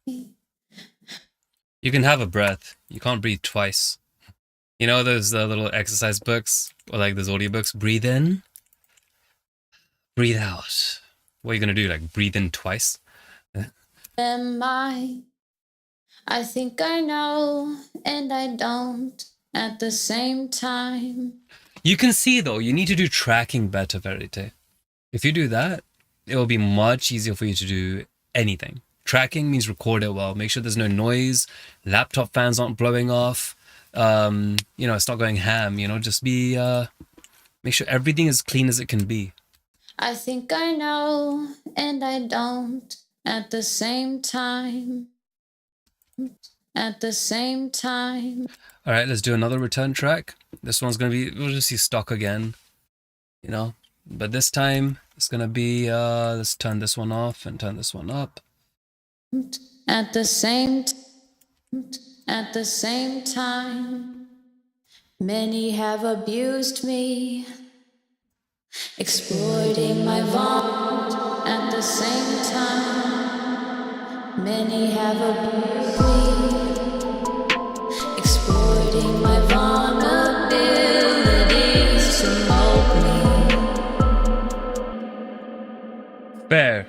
You can have a breath. You can't breathe twice. You know those little exercise books or like those audiobooks? Breathe in, breathe out. What are you gonna do? Like breathe in twice? Am I? I think I know and I don't at the same time. You can see though, you need to do tracking better, Verite. If you do that, it will be much easier for you to do anything. Tracking means record it well. Make sure there's no noise. Laptop fans aren't blowing off. It's not going ham. Just be make sure everything is clean as it can be. I think I know and I don't at the same time. At the same time. All right, let's do another return track. This one's gonna be, we'll just use stock again, but this time it's gonna be let's turn this one off and turn this one up. At the same time. Many have abused me, exploiting my vulnerability. At the same time, many have abused me, exploiting my vulnerabilities to mold me. Fair,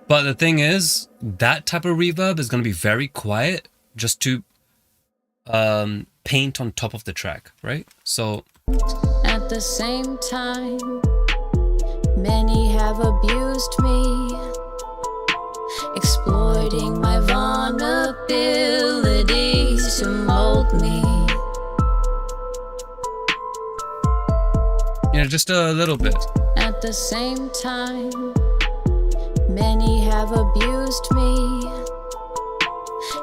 but But the thing is, that type of reverb is going to be very quiet just to paint on top of the track, right? So at the same time, many have abused me, exploiting my vulnerabilities to mold me. you know, just a little bit. At the same time, many have abused me,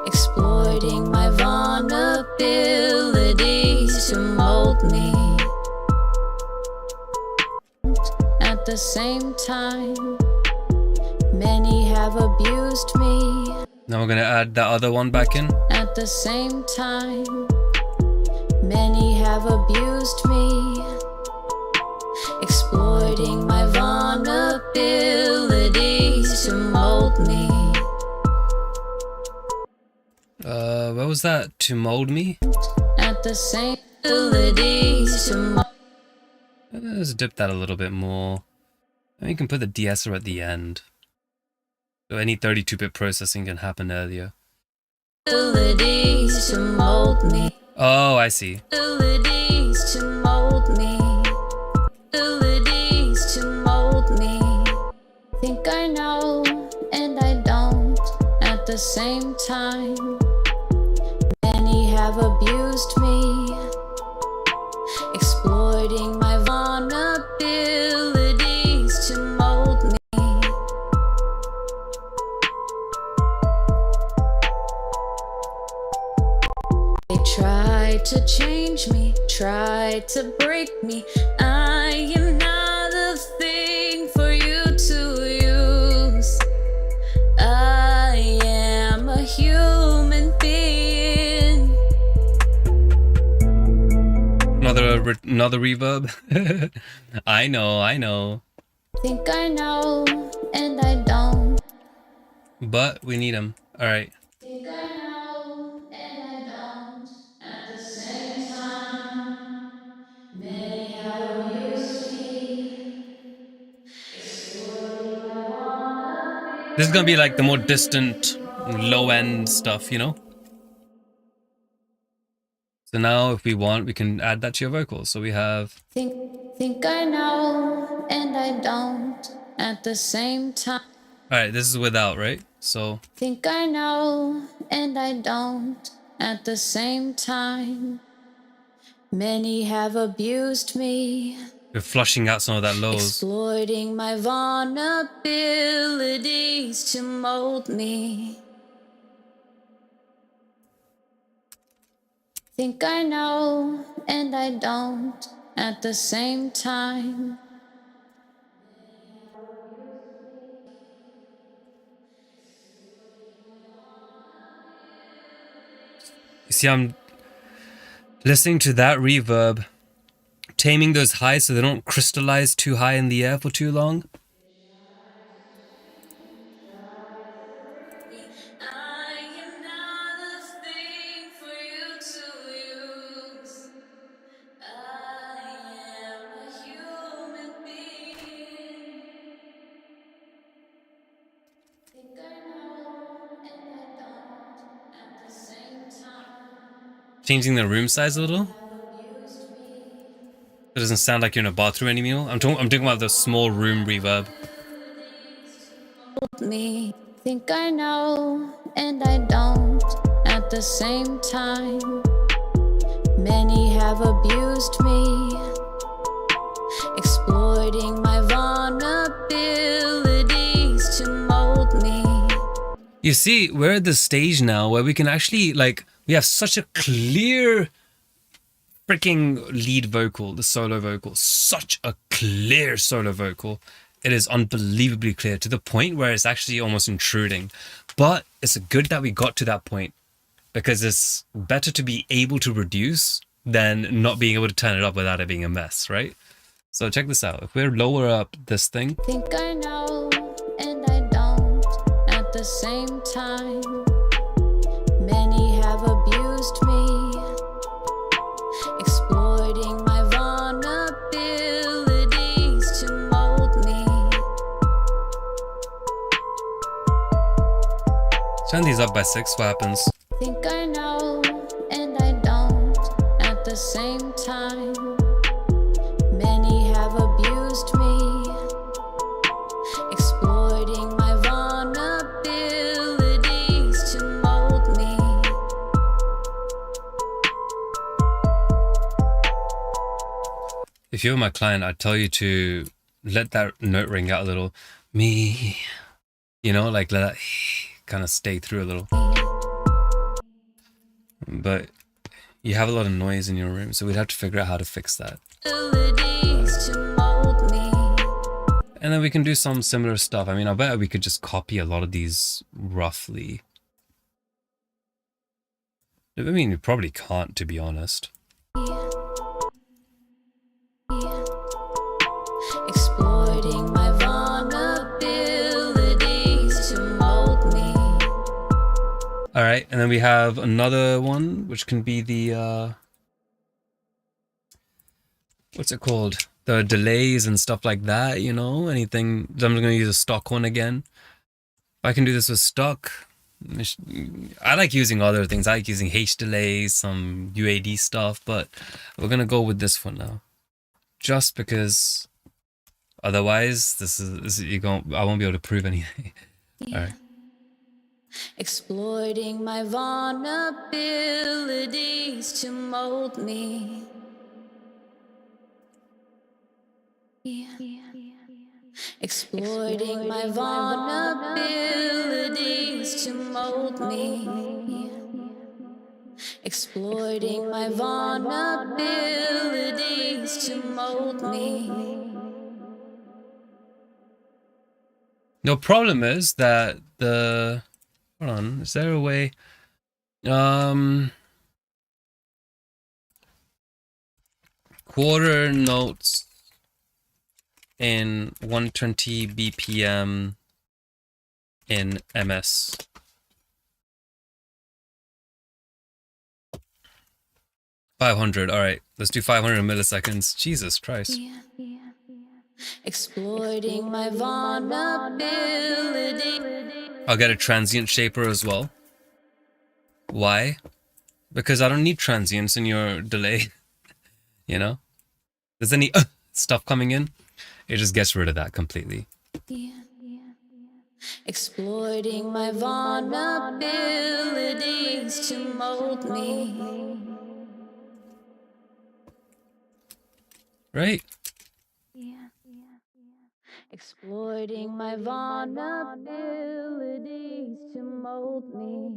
exploiting my vulnerabilities to mold me. At the same time, many have abused me. Now we're going to add that other one back in. At the same time, many have abused me, exploiting my vulnerabilities to mold me. What was that? To mold me? At the same abilities to mold. Let's dip that a little bit more. And you can put the de-esser at the end. So any 32-bit processing can happen earlier. Abilities to mold me. Oh, I see. Abilities to mold me. Abilities to mold me. Think I know and I don't at the same time. Many have abused me, exploiting my vulnerabilities to mold me. They tried to change me, tried to break me. I am not a thing for you to use. I am a human being. Another reverb. I know. Think I know and I don't. But we need them. All right. Think I know and I don't at the same time. Many have abused me, exploiting my vulnerability. This is gonna be like the more distant, low-end stuff, you know? So now if we want, we can add that to your vocals. So we have... Think I know and I don't at the same time. Alright, this is without, right? So... Think I know and I don't at the same time. Many have abused me, we're flushing out some of that lows. exploiting my vulnerabilities to mold me. Think I know and I don't at the same time. You see, I'm listening to that reverb, taming those highs so they don't crystallize too high in the air for too long. I am not a thing for you to use. I am a human being. Think I know and I don't at the same time. Changing the room size a little. Have abused me. It doesn't sound like you're in a bathroom anymore. I'm talking about the small room reverb. Me. Think I know and I don't at the same time. Many have abused me, exploiting my vulnerabilities to mold me. You see, we're at the stage now where we can actually, like, we have such a clear freaking lead vocal, the solo vocal, such a clear solo vocal. It is unbelievably clear to the point where it's actually almost intruding. But it's good that we got to that point, because it's better to be able to reduce than not being able to turn it up without it being a mess, right? So check this out. If we lower up this thing, Think I know and I don't at the same time. Many have abused me, exploiting my vulnerabilities to mold me. Turn these up by 6, what happens? Think I know and I don't at the same time. Many have abused me, exploiting my vulnerabilities to mold me. If you were my client, I'd tell you to let that note ring out a little. Me, you know, like let that kind of stay through a little. But you have a lot of noise in your room, so we'd have to figure out how to fix that. Abilities to mold me. And then we can do some similar stuff. I mean, I bet we could just copy a lot of these roughly. I mean, you probably can't, to be honest. Exploiting my vulnerabilities to mold me. All right, and then we have another one, which can be the what's it called? The delays and stuff like that, you know? Anything. I'm going to use a stock one again. If I can do this with stock, I like using other things. I like using H delays, some UAD stuff, but we're going to go with this one now. Just because otherwise this is I won't be able to prove anything. All right. Exploiting my vulnerabilities to mold me. Exploiting my vulnerabilities to mold me. Exploiting my vulnerabilities to mold me. The problem is that the hold on, is there a way? Quarter notes in 120 BPM in MS. $500. All right, let's do 500 milliseconds. Jesus Christ. Exploiting my vulnerability. I'll get a transient shaper as well. Why? Because I don't need transients in your delay. You know? There's any stuff coming in, it just gets rid of that completely. Exploiting my vulnerabilities to mold me. Right? Exploiting my vulnerabilities to mold me.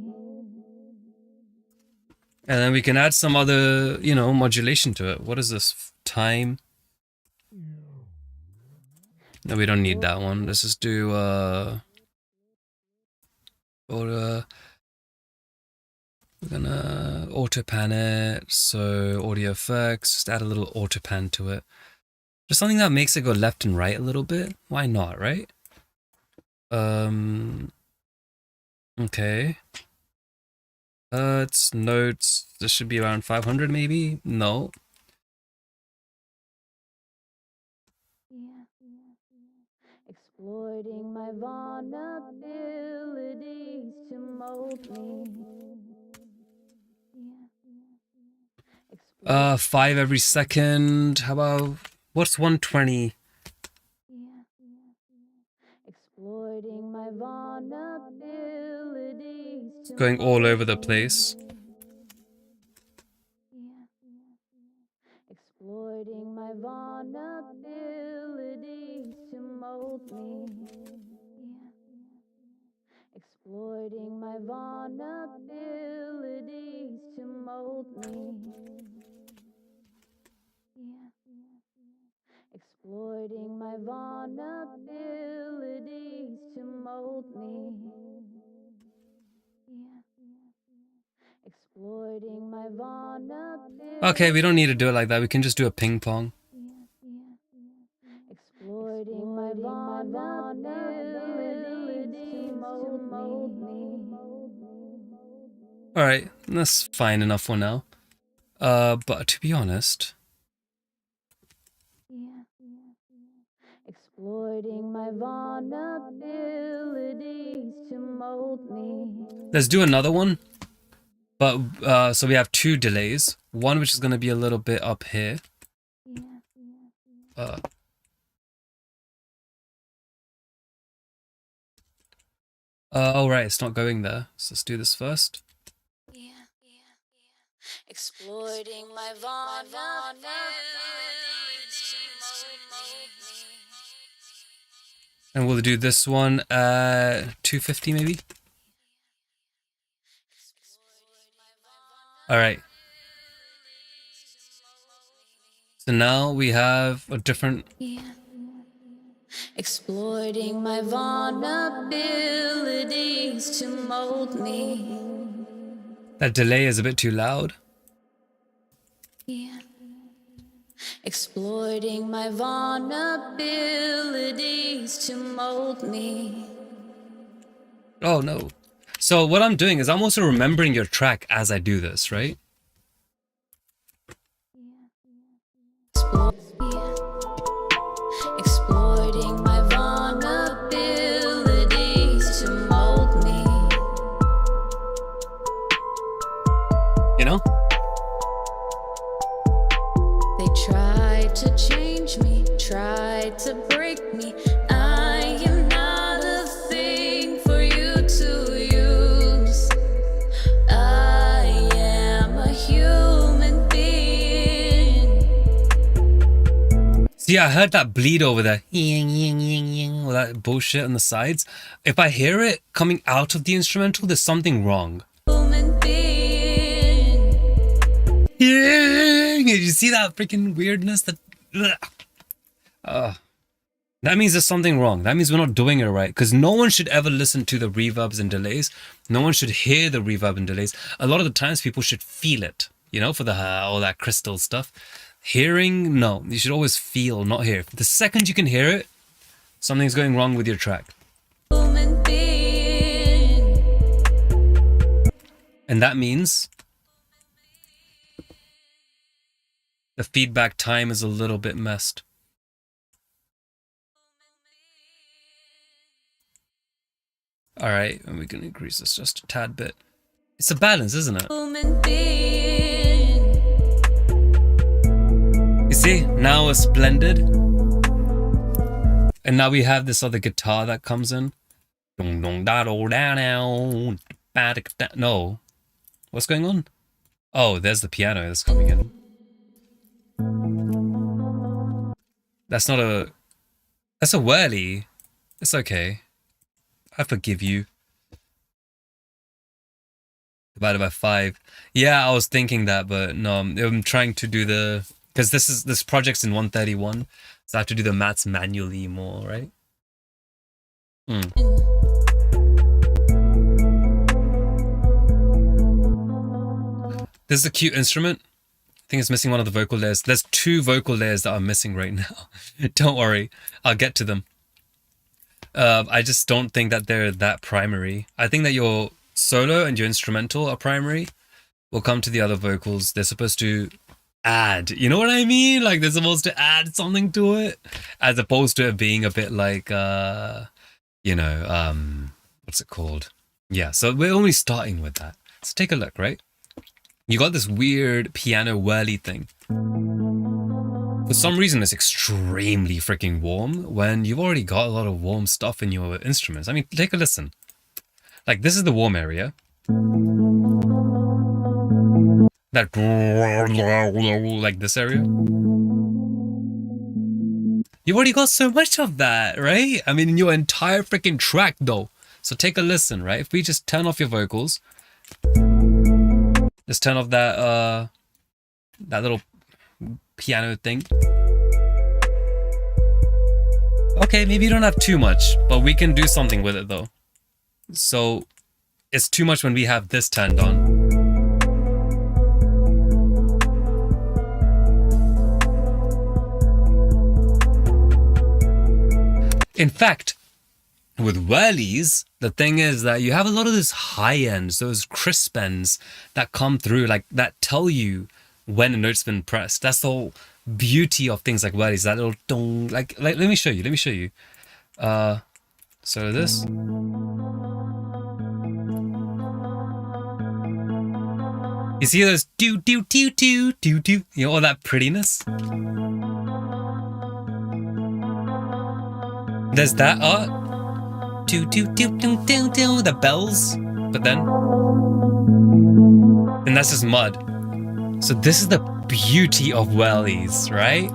And then we can add some other, you know, modulation to it. What is this? Time? No, we don't need that one. Let's just do we're gonna auto pan it. So audio effects, just add a little auto pan to it. Just something that makes it go left and right a little bit. Why not, right? Okay. It's notes. This should be around 500 maybe? No. Exploiting my vulnerabilities to mold me. 5 every second. How about, what's 120? Exploiting my vulnerabilities to Going all over the place. exploiting my vulnerabilities to mold me. Exploiting my vulnerabilities to mold me. Exploiting my vulnerabilities to mold me. Exploiting my vulnerabilities. Okay, we don't need to do it like that. We can just do a ping pong. Exploiting my vulnerabilities to mold me. Alright, that's fine enough for now. But to be honest, Exploiting my vulnerabilities to mold me. Let's do another one. But so we have two delays. One which is going to be a little bit up here. Oh right, it's not going there. So let's do this first. Exploiting my vulnerabilities to mold me. And we'll do this one at 250 maybe. All right. So now we have a different. Exploiting my vulnerabilities to mold me. That delay is a bit too loud. Exploiting my vulnerabilities to mold me. Oh no. So what I'm doing is I'm also remembering your track as I do this, right? Exploiting my vulnerabilities to mold me. You know? They tried to change me, tried to break me. I am not a thing for you to use. I am a human being. See, I heard that bleed over there. All that bullshit on the sides. If I hear it coming out of the instrumental, there's something wrong. Human being. Did you see that freaking weirdness? That means there's something wrong. That means we're not doing it right. Because no one should ever listen to the reverbs and delays. No one should hear the reverb and delays. A lot of the times people should feel it. You know, for the all that crystal stuff. Hearing, no. You should always feel, not hear. The second you can hear it, something's going wrong with your track. Human being. And that means the feedback time is a little bit messed. All right, and we can increase this just a tad bit. It's a balance, isn't it? Human being. You see, now it's blended. And now we have this other guitar that comes in. No. What's going on? Oh, there's the piano that's coming in. That's not a... That's a whirly. It's okay. I forgive you. Divided by 5. Yeah, I was thinking that, but no, I'm trying to do the... Because this project's in 131, so I have to do the maths manually more, right? This is a cute instrument. I think it's missing one of the vocal layers. There's 2 vocal layers that are missing right now. Don't worry, I'll get to them. I just don't think that they're that primary. I think that your solo and your instrumental are primary. We'll come to the other vocals. They're supposed to add, you know what I mean? Like they're supposed to add something to it, as opposed to it being a bit like, you know, what's it called? Yeah, so we're only starting with that. Let's take a look, right? You got this weird piano whirly thing. For some reason, it's extremely freaking warm when you've already got a lot of warm stuff in your instruments. I mean, take a listen. Like, this is the warm area. That, like this area. You've already got so much of that, right? I mean, in your entire freaking track, though. So take a listen, right? If we just turn off your vocals, just turn off that, that little piano thing. Okay, maybe you don't have too much, but we can do something with it, though. So it's too much when we have this turned on. In fact, with whirlies, the thing is that you have a lot of those high ends, those crisp ends that come through, like that tell you when a note's been pressed. That's the whole beauty of things like wellies. That little dong. Like let me show you. Let me show you. So this. You see those do do do do do do. You know all that prettiness. There's that art. Do do do do do do. The bells, but then, and that's just mud. So this is the beauty of wellies, right?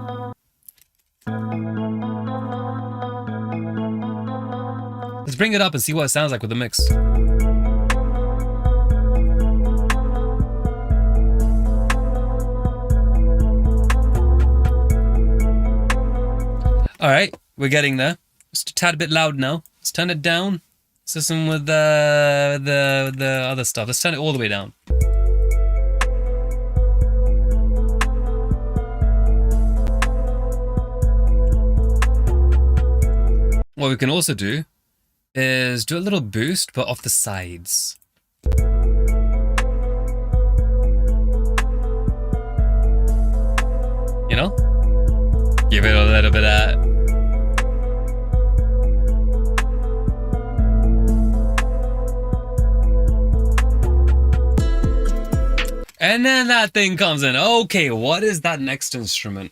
Let's bring it up and see what it sounds like with the mix. All right, we're getting there. Just a tad bit loud now. Let's turn it down. Listen with the other stuff. Let's turn it all the way down. What we can also do is do a little boost, but off the sides. You know? Give it a little bit of that. And then that thing comes in. Okay, what is that next instrument?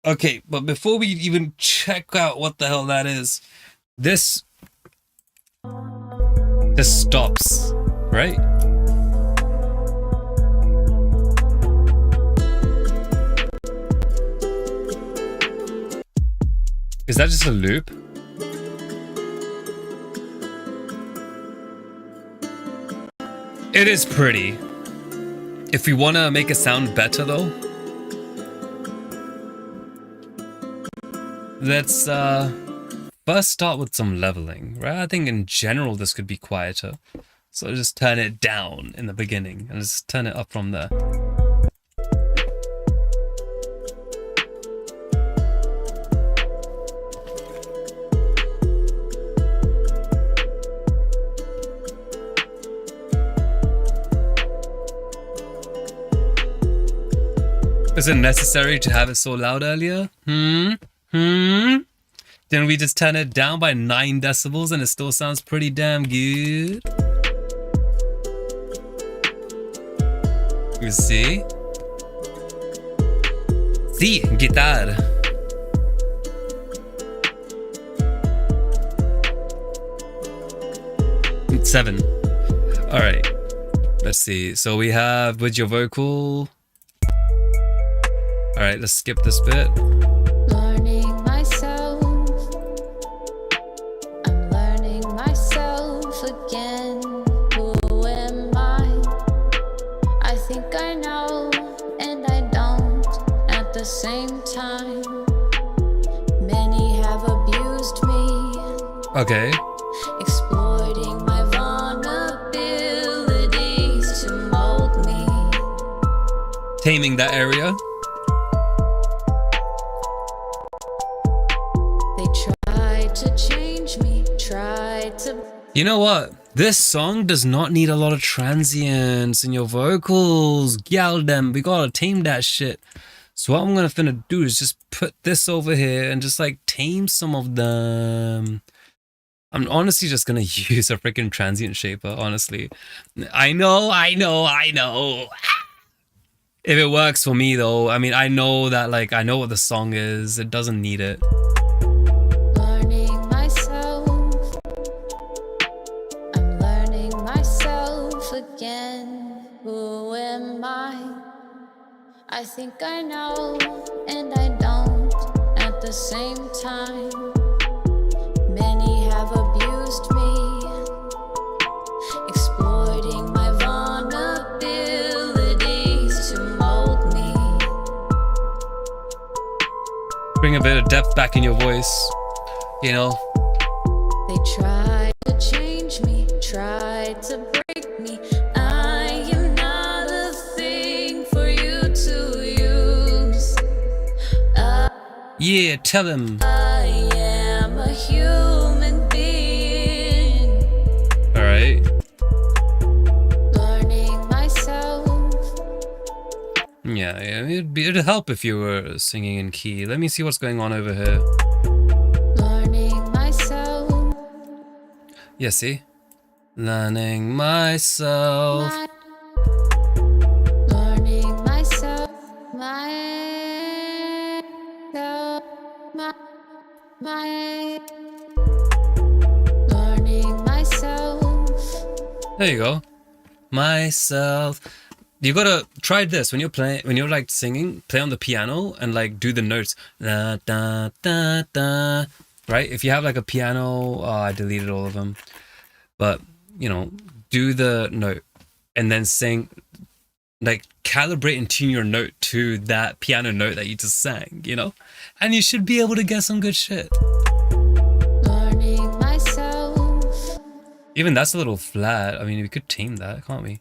Okay, but before we even check out what the hell that is, this stops, right? Is that just a loop? It is pretty. If we want to make it sound better though, let's first start with some leveling, right? I think in general this could be quieter. So just turn it down in the beginning and just turn it up from there. Was it necessary to have it so loud earlier? Didn't we just turn it down by 9 decibels and it still sounds pretty damn good? You see? Sí, guitar. It's 7. All right. Let's see. So we have with your vocal. All right, let's skip this bit. Learning myself. I'm learning myself again. Who am I? I think I know and I don't at the same time. Many have abused me. Okay. Exploiting my vulnerabilities to mold me. Taming that area. You know what? This song does not need a lot of transients in your vocals. Gal them, we gotta tame that shit. So what I'm gonna finna do is just put this over here and just like tame some of them. I'm honestly just gonna use a freaking transient shaper, honestly. I know. If it works for me though, I mean, I know that like, I know what the song is. It doesn't need it. Who am I? I think I know and I don't at the same time. Many have abused me, exploiting my vulnerabilities to mold me. Bring a bit of depth back in your voice, you know. They tried to change me, tried to break me. Yeah, tell him. I am a human being. All right. Learning myself. Yeah, Yeah, it'd help if you were singing in key. Let me see what's going on over here. Learning myself. Yeah, see? Learning myself. Learning myself. Learning myself. There you go. Myself. You gotta try this when you're like singing, play on the piano and like do the notes. Da, da, da, da. Right? If you have like a piano, I deleted all of them. But, you know, do the note and then sing, like calibrate and tune your note to that piano note that you just sang, you know? And you should be able to get some good shit. Learning myself. Even that's a little flat. I mean, we could tame that, can't we?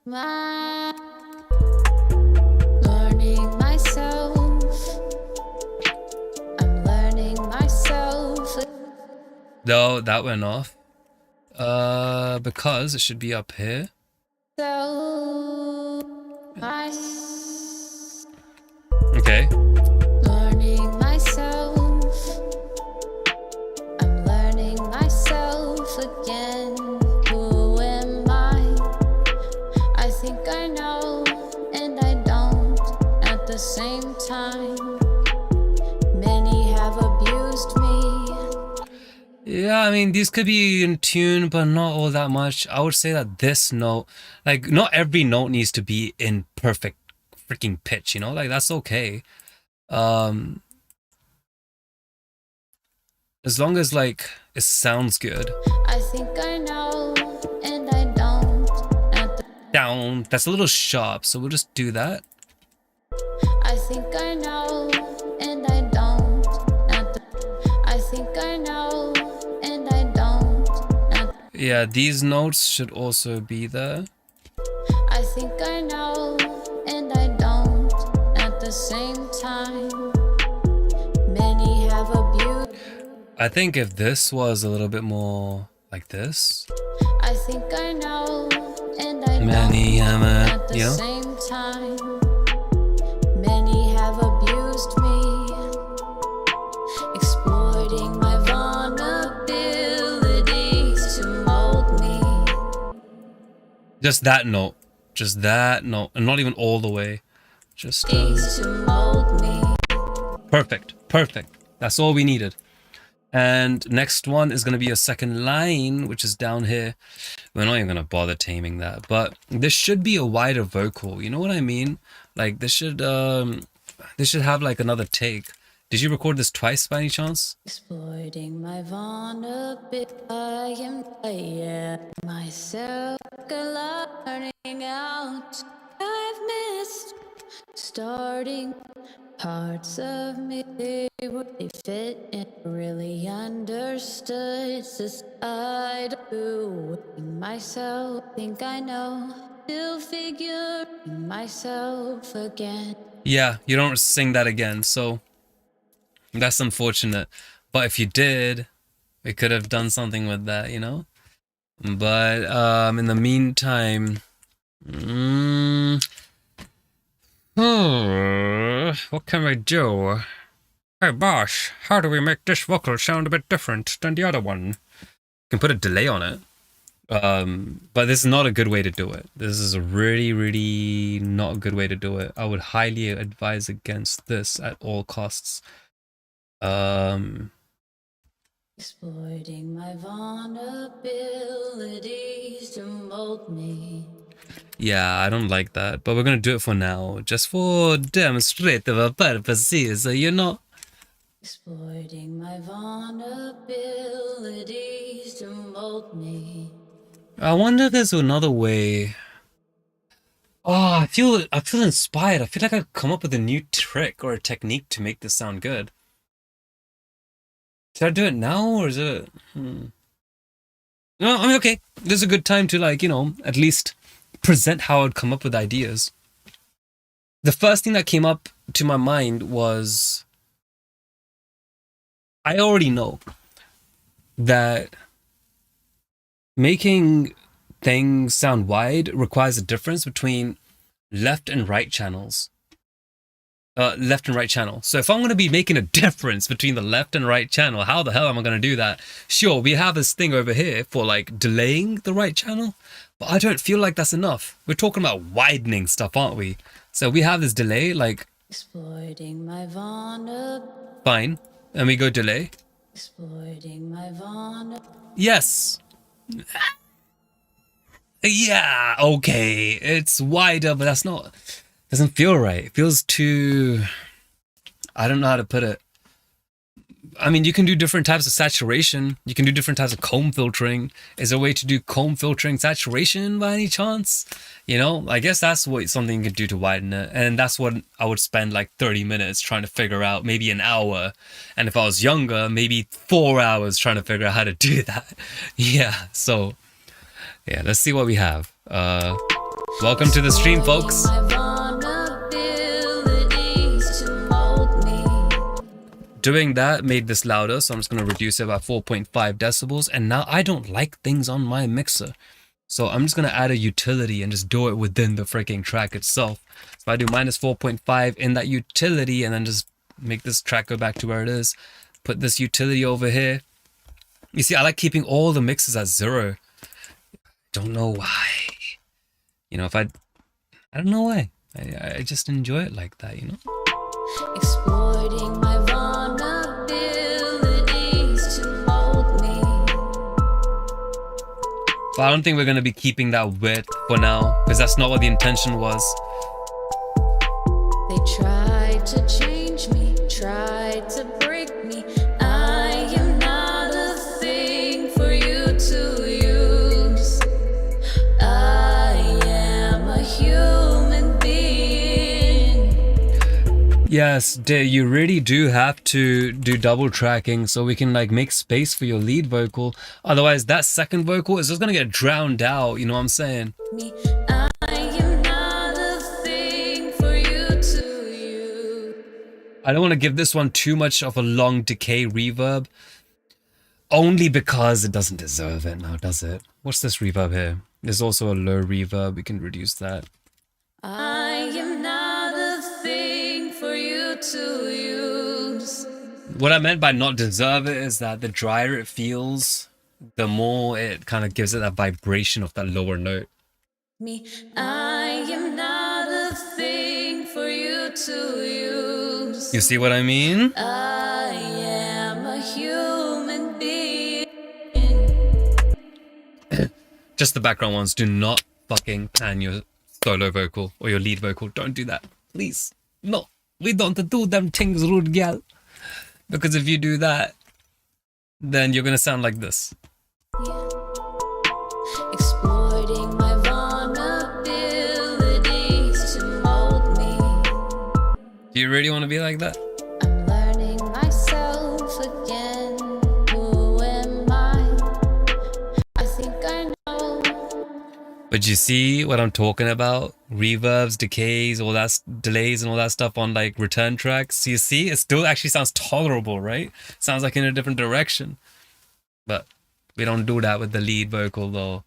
Learning myself. I'm learning myself. No, that went off. Because it should be up here. Okay. Learning myself. I'm learning myself again. Who am I? I think I know and I don't at the same time. Many have abused me. Yeah, I mean, these could be in tune, but not all that much. I would say that this note, like, not every note needs to be in perfect freaking pitch, you know? Like, that's okay. As long as, like, it sounds good. I think I know and I don't at the Down. That's a little sharp, so we'll just do that. I think I know and I don't at the I think I know and I don't at Yeah, these notes should also be there. I think I know and I don't at the same time. Many have abused. I think if this was a little bit more like this. I think I know and I Many don't have, at the you know? same time. Many have abused me, exploiting my vulnerabilities to mold me. Just that note. Just that note. And not even all the way. Just, To mold me. perfect. Perfect. That's all we needed. And next one is going to be a second line, which is down here. We're not even going to bother taming that. But this should be a wider vocal. You know what I mean? Like, this should have, like, another take. Did you record this twice by any chance? Exploiting my vulnerability, I am myself learning out. I've missed starting parts of me they fit and really understood. This I do myself, think I know, still figuring myself again. Yeah, you don't sing that again, so that's unfortunate. But if you did, we could have done something with that, you know? But in the meantime, what can we do? Hey boss, how do we make this vocal sound a bit different than the other one? You can put a delay on it. But this is not a good way to do it. This is a really, really not a good way to do it. I would highly advise against this at all costs. Exploiting my vulnerabilities to mold me. Yeah, I don't like that, but we're gonna do it for now, just for demonstrative purposes, you know. Exploiting my vulnerabilities to mold me. I wonder if there's another way. Oh, I feel inspired. I feel like I've come up with a new trick or a technique to make this sound good. Should I do it now or is it? No, I mean, okay. This is a good time to, like, you know, at least present how I'd come up with ideas. The first thing that came up to my mind was, I already know that making things sound wide requires a difference between left and right channels. left and right channel. So if I'm going to be making a difference between the left and right channel, how the hell am I going to do that? Sure, we have this thing over here for like delaying the right channel, but I don't feel like that's enough. We're talking about widening stuff, aren't we? So we have this delay, like Exploiting my vulnerability. fine, and we go delay. Exploiting my vulnerability. Yes. Yeah, okay. It's wider, but that's not, doesn't feel right. It feels too, I don't know how to put it. I mean, you can do different types of saturation. You can do different types of comb filtering. Is there a way to do comb filtering saturation by any chance? You know, I guess that's what something you could do to widen it. And that's what I would spend like 30 minutes trying to figure out, maybe an hour. And if I was younger, maybe 4 hours trying to figure out how to do that. Yeah, so yeah, let's see what we have. Welcome to the stream, folks. My vulnerabilities to mold me. Doing that made this louder, so I'm just going to reduce it by 4.5 decibels. And now I don't like things on my mixer. So I'm just going to add a utility and just do it within the freaking track itself. So I do minus 4.5 in that utility and then just make this track go back to where it is. Put this utility over here. You see, I like keeping all the mixes at 0. Don't know why. You know, I don't know why. I just enjoy it like that, you know? Exploiting my vulnerabilities to mold me. But I don't think we're going to be keeping that width for now, because that's not what the intention was. They tried to change me, tried to break me. I am not a thing for you to use. I am a human being. Yes, you really do have to do double tracking so we can like make space for your lead vocal. Otherwise, that second vocal is just going to get drowned out, you know what I'm saying? Me, I am not a thing for you to use. I don't want to give this one too much of a long decay reverb. Only because it doesn't deserve it now, does it? What's this reverb here? There's also a low reverb. We can reduce that. I am not a thing for you to use. What I meant by not deserve it is that the drier it feels, the more it kind of gives it that vibration of that lower note. Me, I am not a thing for you to use. You see what I mean? I am a human being. Just the background ones. Do not fucking pan your solo vocal or your lead vocal. Don't do that. Please. No. We don't do them things, rude gal. Because if you do that, then you're going to sound like this. Yeah. Exploiting my vulnerabilities to mold me. Do you really want to be like that? I'm learning myself again. Who am I? I think I know. But you see what I'm talking about? Reverbs, decays, all that, delays and all that stuff on like return tracks. You see, it still actually sounds tolerable, right? Sounds like in a different direction. But we don't do that with the lead vocal though.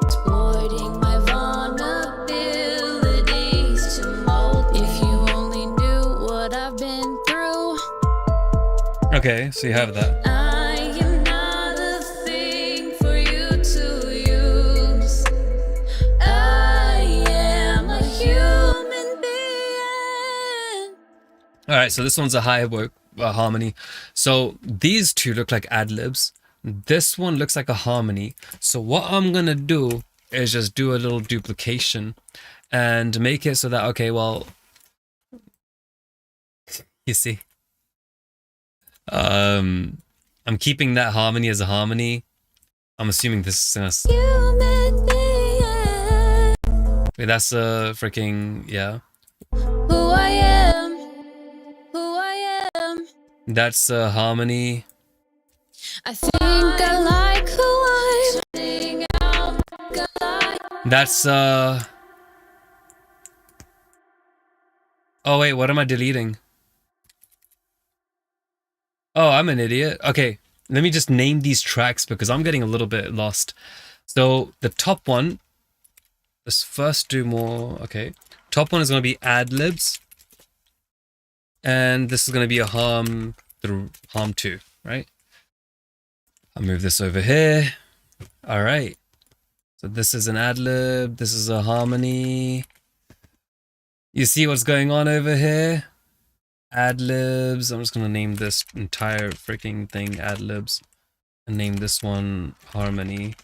Exploiting my vulnerabilities to mold me. If you only knew what I've been through. Okay, so you have that. I am not a thing for you to use. I am a human being. Alright, so this one's a high harmony. So these two look like ad-libs. This one looks like a harmony. So what I'm gonna do is just do a little duplication and make it so that, okay, well, you see, I'm keeping that harmony as a harmony. I'm assuming this is gonna, Human being. wait, that's a freaking, yeah, Who I am. Who I am. that's a harmony. I think I like who I am. Turning out like a light. That's oh wait, what am I deleting? Oh, I'm an idiot. Okay, let me just name these tracks because I'm getting a little bit lost. So the top one, let's first do more, okay. Top one is going to be ad-libs. And this is going to be a harm through harm 2, right? I'll move this over here. All right. So this is an ad-lib. This is a harmony. You see what's going on over here? Ad-libs. I'm just going to name this entire freaking thing ad-libs. And name this one harmony.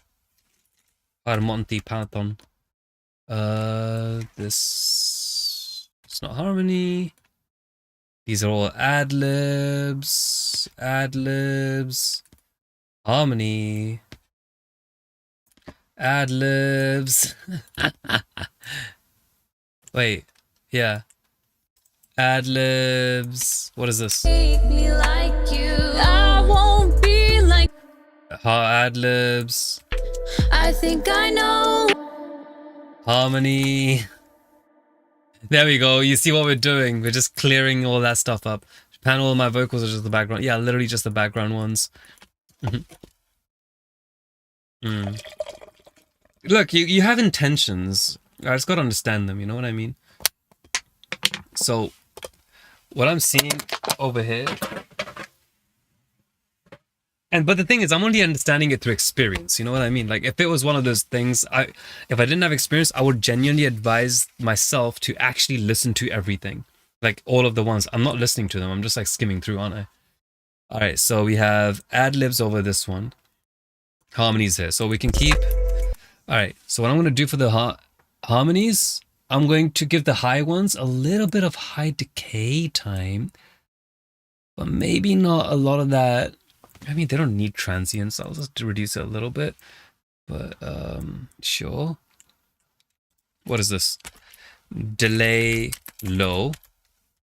Harmonti Python. This... It's not harmony. These are all ad-libs. Ad-libs. Harmony. Ad-libs. Wait. Yeah. Ad-libs. What is this? Treat me like you. I won't be like. Ad-libs. I think I know. Harmony. There we go. You see what we're doing? We're just clearing all that stuff up. Panel, my vocals are just the background. Yeah, literally just the background ones. Look, you have intentions. I just gotta understand them, you know what I mean? So, what I'm seeing over here... But the thing is, I'm only understanding it through experience, you know what I mean? Like, if it was one of those things, if I didn't have experience, I would genuinely advise myself to actually listen to everything. Like, all of the ones. I'm not listening to them, I'm just like skimming through, aren't I? Alright, so we have ad-libs over this one. Harmonies here. So we can keep... Alright, so what I'm going to do for the harmonies, I'm going to give the high ones a little bit of high decay time. But maybe not a lot of that... I mean, they don't need transients. I'll just reduce it a little bit. But, sure. What is this? Delay low.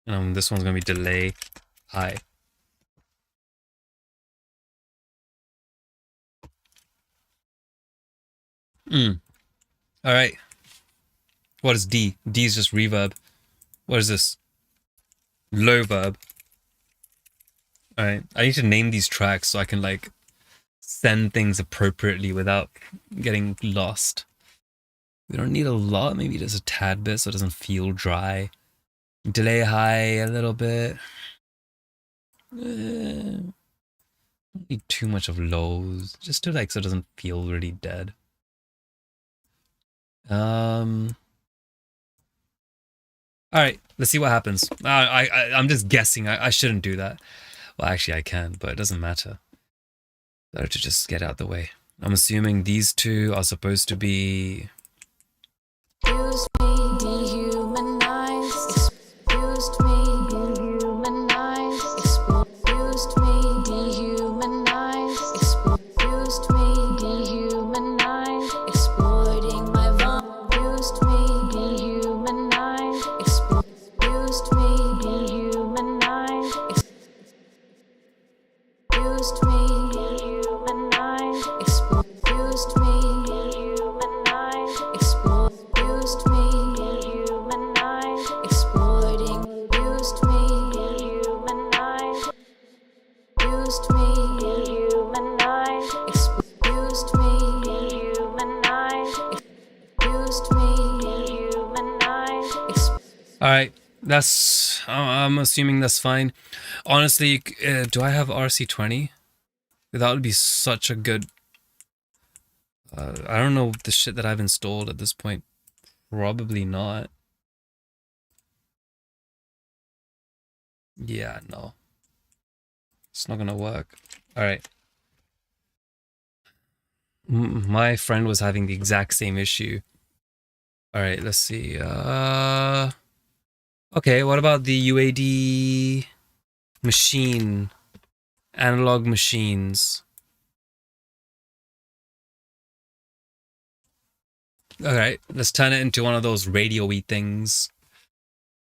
This one's going to be delay high. Alright. What is D? D is just reverb. What is this? Low verb. Alright. I need to name these tracks so I can like send things appropriately without getting lost. We don't need a lot, maybe just a tad bit so it doesn't feel dry. Delay high a little bit. Don't need too much of lows. Just to like so it doesn't feel really dead. Alright, let's see what happens. I'm just guessing. I shouldn't do that. Well, actually I can, but it doesn't matter. Better to just get out the way. I'm assuming these two are supposed to be... Excuse me, dehumanized. Excuse me, dehumanized. Excuse me, dehumanized. Excuse me, dehumanized. Exploiting my excuse me, dehumanized. Excuse me, dehumanized. Excuse me, dehumanized. Excuse me, dehumanized. Excuse me, dehumanized. Exploiting. Excuse me, dehumanized. Excuse me, dehumanized. Excuse me, dehumanized. Excuse me, dehumanized. Alright, that's... I'm assuming that's fine. Honestly, do I have RC20? That would be such a good... I don't know the shit that I've installed at this point. Probably not. Yeah, no. It's not gonna work. Alright. My friend was having the exact same issue. Alright, let's see. Okay, what about the UAD machine? Analog machines. Alright, let's turn it into one of those radio-y things.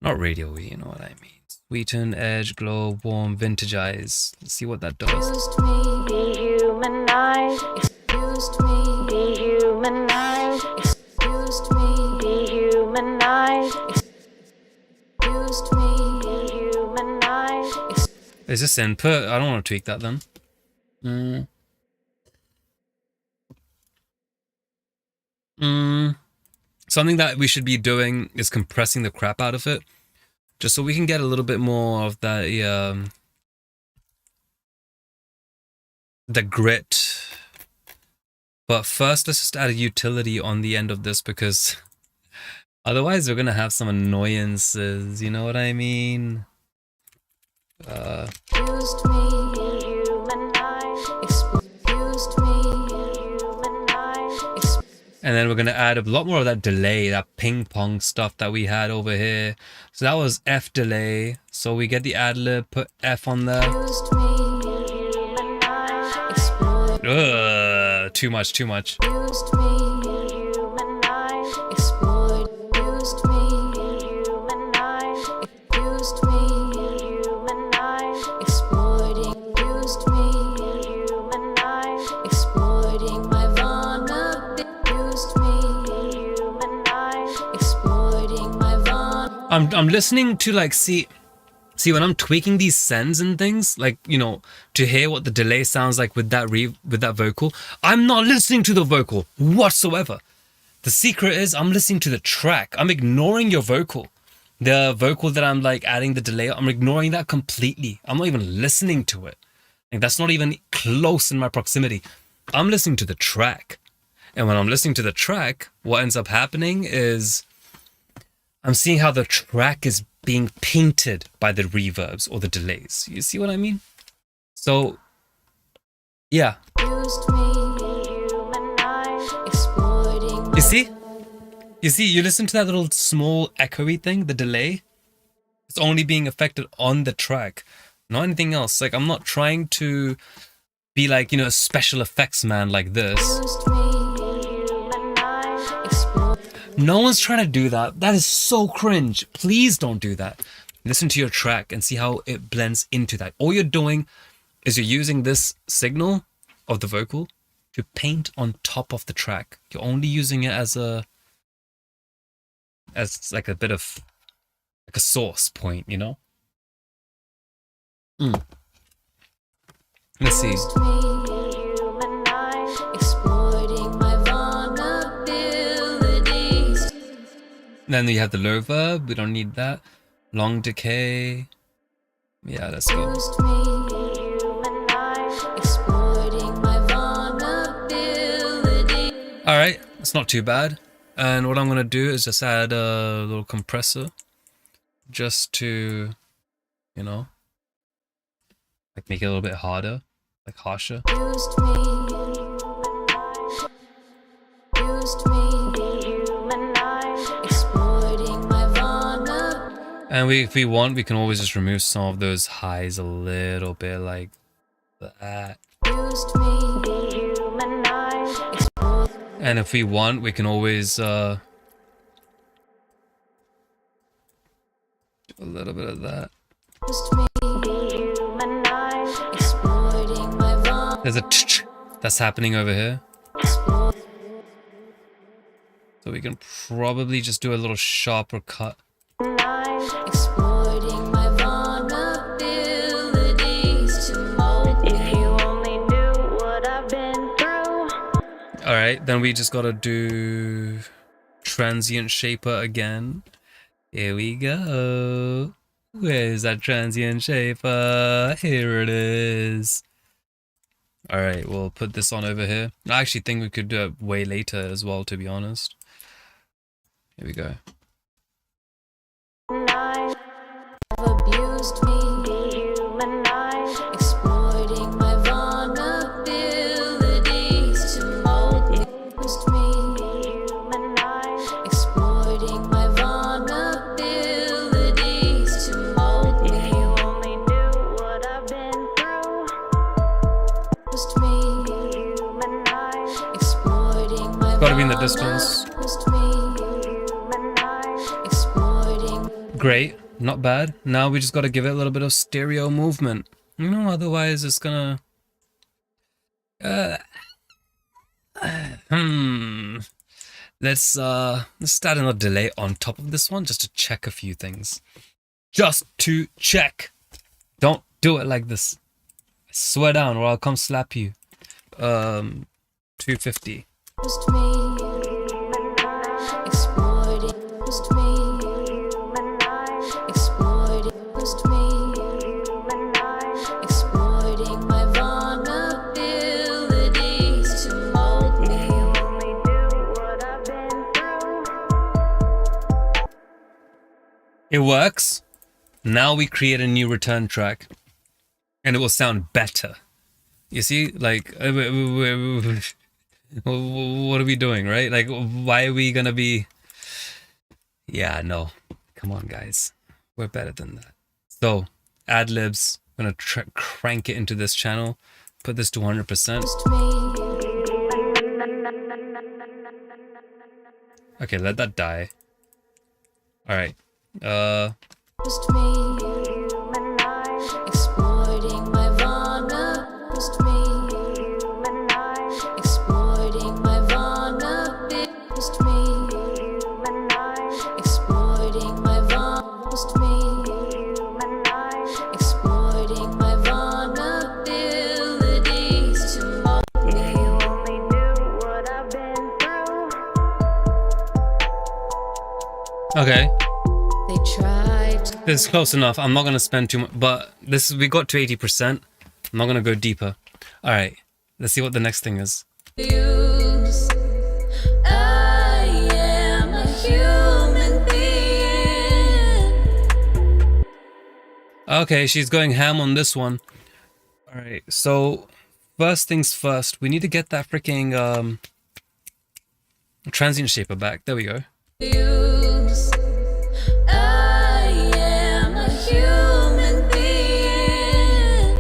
Not radio-y, you know what I mean. Sweeten, edge, glow, warm, vintagize. Let's see what that does. Excuse me, dehumanized. Excuse me, dehumanized. Excuse me, dehumanized. Excuse me, dehumanized. Is this input? I don't want to tweak that then. Something that we should be doing is compressing the crap out of it. just so we can get a little bit more of that the grit. But first, let's just add a utility on the end of this, because otherwise we're gonna have some annoyances, you know what I mean? Used me, excused me, And then we're gonna add a lot more of that delay, that ping pong stuff that we had over here. So that was F delay. So we get the ad lib, put F on there. used me, explored, Ugh, too much, too much. used me, explored, used me, used me, exploiting, used me, exploiting my vulnerability, used me, exploiting my vulnerability. I'm listening to like see when I'm tweaking these sends and things, like, you know, to hear what the delay sounds like with that vocal, I'm not listening to the vocal whatsoever. The secret is I'm listening to the track. I'm ignoring your vocal. The vocal that I'm like adding the delay, I'm ignoring that completely. I'm not even listening to it. Like, that's not even close in my proximity. I'm listening to the track. And when I'm listening to the track, what ends up happening is I'm seeing how the track is being painted by the reverbs or the delays. You see what I mean? So, yeah. Used me, exploiting my You see? You see, you listen to that little small echoey thing, the delay. It's only being affected on the track, not anything else. Like, I'm not trying to be like, you know, a special effects man like this. used me, exploiting. No one's trying to do that. That is so cringe. Please don't do that. Listen to your track and see how it blends into that. All you're doing is you're using this signal of the vocal to paint on top of the track. You're only using it as like a bit of like a source point, you know? Let's see. Used me, exploiting my vulnerabilities. Then you have the low verb. We don't need that. Long decay. Yeah, let's go. Used me, exploiting my vulnerability. All right, it's not too bad. And what I'm gonna do is just add a little compressor, just to, you know, like make it a little bit harder, like harsher. Used me, exploiting my vulnerability. And if we want, we can always just remove some of those highs a little bit, like that. Used me, And if we want, we can always do a little bit of that. used me, exploiting my vulnerability. There's a that's happening over here. So we can probably just do a little sharper cut. Exploiting my vulnerabilities to mold me. If you only knew what I've been through. All right, then we just gotta do transient shaper again. Here we go. Where's that transient shaper? Here it is. All right, we'll put this on over here. I actually think we could do it way later as well, to be honest. Here we go. Have abused me, exploiting my vulnerabilities to mold me. Used me, exploiting my vulnerabilities to mold me. If you only knew what I've been through. Used me, exploiting my Gotta be in the distance. Used me, exploiting. Great, not bad. Now we just gotta give it a little bit of stereo movement. You know, otherwise it's gonna... Let's start another delay on top of this one just to check a few things. Just to check. Don't do it like this. I swear down or I'll come slap you. 250. Used me, exploiting. Used me, exploiting. It works. Now we create a new return track and it will sound better. You see, like, what are we doing, right? Like, why are we gonna be... Yeah, no. Come on, guys. We're better than that. So, ad-libs. I'm gonna crank it into this channel. Put this to 100%. Just me. Okay, let that die. Alright. Just me. Exploiting my vulnerability. Just me. Exploiting my vulnerability. Just me. Exploiting my vulnerability. Just me. Exploiting my vulnerabilities to mold me. You only knew what I've been through. Okay. They tried to This is close enough. I'm not gonna spend too much, but this is, we got to 80%. I'm not gonna go deeper. Alright. Let's see what the next thing is. use. I am a human being. Okay, she's going ham on this one. Alright, so first things first, we need to get that freaking transient shaper back. There we go. Use. I am a human being.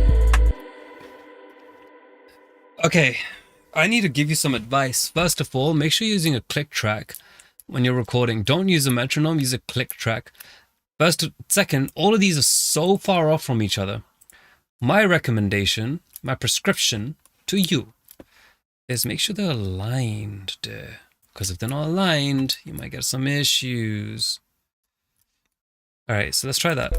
Okay, I need to give you some advice. First of all, make sure you're using a click track when you're recording. Don't use a metronome, use a click track. Second, all of these are so far off from each other. My recommendation, my prescription to you is make sure they're aligned, dear. Because if they're not aligned, you might get some issues. Alright, so let's try that.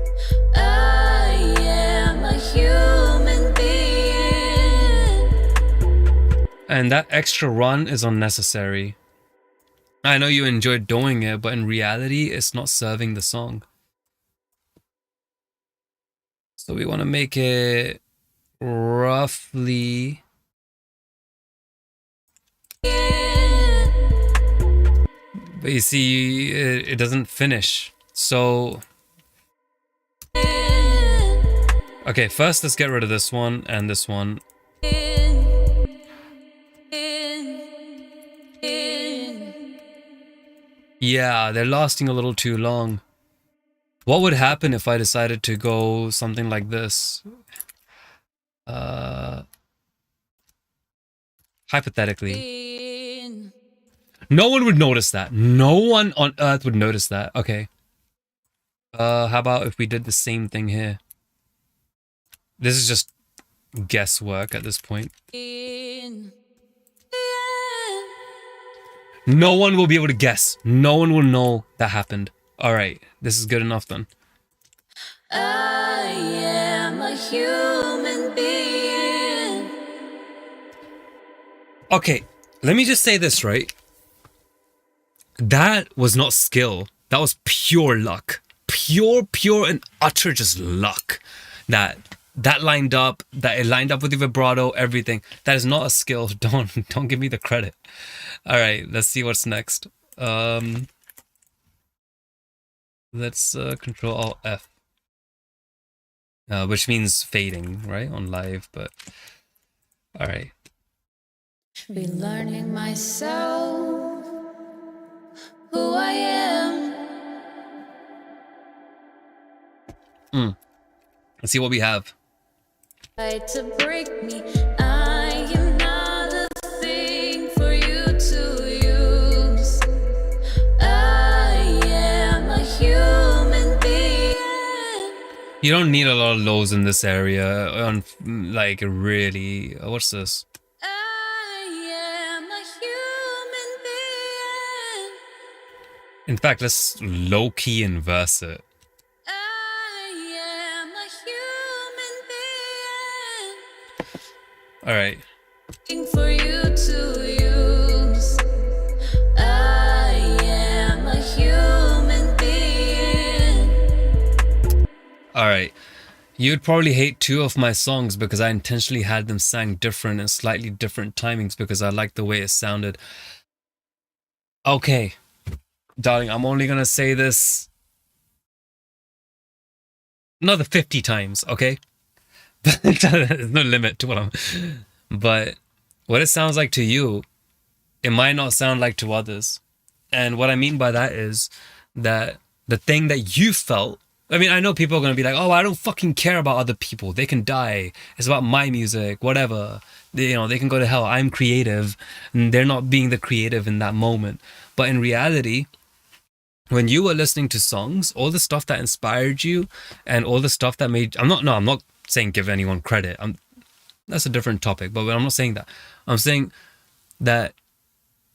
I am a human being. And that extra run is unnecessary. I know you enjoyed doing it, but in reality, it's not serving the song. So we want to make it roughly... But you see, it doesn't finish. So... Okay, first let's get rid of this one and this one. Yeah, they're lasting a little too long. What would happen if I decided to go something like this? Hypothetically. No one would notice that. No one on earth would notice that. Okay. How about if we did the same thing here? This is just guesswork at this point. No one will be able to guess. No one will know that happened. Alright, this is good enough then. I am a human being. Okay, let me just say this, right? That was not skill. That was pure luck. Pure and utter just luck. That lined up, that it lined up with the vibrato, everything. That is not a skill. Don't give me the credit. Alright, let's see what's next. Let's Control Alt F. Which means fading, right? On live, but alright. Relearning myself, who I am. Let's see what we have. Try to break me. I am not a thing for you to use. I am a human being. You don't need a lot of lows in this area. On like really, what's this? I am a human being. In fact, let's low key inverse it. I am a human being. All right. For you to use. I am a human being. All right. You'd probably hate two of my songs because I intentionally had them sang different and slightly different timings because I liked the way it sounded. Okay. Darling, I'm only gonna say this Another 50 times, okay? There's no limit to what I'm. But what it sounds like to you, it might not sound like to others. And what I mean by that is that the thing that you felt. I mean, I know people are going to be like, oh, I don't fucking care about other people. They can die. It's about my music, whatever. They can go to hell. I'm creative. And they're not being the creative in that moment. But in reality, when you were listening to songs, all the stuff that inspired you and all the stuff that made. I'm not saying give anyone credit. That's a different topic. But I'm not saying that. I'm saying that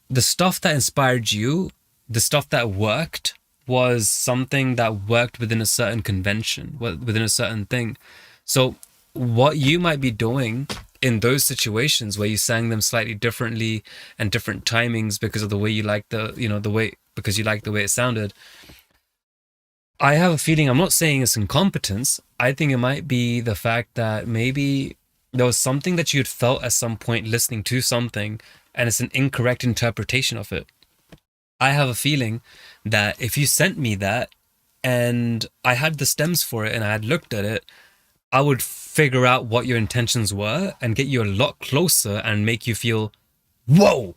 the stuff that inspired you, the stuff that worked, was something that worked within a certain convention, within a certain thing. So what you might be doing in those situations where you sang them slightly differently and different timings because of the way you like because you like the way it sounded. I have a feeling, I'm not saying it's incompetence. I think it might be the fact that maybe there was something that you'd felt at some point listening to something and it's an incorrect interpretation of it. I have a feeling that if you sent me that and I had the stems for it and I had looked at it, I would figure out what your intentions were and get you a lot closer and make you feel, whoa,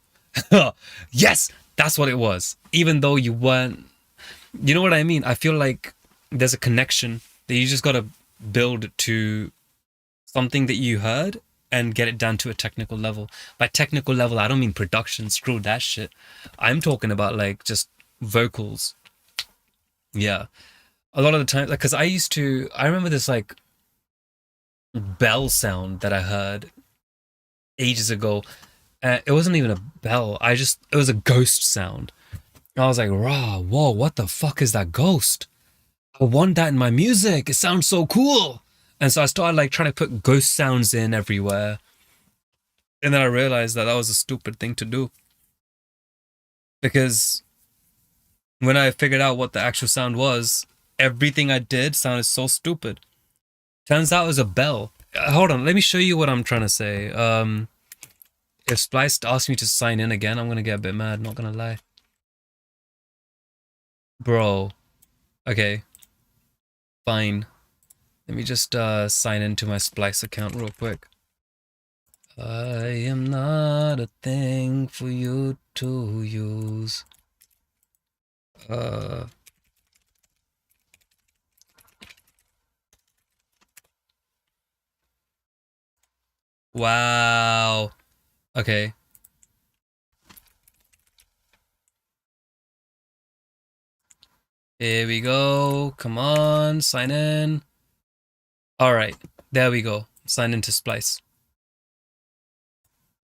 yes, that's what it was. Even though you weren't, you know what I mean? I feel like there's a connection that you just got to build to something that you heard and get it down to a technical level. By technical level, I don't mean production, screw that shit. I'm talking about like just vocals. Yeah. A lot of the time, like, because I remember this like bell sound that I heard ages ago. It wasn't even a bell. It was a ghost sound. I was like, raw, whoa, what the fuck is that ghost? I want that in my music. It sounds so cool. And so I started like trying to put ghost sounds in everywhere. And then I realized that was a stupid thing to do. Because when I figured out what the actual sound was, everything I did sounded so stupid. Turns out it was a bell. Hold on, let me show you what I'm trying to say. If Splice asks me to sign in again, I'm gonna get a bit mad, not gonna lie. Bro. Okay. Fine. Let me just sign into my Splice account real quick. I am not a thing for you to use. Wow. Okay. Here we go. Come on, sign in. All right, there we go. Sign into Splice.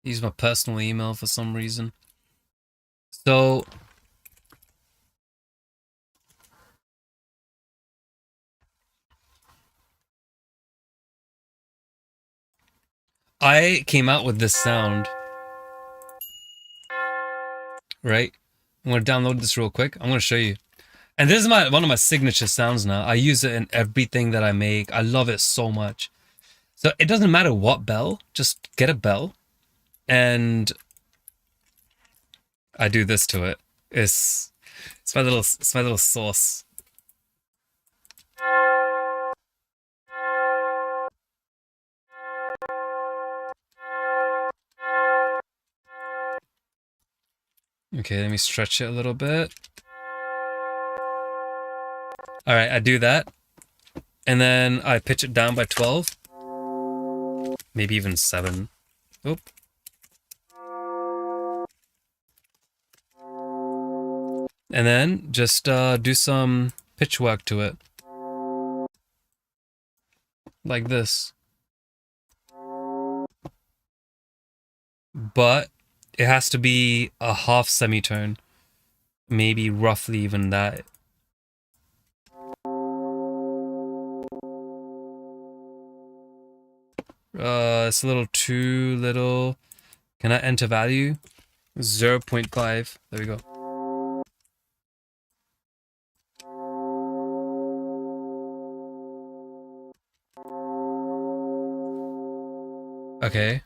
Use my personal email for some reason. So I came out with this sound, right? I'm gonna download this real quick. I'm gonna show you. And this is one of my signature sounds now. I use it in everything that I make. I love it so much. So it doesn't matter what bell, just get a bell and I do this to it. It's my little sauce. Okay, let me stretch it a little bit. All right, I do that. And then I pitch it down by 12. Maybe even 7. Oop. And then just do some pitch work to it. Like this. But it has to be a half semitone. Maybe roughly even that. It's a little too little. Can I enter value? 0.5. There we go. Okay.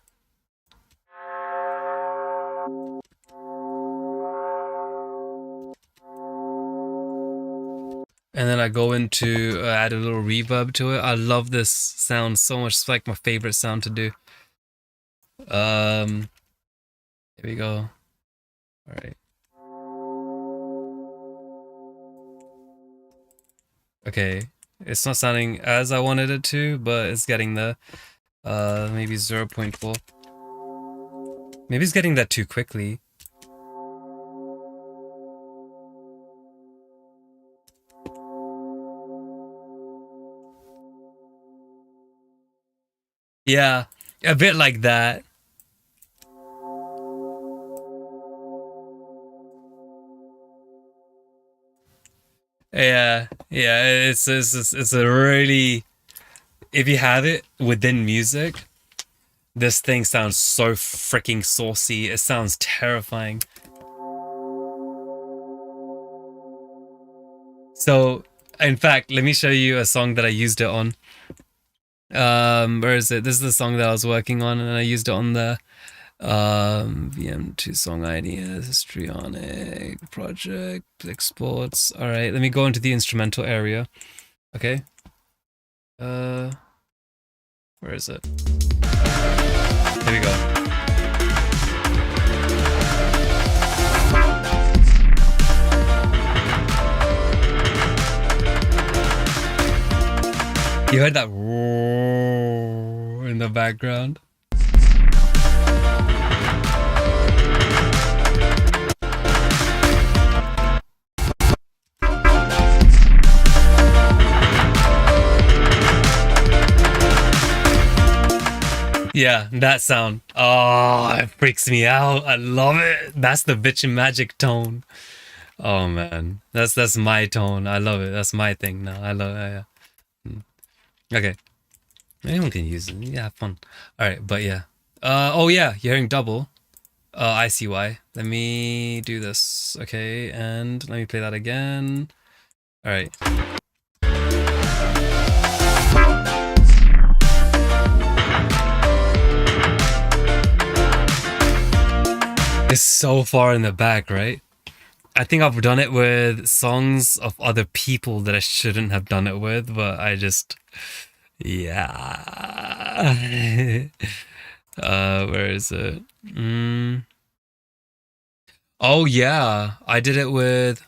And then I go into add a little reverb to it. I love this sound so much. It's like my favorite sound to do. Here we go. All right. Okay, it's not sounding as I wanted it to, but it's getting there. Maybe 0.4. Maybe it's getting that too quickly. Yeah, a bit like that. Yeah, it's a really, if you have it within music, this thing sounds so freaking saucy. It sounds terrifying. So, in fact, let me show you a song that I used it on. Where is it? This is the song that I was working on, and I used it on the VM2 song ideas, histrionic, project, exports. All right, let me go into the instrumental area. Okay. Where is it? Here we go. You heard that roar in the background? Yeah, that sound. Oh, it freaks me out. I love it. That's the Vichy magic tone. Oh man, that's my tone. I love it. That's my thing now. I love it. Yeah. Okay, anyone can use it. Yeah, fun. All right, but yeah. Oh yeah, you're hearing double. I see why. Let me do this. Okay, and let me play that again. All right. It's so far in the back, right? I think I've done it with songs of other people that I shouldn't have done it with, but I just, yeah. Where is it? Oh yeah, I did it with,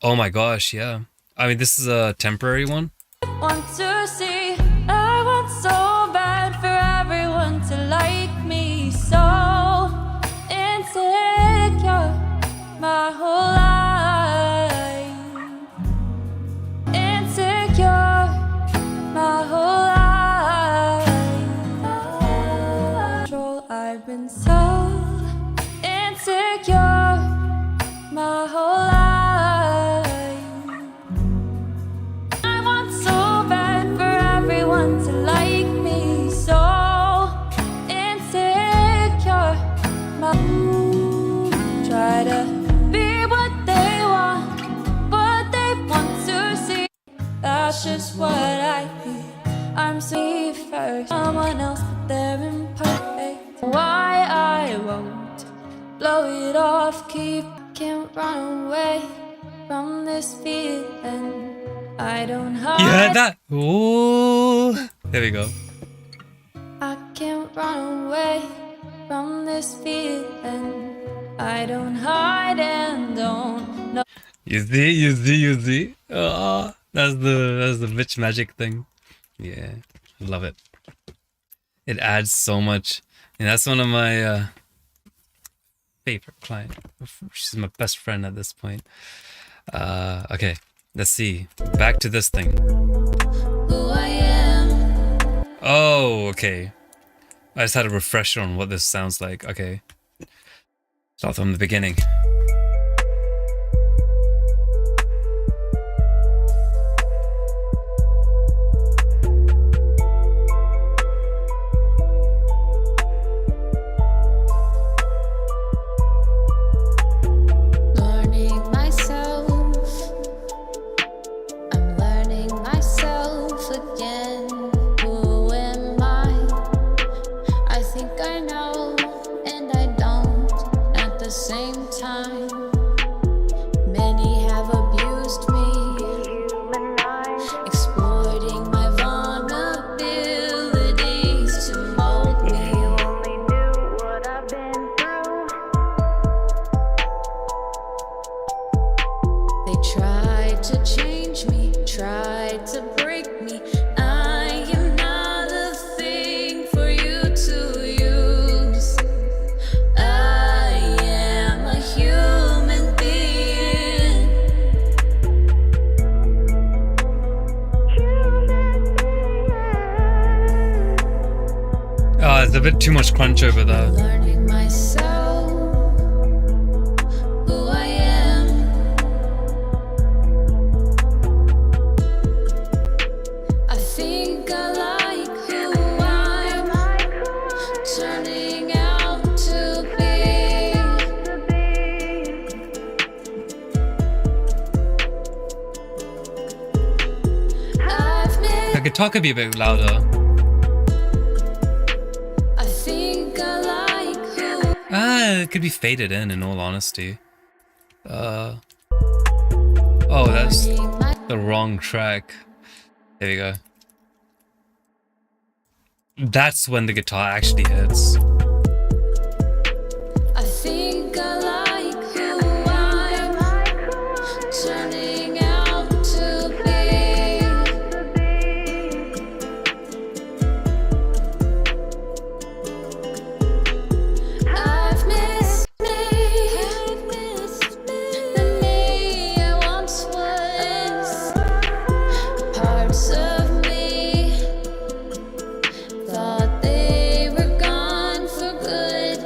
oh my gosh, yeah. I mean, this is a temporary one. Want to see, I want so bad for everyone to like me, so insecure my whole life, insecure my whole life. Control, I've been so insecure my whole life. I want so bad for everyone to like me, so insecure. Try to be what they want, but they want to see. That's just what I hear. I'm so first, someone else, but they're imperfect. Why I won't blow it off, can't run away from this feeling. I don't hide. You heard that? Oh, there we go. I can't run away from this feeling. I don't hide and don't know. You see. Oh, that's the Vichy magic thing. Yeah, I love it. It adds so much, and that's one of my favorite client. She's my best friend at this point. Okay, let's see. Back to this thing. Who I am. Oh, okay. I just had a refresher on what this sounds like. Okay. Start from the beginning. Learning myself. I'm learning myself again. Who am I? I think I know, and I don't at the same time. there's a bit too much crunch over there. Learning myself, who I am. I think I like who I'm turning out to be. I've The missed. guitar could be a bit louder. I think I like who. It could be faded in all honesty. Oh, that's Learning my- the wrong track. There we go. That's when the guitar actually hits. I think I like who I'm turning out to be. I've missed me, the me I once was. Parts of me thought they were gone for good.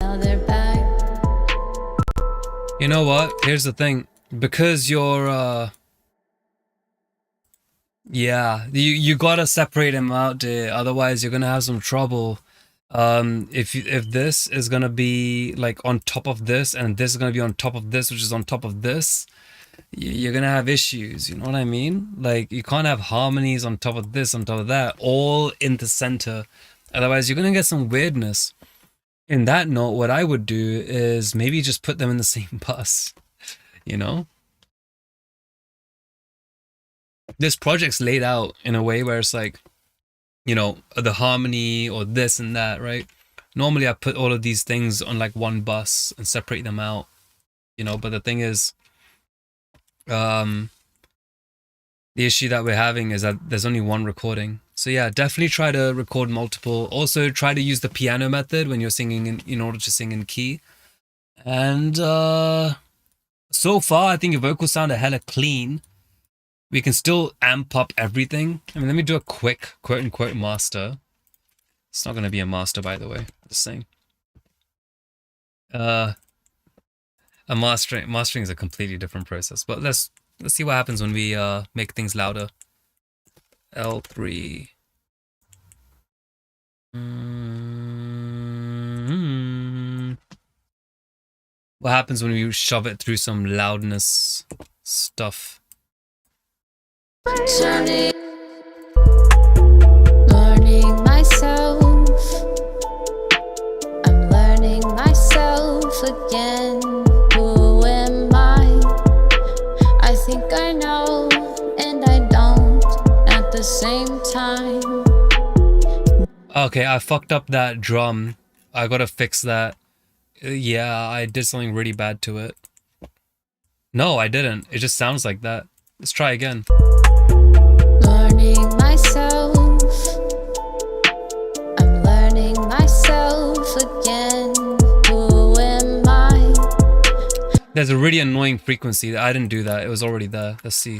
Now they're back. You know what? Here's the thing. Because you're yeah, you gotta separate him out, dude. Otherwise you're gonna have some trouble. If this is gonna be like on top of this and this is gonna be on top of this, which is on top of this, you're gonna have issues, you know what I mean? Like you can't have harmonies on top of this, on top of that, all in the center. Otherwise you're gonna get some weirdness. In that note, what I would do is maybe just put them in the same bus, you know? This project's laid out in a way where it's like, you know, the harmony or this and that, right? Normally I put all of these things on like one bus and separate them out, you know, but the thing is, the issue that we're having is that there's only one recording. So yeah, definitely try to record multiple. Also try to use the piano method when you're singing in order to sing in key. And so far I think your vocals sound a hella clean. We can still amp up everything. I mean, let me do a quick quote-unquote master. It's not going to be a master, by the way. Just saying. A mastering is a completely different process. But let's see what happens when we make things louder. L3. What happens when we shove it through some loudness stuff? Turning, learning myself. I'm learning myself again. Who am I? I think I know, and I don't at the same time. Okay, I fucked up that drum. I gotta fix that. Yeah, I did something really bad to it. No, I didn't. It just sounds like that. Let's try again. Learning myself. I'm learning myself again. Who am I? There's a really annoying frequency. I didn't do that. It was already there. Let's see.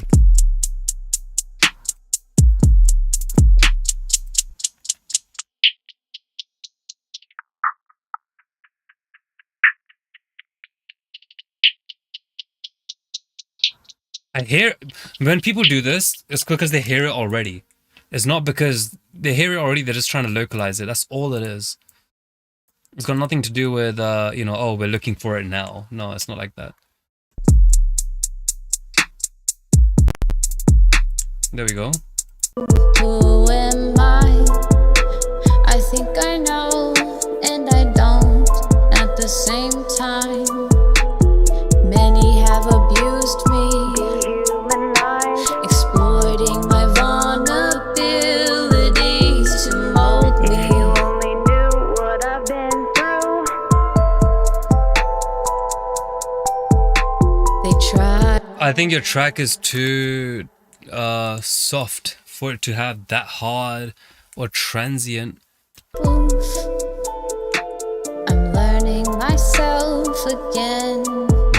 I hear when people do this, it's because they hear it already. It's not because they hear it already, they're just trying to localize it. That's all it is. It's got nothing to do with, you know, oh, we're looking for it now. No, it's not like that. There we go. Who am I? I think I know, and I don't at the same time. Many have abused me, exploiting my vulnerabilities to mold me. If you only knew what I've been through. They try. I think your track is too soft for it to have that hard or transient. I'm learning myself again.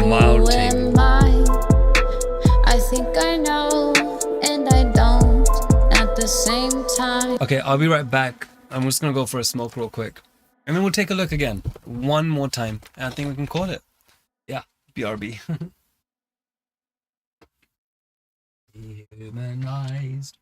Mild Who ting. am I? I think I know, and I don't at the same time. Okay, I'll be right back. I'm just gonna go for a smoke real quick. And then we'll take a look again. One more time. And I think we can call it. Yeah, BRB. Humanized.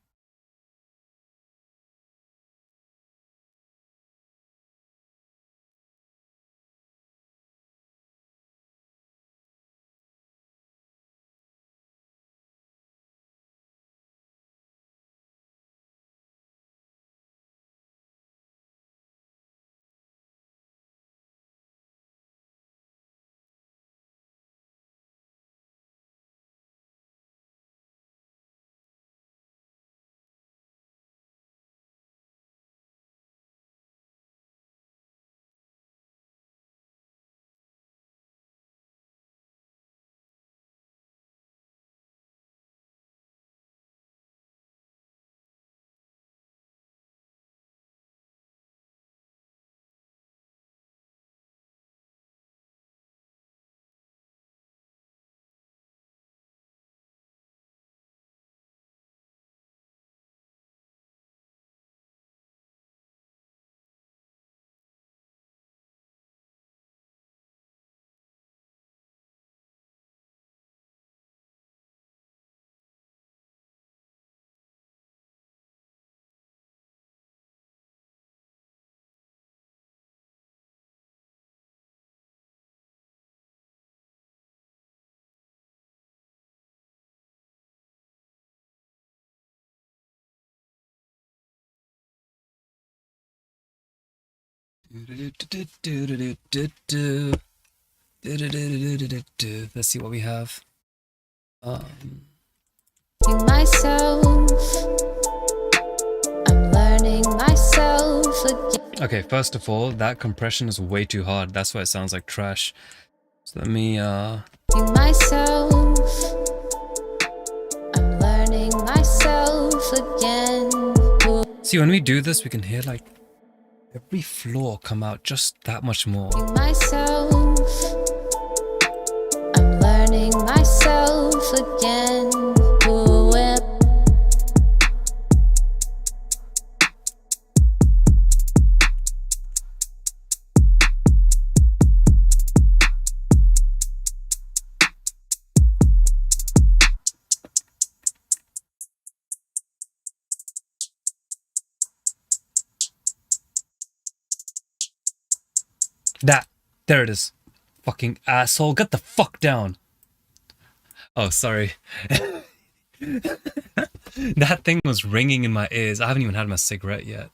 Let's see what we have. Myself, I'm learning myself again. Okay, first of all, that compression is way too hard. That's why it sounds like trash. So let me Myself, I'm learning myself again. see, when we do this, we can hear like every floor come out just that much more. Myself, I'm learning myself again. Who am There it is. Fucking asshole, get the fuck down. Oh, sorry. That thing was ringing in my ears. I haven't even had my cigarette yet.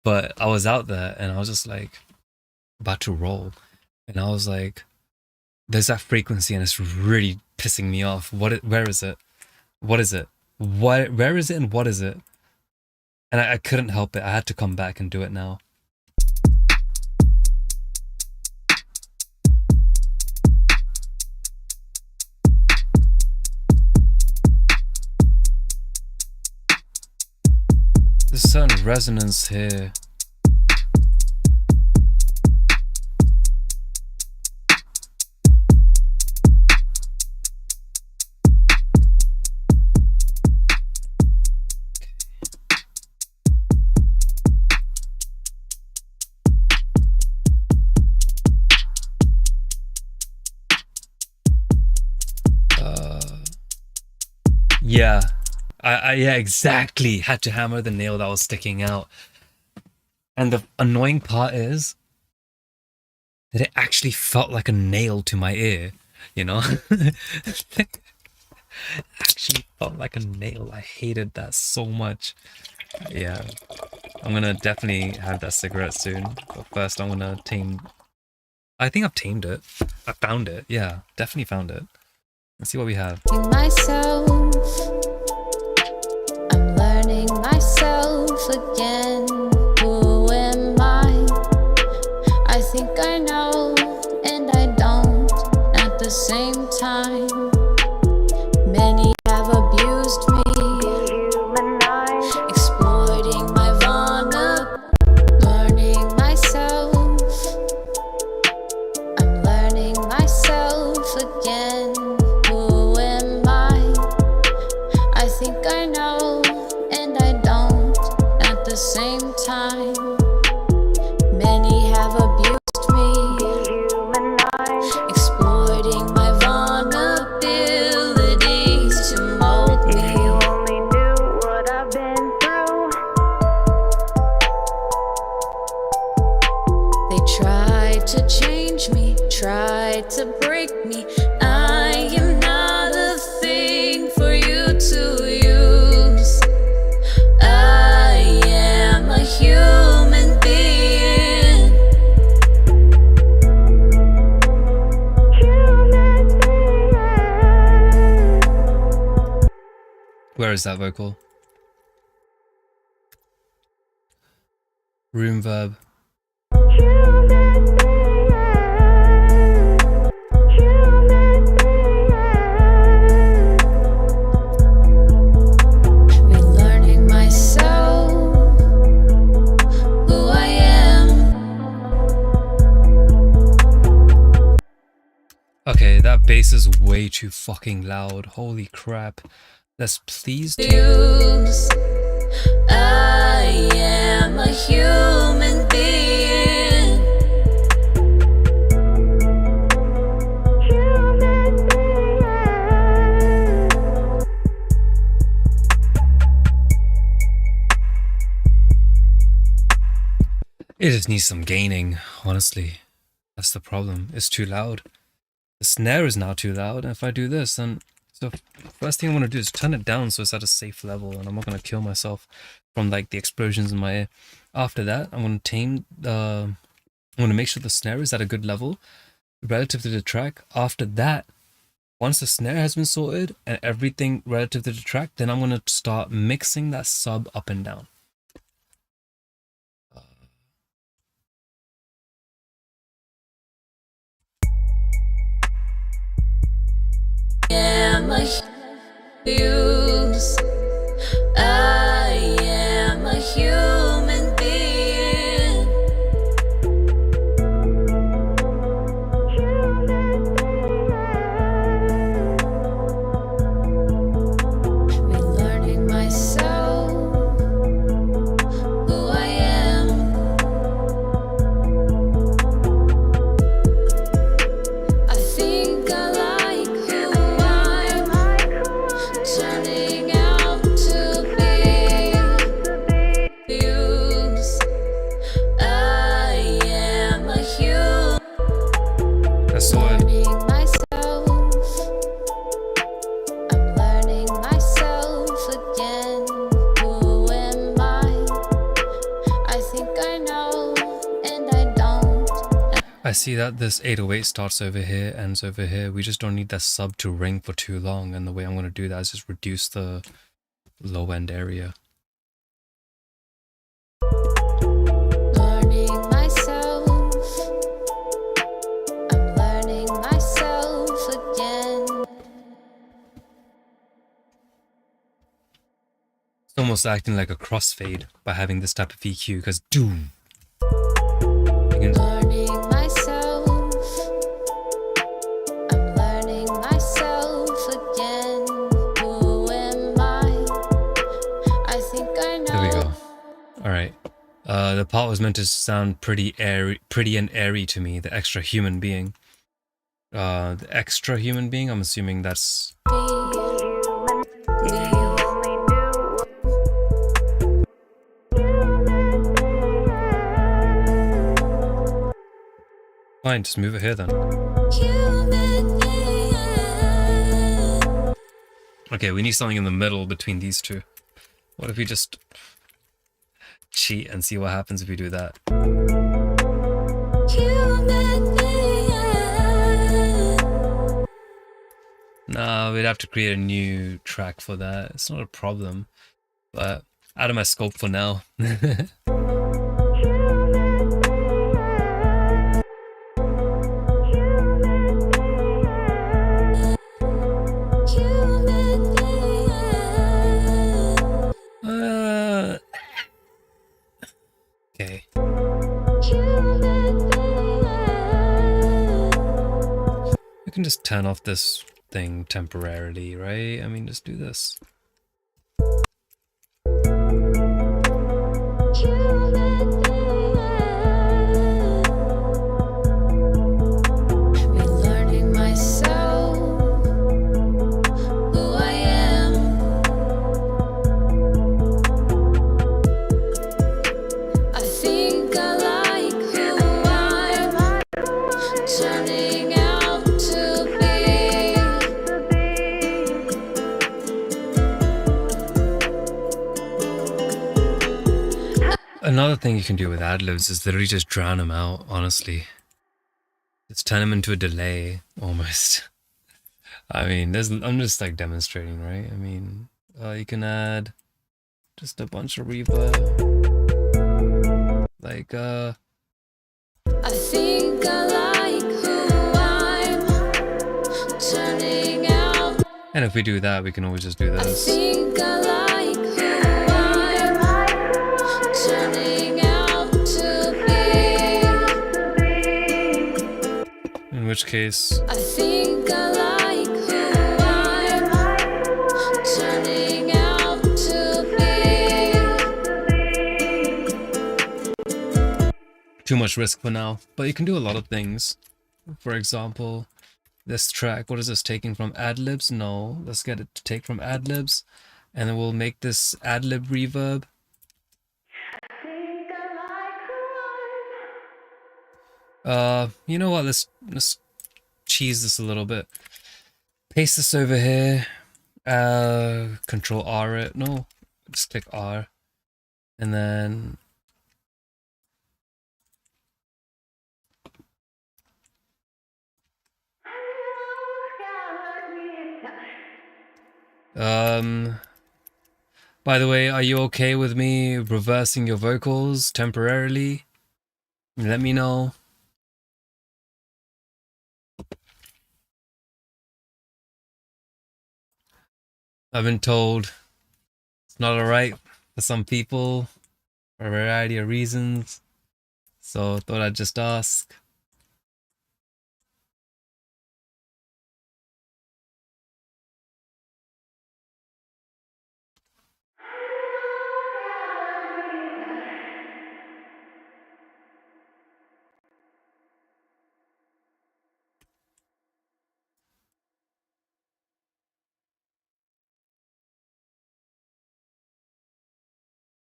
But I was out there and I was just like about to roll. And I was like, there's that frequency and it's really pissing me off. Where is it? What is it? Where is it and what is it? And I couldn't help it. I had to come back and do it now. There's a certain resonance here. Yeah. Yeah, exactly. Had to hammer the nail that was sticking out. And the annoying part is that it actually felt like a nail to my ear, you know? Actually felt like a nail. I hated that so much. Yeah. I'm gonna definitely have that cigarette soon. But first I'm gonna tame... I think I've tamed it. I found it. Yeah, definitely found it. Let's see what we have. myself? I'm learning myself again. Who am I? I think I know and I don't at the same time. Many have abused me, exploiting my vulnerability. Learning myself, I'm learning myself again. Who am I? the same time. Many have abused me, exploiting my vulnerabilities to mold me. If you only knew what I've been through. They tried to change me, tried to break me. I am not a thing for you to use. I am a human being. Where is that vocal? Room verb. Relearning myself, who I am. Okay, that bass is way too fucking loud. Holy crap. Let's please do. Use. I am a human being. It just needs some gaining, honestly. That's the problem. It's too loud. The snare is now too loud, and if I do this, then... So, first thing I want to do is turn it down so it's at a safe level, and I'm not going to kill myself from, like, the explosions in my ear. After that, I'm going to tame the... I'm going to make sure the snare is at a good level relative to the track. After that, once the snare has been sorted and everything relative to the track, then I'm going to start mixing that sub up and down. Am a use. I am a human being. Relearning myself, who I am. I think I like who I'm turning out to be. Use. I am a human. That's sorted. Learning myself. I'm learning myself again. Who am I? I think I know, and I don't. I see that this 808 starts over here, ends over here. We just don't need that sub to ring for too long, and the way I'm going to do that is just reduce the low end area. Learning myself. I'm learning myself again. It's almost acting like a crossfade by having this type of EQ, because doom. You can- Learning myself. I'm learning myself again. Who am I? I think I know. There we go. Alright. The part was meant to sound pretty and airy to me, the extra human being. The extra human being, I'm assuming that's... Fine, just move it here then. Human being. Okay, we need something in the middle between these two. What if we just cheat and see what happens if we do that? Human being. Nah, we'd have to create a new track for that. It's not a problem, but out of my scope for now. Human being. Okay. Human being. We can just turn off this thing temporarily, right? I mean, just do this. Another thing you can do with ad-libs is literally just drown them out, honestly. Just turn them into a delay, almost. I mean, I'm just like demonstrating, right? I mean, you can add just a bunch of reverb. Like, I think I like who I'm turning out. and if we do that, we can always just do I this. think I like who I'm turning out to be. In which case, I think I like who I'm turning out to be. too much risk for now. But you can do a lot of things. For example, this track, what is this taking from ad-libs? No, let's get it to take from ad-libs. And then we'll make this ad-lib reverb. You know what? Let's cheese this a little bit. Paste this over here. Control R it. No, just click R. And then by the way, are you okay with me reversing your vocals temporarily? Let me know. I've been told it's not alright for some people for a variety of reasons. So thought I'd just ask.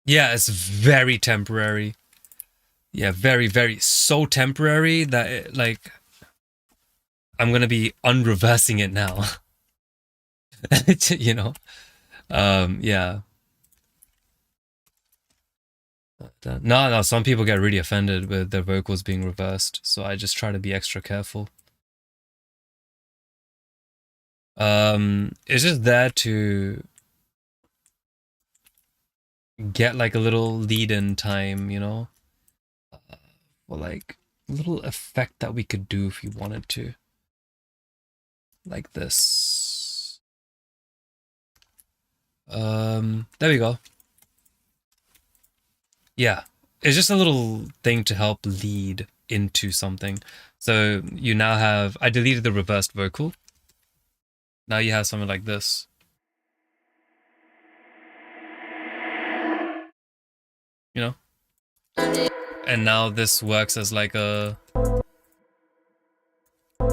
Yeah, it's very temporary. Yeah, very, so temporary that it, like, I'm gonna be unreversing it now. You know? Yeah. No, some people get really offended with their vocals being reversed, so I just try to be extra careful. It's just there to get like a little lead-in time, you know? Or like a little effect that we could do if you wanted to. Like this. There we go. Yeah, it's just a little thing to help lead into something. So you now have, I deleted the reversed vocal. Now you have something like this. You know? And now this works as like a... I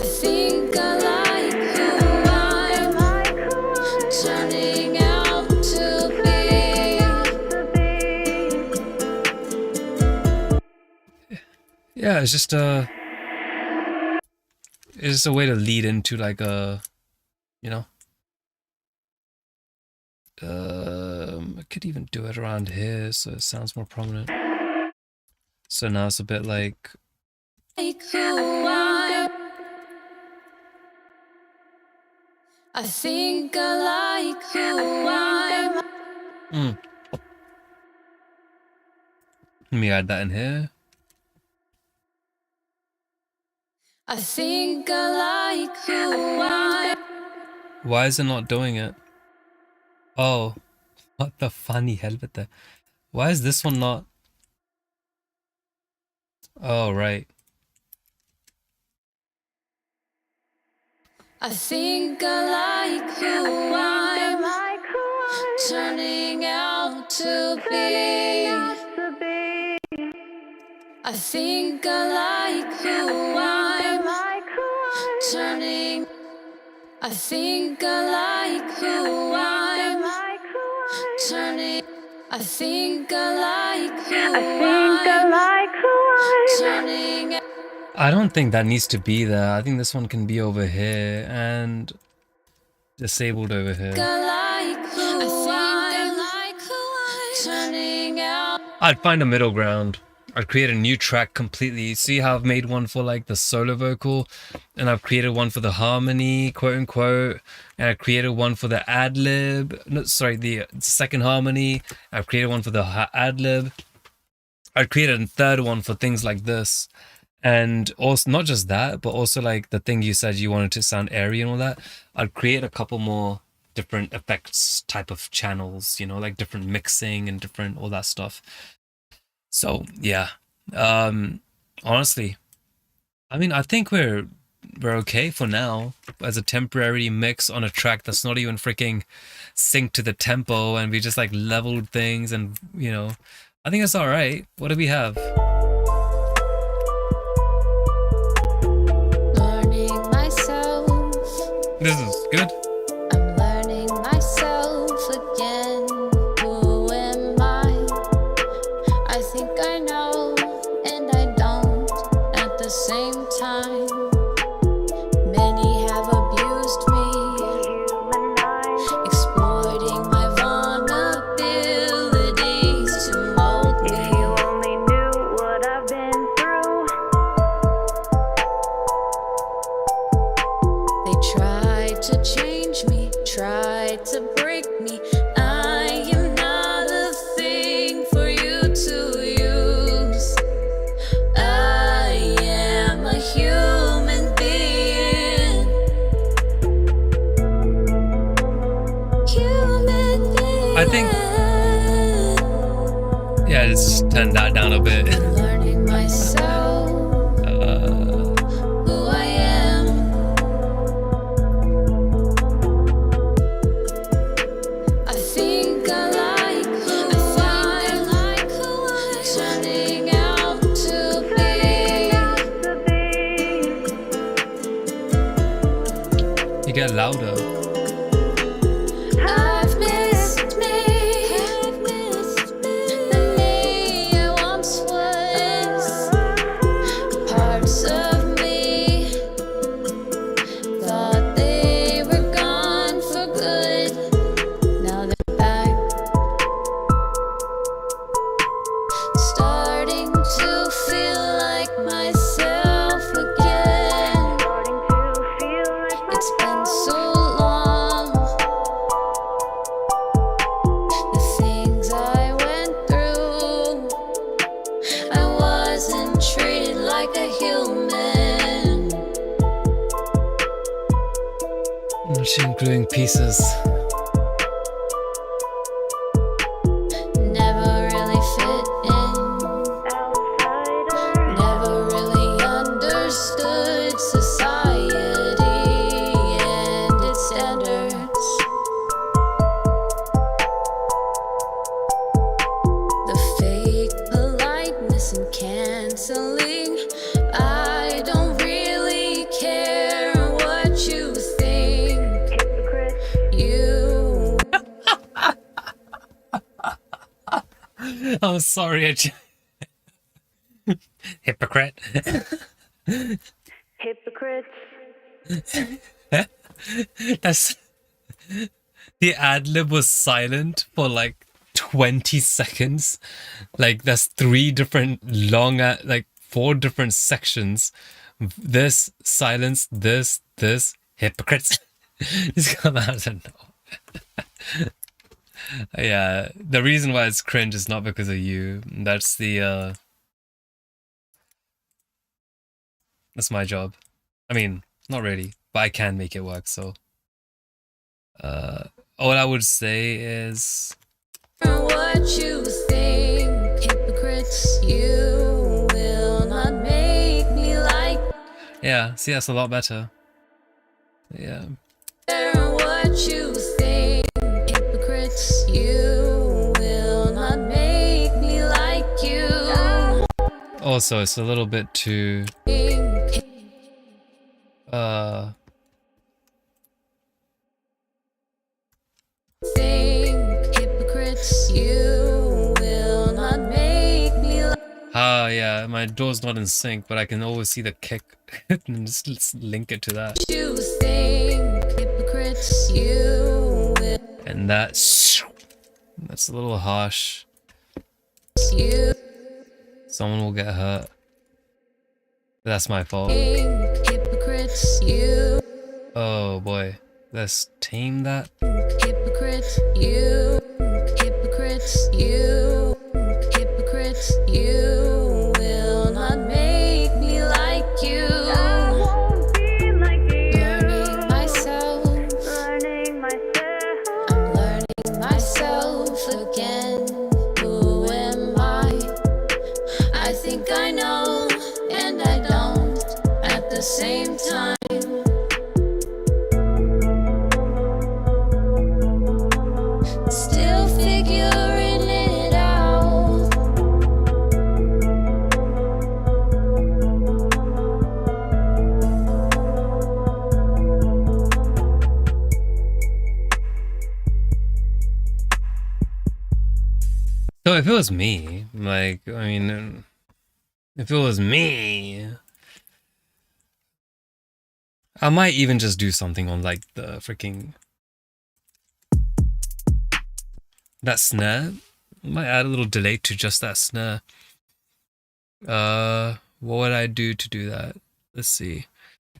think I like who I'm turning out to be. Yeah, it's just a way to lead into like a, you know? I could even do it around here so it sounds more prominent. So now it's a bit like Who I'm. I think I like who I'm. Let me add that in here. I think I like who I'm. Why is it not doing it? Oh, what the funny helvete. Why is this one not? Oh, right. I think I like who I'm turning out to be. I think I like who I'm turning. I think I like who I'm turning. I think I like who I'm turning. I don't think that needs to be there. I think this one can be over here and disabled over here. I I'd find a middle ground. I'd create a new track completely. See how I've made one for like the solo vocal, and I've created one for the harmony, quote unquote, and I created one for the ad lib. No, sorry, the second harmony. I've created one for the ad lib. I'd created a third one for things like this, and also not just that, but also like the thing you said you wanted to sound airy and all that. I'd create a couple more different effects type of channels, you know, like different mixing and different all that stuff. So yeah, honestly, I mean, I think we're okay for now as a temporary mix on a track that's not even freaking synced to the tempo, and we just like leveled things, and you know, I think it's all right. What do we have? Learning myself. This is good. I'm learning myself again. Who am I? I think I know, and I don't at the same time. Many have abused me, exploiting my vulnerabilities to mold me. If you only knew what I've been through. They tried to change me, tried to break me. I am not a thing for you to use. I am a human being. Human being. I think, yeah, let's turn that down a bit. Learning myself, who I am. I think I like who I'm turning out to be. You get louder. I've missed me, the me I once was. Parts of me thought they were gone for good. Now they're back, starting to feel like myself again. It's been so long. The things I went through, I wasn't treated like a human. Not including pieces. Never really fit in, never really understood society and its standards. The fake politeness and canceling. I don't really care what you think. You I'm sorry, hypocrite. Hypocrites. That's the ad lib was silent for like 20 seconds. Like that's 3 different long, like 4 different sections. This silence, this hypocrites. Just come out of nowhere. Yeah, the reason why it's cringe is not because of you. That's the that's my job. I mean, not really, but I can make it work. So, all I would say is, what you think, hypocrites. You will not make me like yeah. See, that's a lot better. Yeah. what you think, hypocrites. You will not make me like you. Also, it's a little bit too Think, hypocrites. You will not make me like yeah, my door's not in sync, but I can always see the kick and just link it to that. you think, hypocrites. You will And that's a little harsh. Hypocrites, you Someone will get hurt. That's my fault. hypocrites, you Oh boy. Let's tame that. hypocrites, you hypocrites, you hypocrites, you will not make me like you. I won't be like you. Learning myself, Learning myself. I'm learning myself again. Who am I? I think I know, and I don't at the same time. Still figuring it out. So if it was me, like, I mean, if it was me, I might even just do something on like the freaking that snare. Might add a little delay to just that snare. What would I do to do that? Let's see.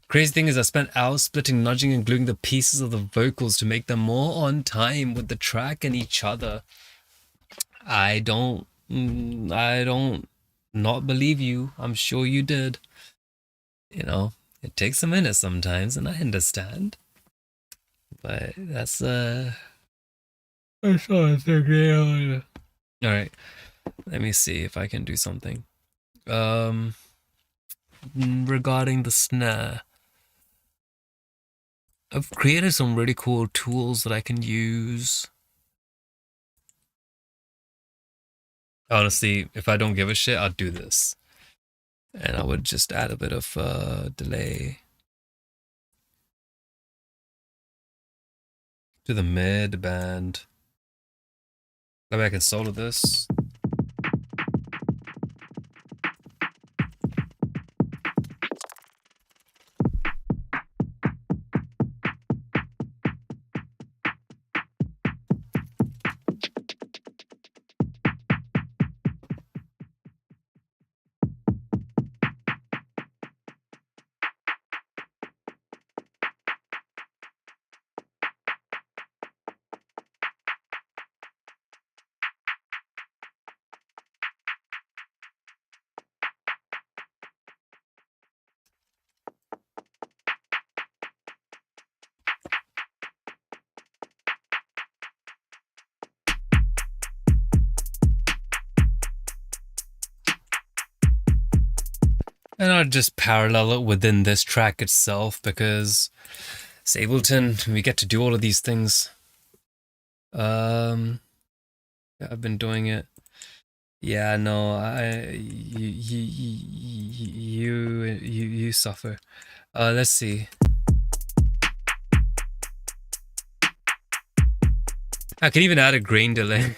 Crazy thing is I spent hours splitting, nudging, and gluing the pieces of the vocals to make them more on time with the track and each other. I don't not believe you. I'm sure you did. You know, it takes a minute sometimes, and I understand. But that's not a thing. All right, let me see if I can do something. Regarding the snare, I've created some really cool tools that I can use. Honestly, if I don't give a shit, I'd do this. And I would just add a bit of delay to the mid band. Maybe I can solo this. And I'll just parallel it within this track itself because it's Ableton, we get to do all of these things. Yeah, I've been doing it. Yeah, no, you suffer. Let's see. I could even add a grain delay.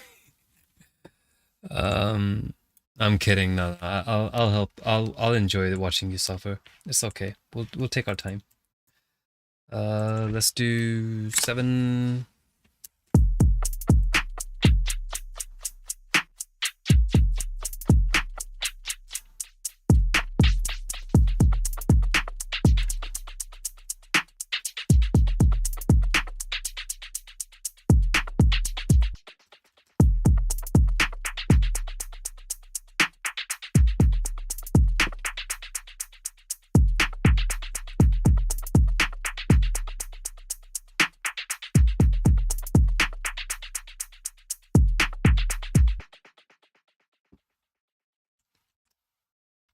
I'm kidding. No, I'll help. I'll enjoy watching you suffer. It's okay. We'll take our time. Let's do 7.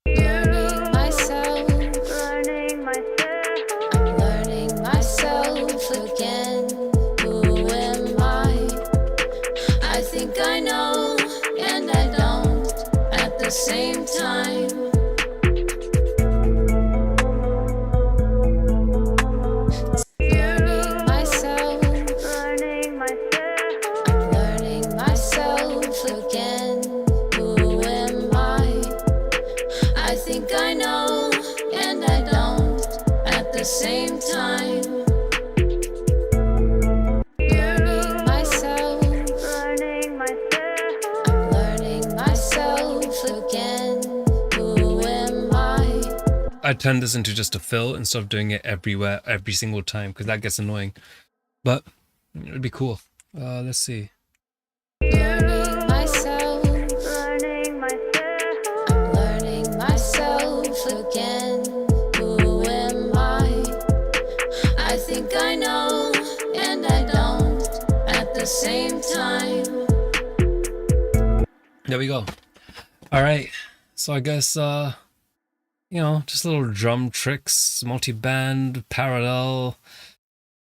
Learning myself, Learning myself. I'm learning myself again. Who am I? I think I know, and I don't at the same time. Learning myself, Learning myself. I'm learning myself again. Who am I? I think I know, and I don't at the same time. Learning myself, Learning myself. I'm learning myself I turned this into just a fill instead of doing it everywhere, every single time, because that gets annoying. But it'd be cool. Let's see. Learning myself. I'm learning myself again. Who am I? I think I know, and I don't at the same time. There we go. All right. So I guess, you know, just little drum tricks, multi-band, parallel.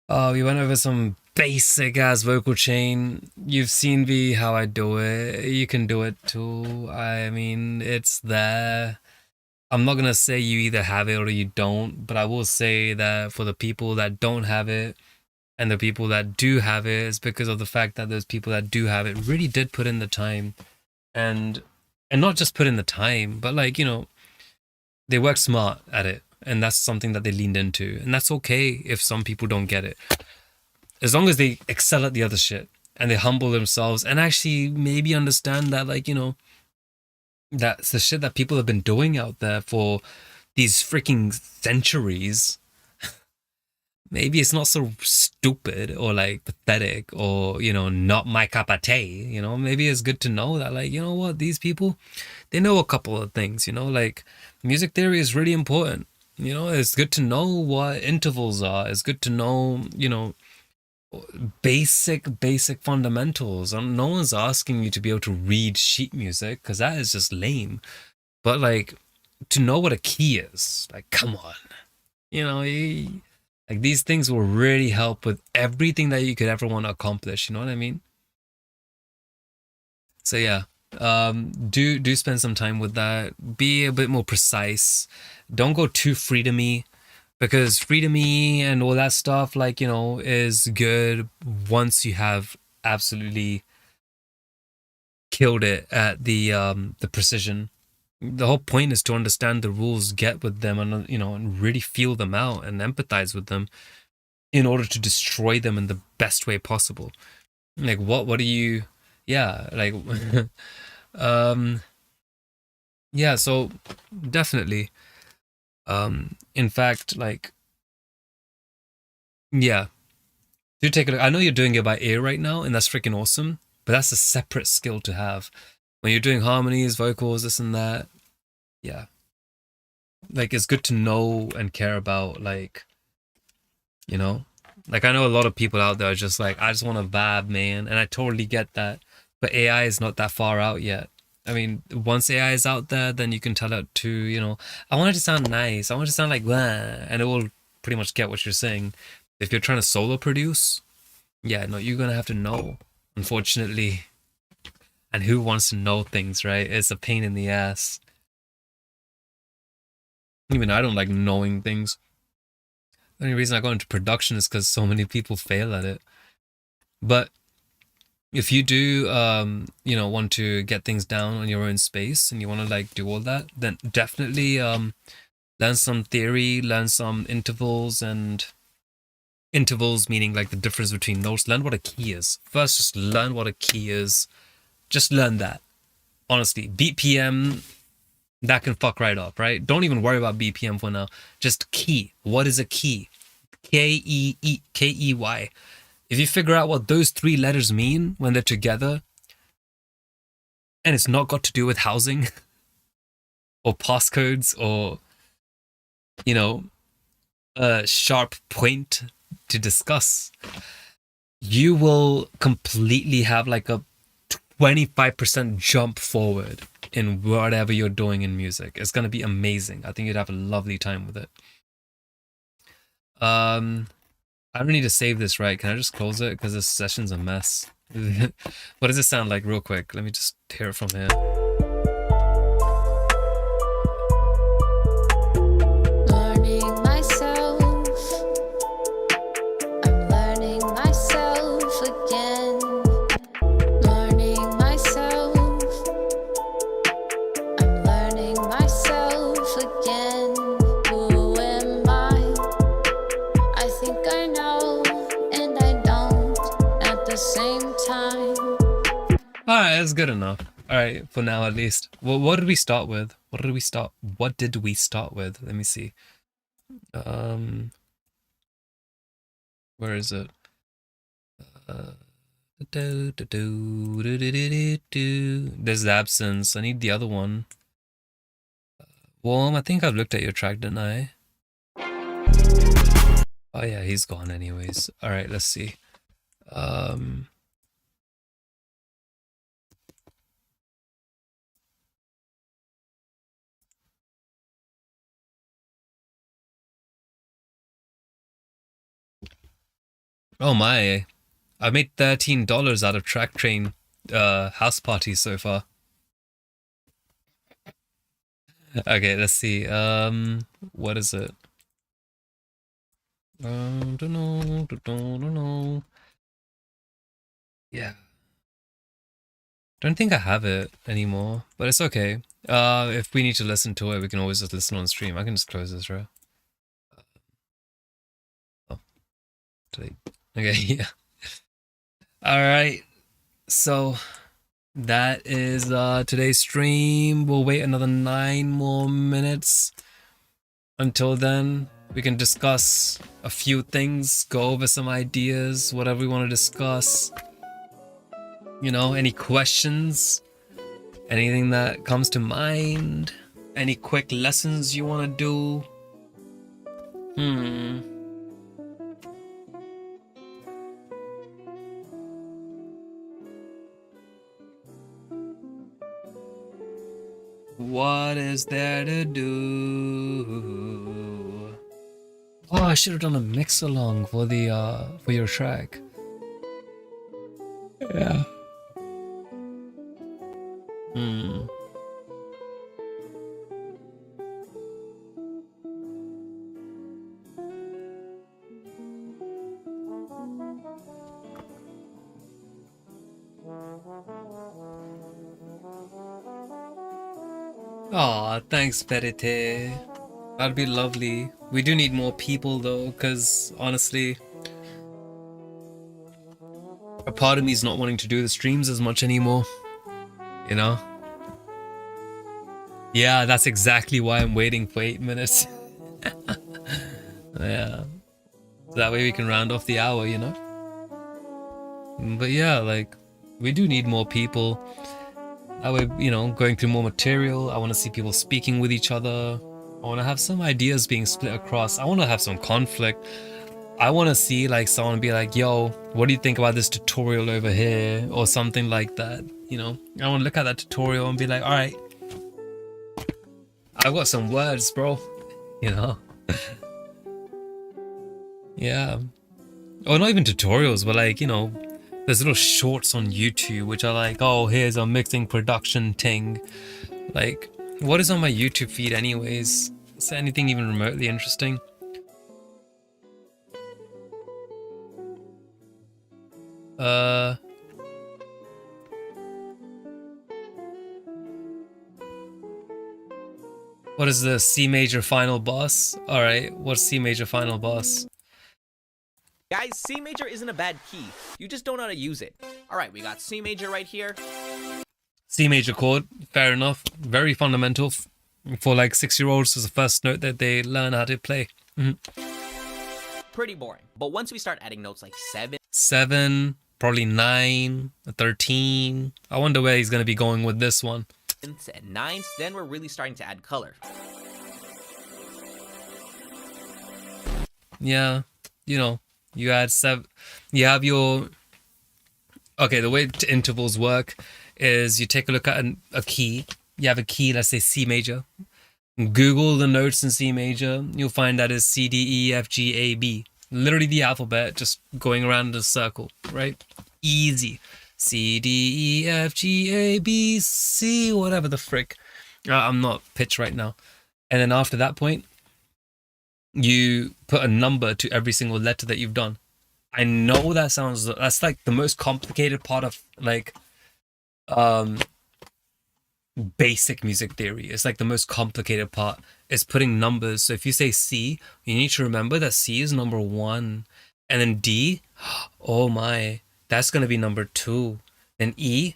We went over some basic ass vocal chain. You've seen me how I do it. You can do it too. I mean, it's there. I'm not gonna say you either have it or you don't, but I will say that for the people that don't have it and the people that do have it, it's because of the fact that those people that do have it really did put in the time, and not just put in the time, but like, you know, they work smart at it, and that's something that they leaned into, and that's okay if some people don't get it, as long as they excel at the other shit and they humble themselves and actually maybe understand that, like, you know, that's the shit that people have been doing out there for these freaking centuries. Maybe it's not so stupid or like pathetic or, you know, not my cup of tea. You know, maybe it's good to know that, like, you know what, these people, they know a couple of things, you know, like music theory is really important. You know, it's good to know what intervals are. It's good to know, you know, basic fundamentals. No one's asking you to be able to read sheet music, because that is just lame. But like, to know what a key is, like, come on, you know, like these things will really help with everything that you could ever want to accomplish. You know what I mean? So yeah, do spend some time with that. Be a bit more precise. Don't go too freedomy, because freedomy and all that stuff, like, you know, is good once you have absolutely killed it at the precision. The whole point is to understand the rules, get with them, and, you know, and really feel them out and empathize with them in order to destroy them in the best way possible. Like, what do you, yeah, like, yeah, so definitely, in fact, like, yeah, do take a look. I know you're doing it by ear right now, and that's freaking awesome, but that's a separate skill to have. When you're doing harmonies, vocals, this and that, yeah. Like, it's good to know and care about, like, you know? Like, I know a lot of people out there are just like, I just want to vibe, man, and I totally get that. But AI is not that far out yet. I mean, once AI is out there, then you can tell it to, you know, I want it to sound nice. I want it to sound like, blah, and it will pretty much get what you're saying. If you're trying to solo produce, yeah, no, you're going to have to know, unfortunately. And who wants to know things, right? It's a pain in the ass. Even I don't like knowing things. The only reason I go into production is because so many people fail at it. But if you do, you know, want to get things down on your own space and you want to like do all that, then definitely learn some theory, learn some intervals, and intervals meaning like the difference between notes. Learn what a key is. First, just learn what a key is. Just learn that. Honestly, BPM, that can fuck right up, right? Don't even worry about BPM for now. Just key. What is a key? Key. If you figure out what those three letters mean when they're together, and it's not got to do with housing or passcodes or, you know, a sharp point to discuss, you will completely have like a 25% jump forward in whatever you're doing in music. It's going to be amazing. I think you'd have a lovely time with it. I don't need to save this, right? Can I just close it? Because this session's a mess. What does it sound like real quick? Let me just hear it from here. Learning myself. I'm learning myself again. Learning myself. I'm learning myself again. Who am I? I think I know, and I don't at the same time. Alright, that's good enough. All right, for now at least. Well, what did we start with? What did we start? What did we start with? Let me see. Where is it? There's the absence. I need the other one. Warm. I think I've looked at your track, didn't I? Oh yeah, he's gone anyways. All right, let's see. Oh my. I made $13 out of Track Train house parties so far. Okay, let's see. What is it? Don't know. Yeah. Don't think I have it anymore, but it's okay. If we need to listen to it, we can always just listen on stream. I can just close this, right? Oh. Okay, yeah. Alright. So that is today's stream. We'll wait another 9 more minutes. Until then, we can discuss a few things, go over some ideas, whatever we want to discuss. You know, any questions? Anything that comes to mind? Any quick lessons you want to do? What is there to do? Oh, I should have done a mix along for the for your track. Yeah. Aw, thanks, Perite. That'd be lovely. We do need more people though, because honestly, a part of me is not wanting to do the streams as much anymore. You know? Yeah, that's exactly why I'm waiting for 8 minutes. Yeah. So that way we can round off the hour, you know? But yeah, like, we do need more people. That way, you know, going through more material. I want to see people speaking with each other. I want to have some ideas being split across. I want to have some conflict. I want to see like someone be like, yo, what do you think about this tutorial over here? Or something like that, you know? I want to look at that tutorial and be like, all right, I've got some words, bro. You know? Yeah. Or not even tutorials, but like, you know, there's little shorts on YouTube which are like, oh, here's a mixing production thing. Like, what is on my YouTube feed anyways? Is there anything even remotely interesting? What is the C major final boss? Alright, what's C major final boss? Guys, C major isn't a bad key. You just don't know how to use it. Alright, we got C major right here. C major chord, fair enough. Very fundamental for like 6-year-olds. Is the first note that they learn how to play. Pretty boring. But once we start adding notes like 7, probably 9, 13. I wonder where he's going to be going with this one. and 9s, then we're really starting to add color. Yeah, you know, you add 7. You have your... Okay, the way intervals work is you take a look at a key. You have a key, let's say C major. Google the notes in C major. You'll find that is C, D, E, F, G, A, B. Literally the alphabet just going around in a circle, right? Easy. C, D, E, F, G, A, B, C, whatever the frick. I'm not pitch right now. And then after that point, you put a number to every single letter that you've done. I know that's like the most complicated part of like basic music theory. It's like the most complicated part is putting numbers. So if you say C, you need to remember that C is number 1, and then D, oh my, that's going to be number 2, Then E.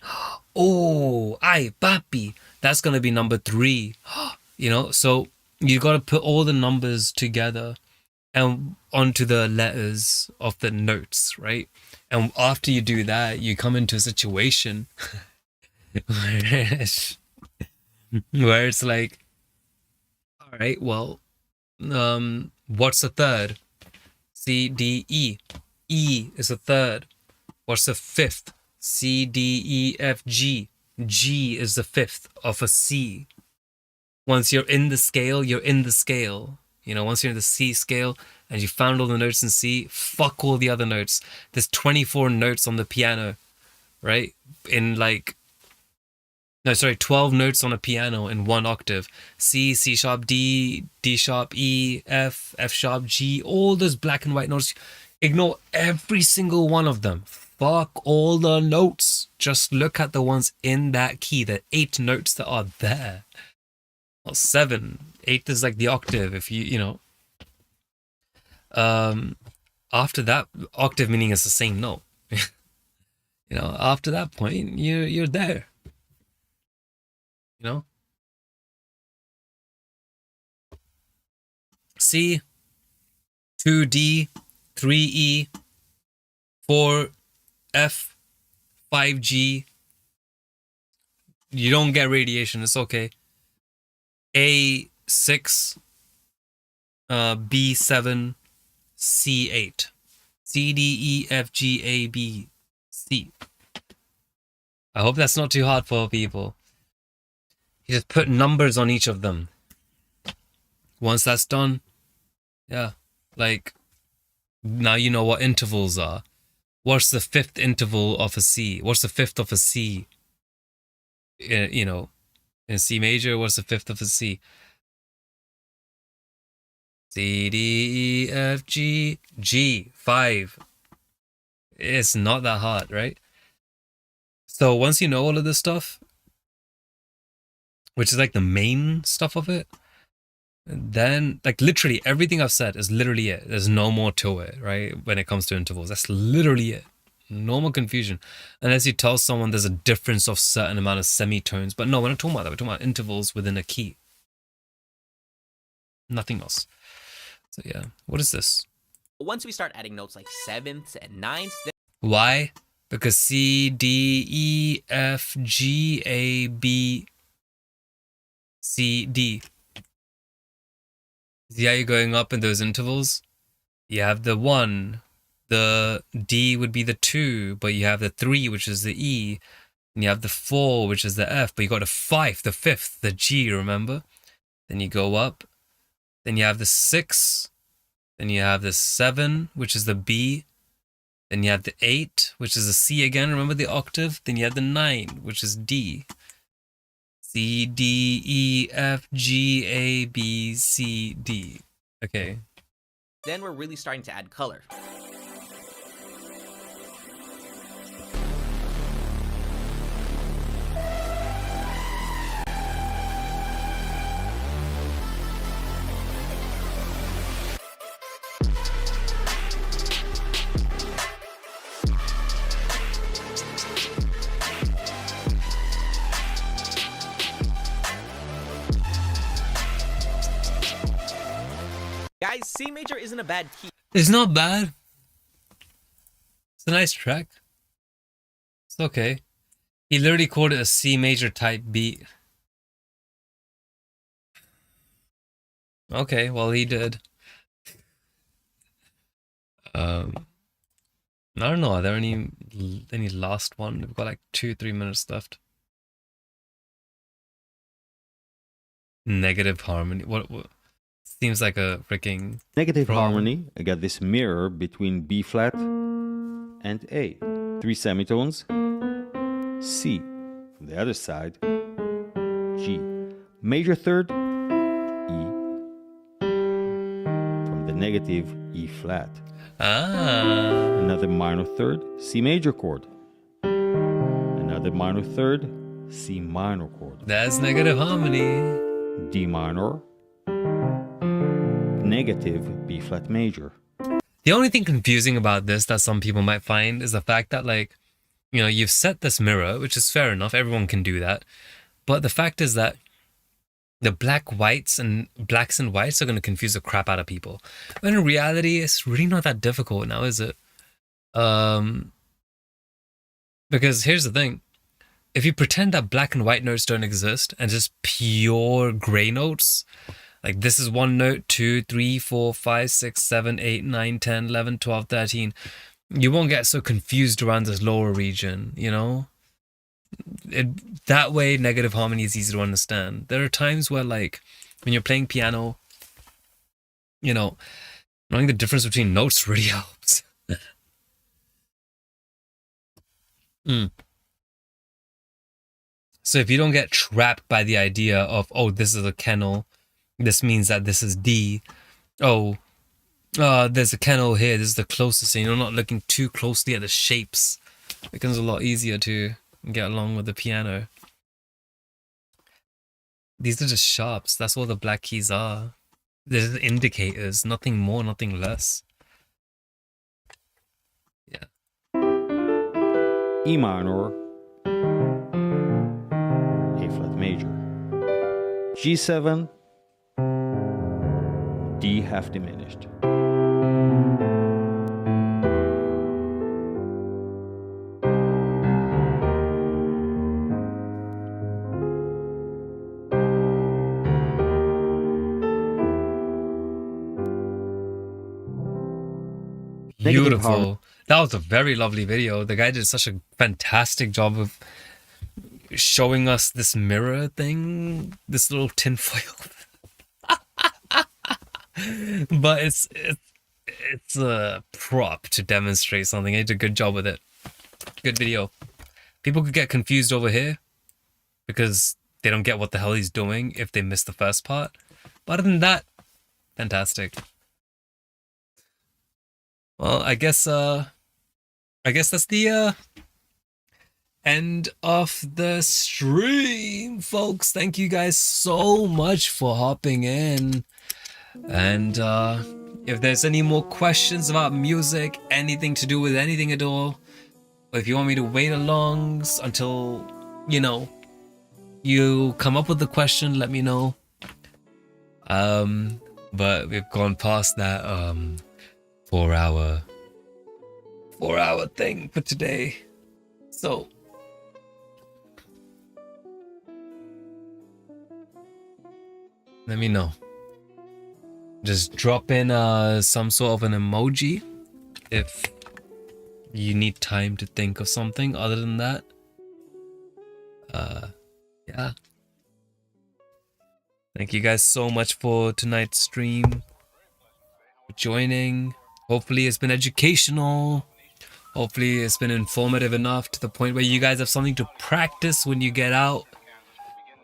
Oh, ay, papi. That's gonna be number 3. You know, so you gotta put all the numbers together and onto the letters of the notes, right? And after you do that, you come into a situation where it's like, all right, well, what's a third? C, D, E. E is a third. What's the fifth? C, D, E, F, G. G is the fifth of a C. Once you're in the scale, you're in the scale. You know, once you're in the C scale and you found all the notes in C, fuck all the other notes. There's 24 notes on the piano, right? In like, no, sorry, 12 notes on a piano in one octave. C, C sharp, D, D sharp, E, F, F sharp, G, all those black and white notes. Ignore every single one of them. Fuck all the notes. Just look at the ones in that key, the 8 notes that are there. Well, 7. 8 is like the octave, if you know. After that, octave meaning it's the same note. You know, after that point, you're there. You know? C, 2D, 3E, 4F, 5G. You don't get radiation, it's okay. A6, B7, C8. C, D, E, F, G, A, B, C. I hope that's not too hard for people. You just put numbers on each of them. Once that's done, yeah, like, now you know what intervals are. What's the 5th interval of a C? What's the 5th of a C? You know, in C major, what's the 5th of a C? C, D, E, F, G, G, 5. It's not that hard, right? So once you know all of this stuff, which is like the main stuff of it, then like literally everything I've said is literally it. There's no more to it, right? When it comes to intervals, that's literally it. No more confusion. Unless you tell someone there's a difference of certain amount of semitones. But no, we're not talking about that. We're talking about intervals within a key. Nothing else. So yeah, what is this? Once we start adding notes like 7ths and 9ths, Why? Because C, D, E, F, G, A, B, C, D. See how you're going up in those intervals? You have the 1, the D would be the 2, but you have the 3, which is the E, and you have the 4, which is the F, but you got a 5, the 5th, the G, remember? Then you go up, then you have the 6, then you have the 7, which is the B, then you have the 8, which is the C again, remember the octave? Then you have the 9, which is D. C, D, E, F, G, A, B, C, D. Okay. then we're really starting to add color. Guys, C major isn't a bad key. It's not bad. It's a nice track. It's okay. He literally called it a C major type beat. Okay, well he did. I don't know. Are there any last one? We've got like 2-3 minutes left. Negative harmony. What? Seems like a freaking Negative problem. harmony, I got this mirror between B flat and A. 3 semitones, C. From the other side, G. Major third, E. From the negative, E flat. Ah. Another minor third, C major chord. Another minor third, C minor chord. That's negative harmony. D minor, negative B flat major. The only thing confusing about this that some people might find is the fact that like You know, you've set this mirror, which is fair enough. Everyone can do that. But the fact is that the blacks and whites are going to confuse the crap out of people. When in reality, it's really not that difficult now, is it? Because here's the thing. If you pretend that black and white notes don't exist and just pure gray notes, like this is one note, 2, 3, 4, 5, 6, 7, 8, 9, 10, 11, 12, 13, you won't get so confused around this lower region, you know? That way, negative harmony is easy to understand. There are times where, like, when you're playing piano, you know, knowing the difference between notes really helps. So if you don't get trapped by the idea of, oh, this is a kennel, this means that this is D. Oh, there's a kennel here, this is the closest, and you're not looking too closely at the shapes. It becomes a lot easier to get along with the piano. These are just sharps. That's all the black keys are. They're just indicators, nothing more, nothing less. Yeah. E minor, A flat major, G7, D half diminished. Beautiful. That was a very lovely video. The guy did such a fantastic job of showing us this mirror thing, this little tinfoil. But it's a prop to demonstrate something. He did a good job with it. Good video. People could get confused over here because they don't get what the hell he's doing if they miss the first part. But other than that, fantastic. Well, I guess that's the end of the stream, folks. Thank you guys so much for hopping in. And if there's any more questions about music, anything to do with anything at all, or if you want me to wait along until, you know, you come up with the question, let me know. But we've gone past that 4-hour thing for today. So let me know. Just drop in some sort of an emoji if you need time to think of something. Other than that, yeah. Thank you guys so much for tonight's stream, for joining. Hopefully it's been educational. Hopefully it's been informative enough to the point where you guys have something to practice when you get out.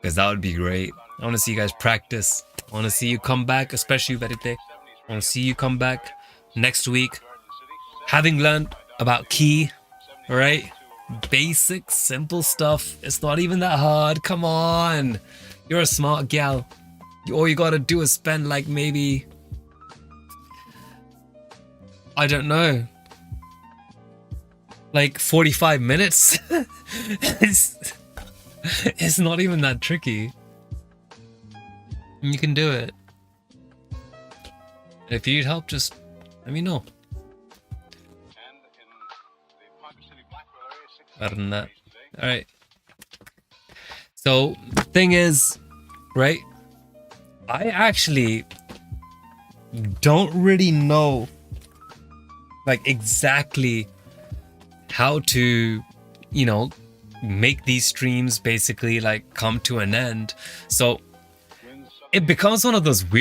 Because that would be great. I want to see you guys practice. I want to see you come back, especially Verite. I want to see you come back next week, having learned about key, right? Basic, simple stuff. It's not even that hard. Come on. You're a smart gal. All you gotta do is spend like maybe, I don't know, like 45 minutes. It's not even that tricky. You can do it. And if you need help, just let me know. Other than that, all right. So the thing is, right? I actually don't really know, like, exactly how to, you know, make these streams basically like come to an end. So it becomes one of those weird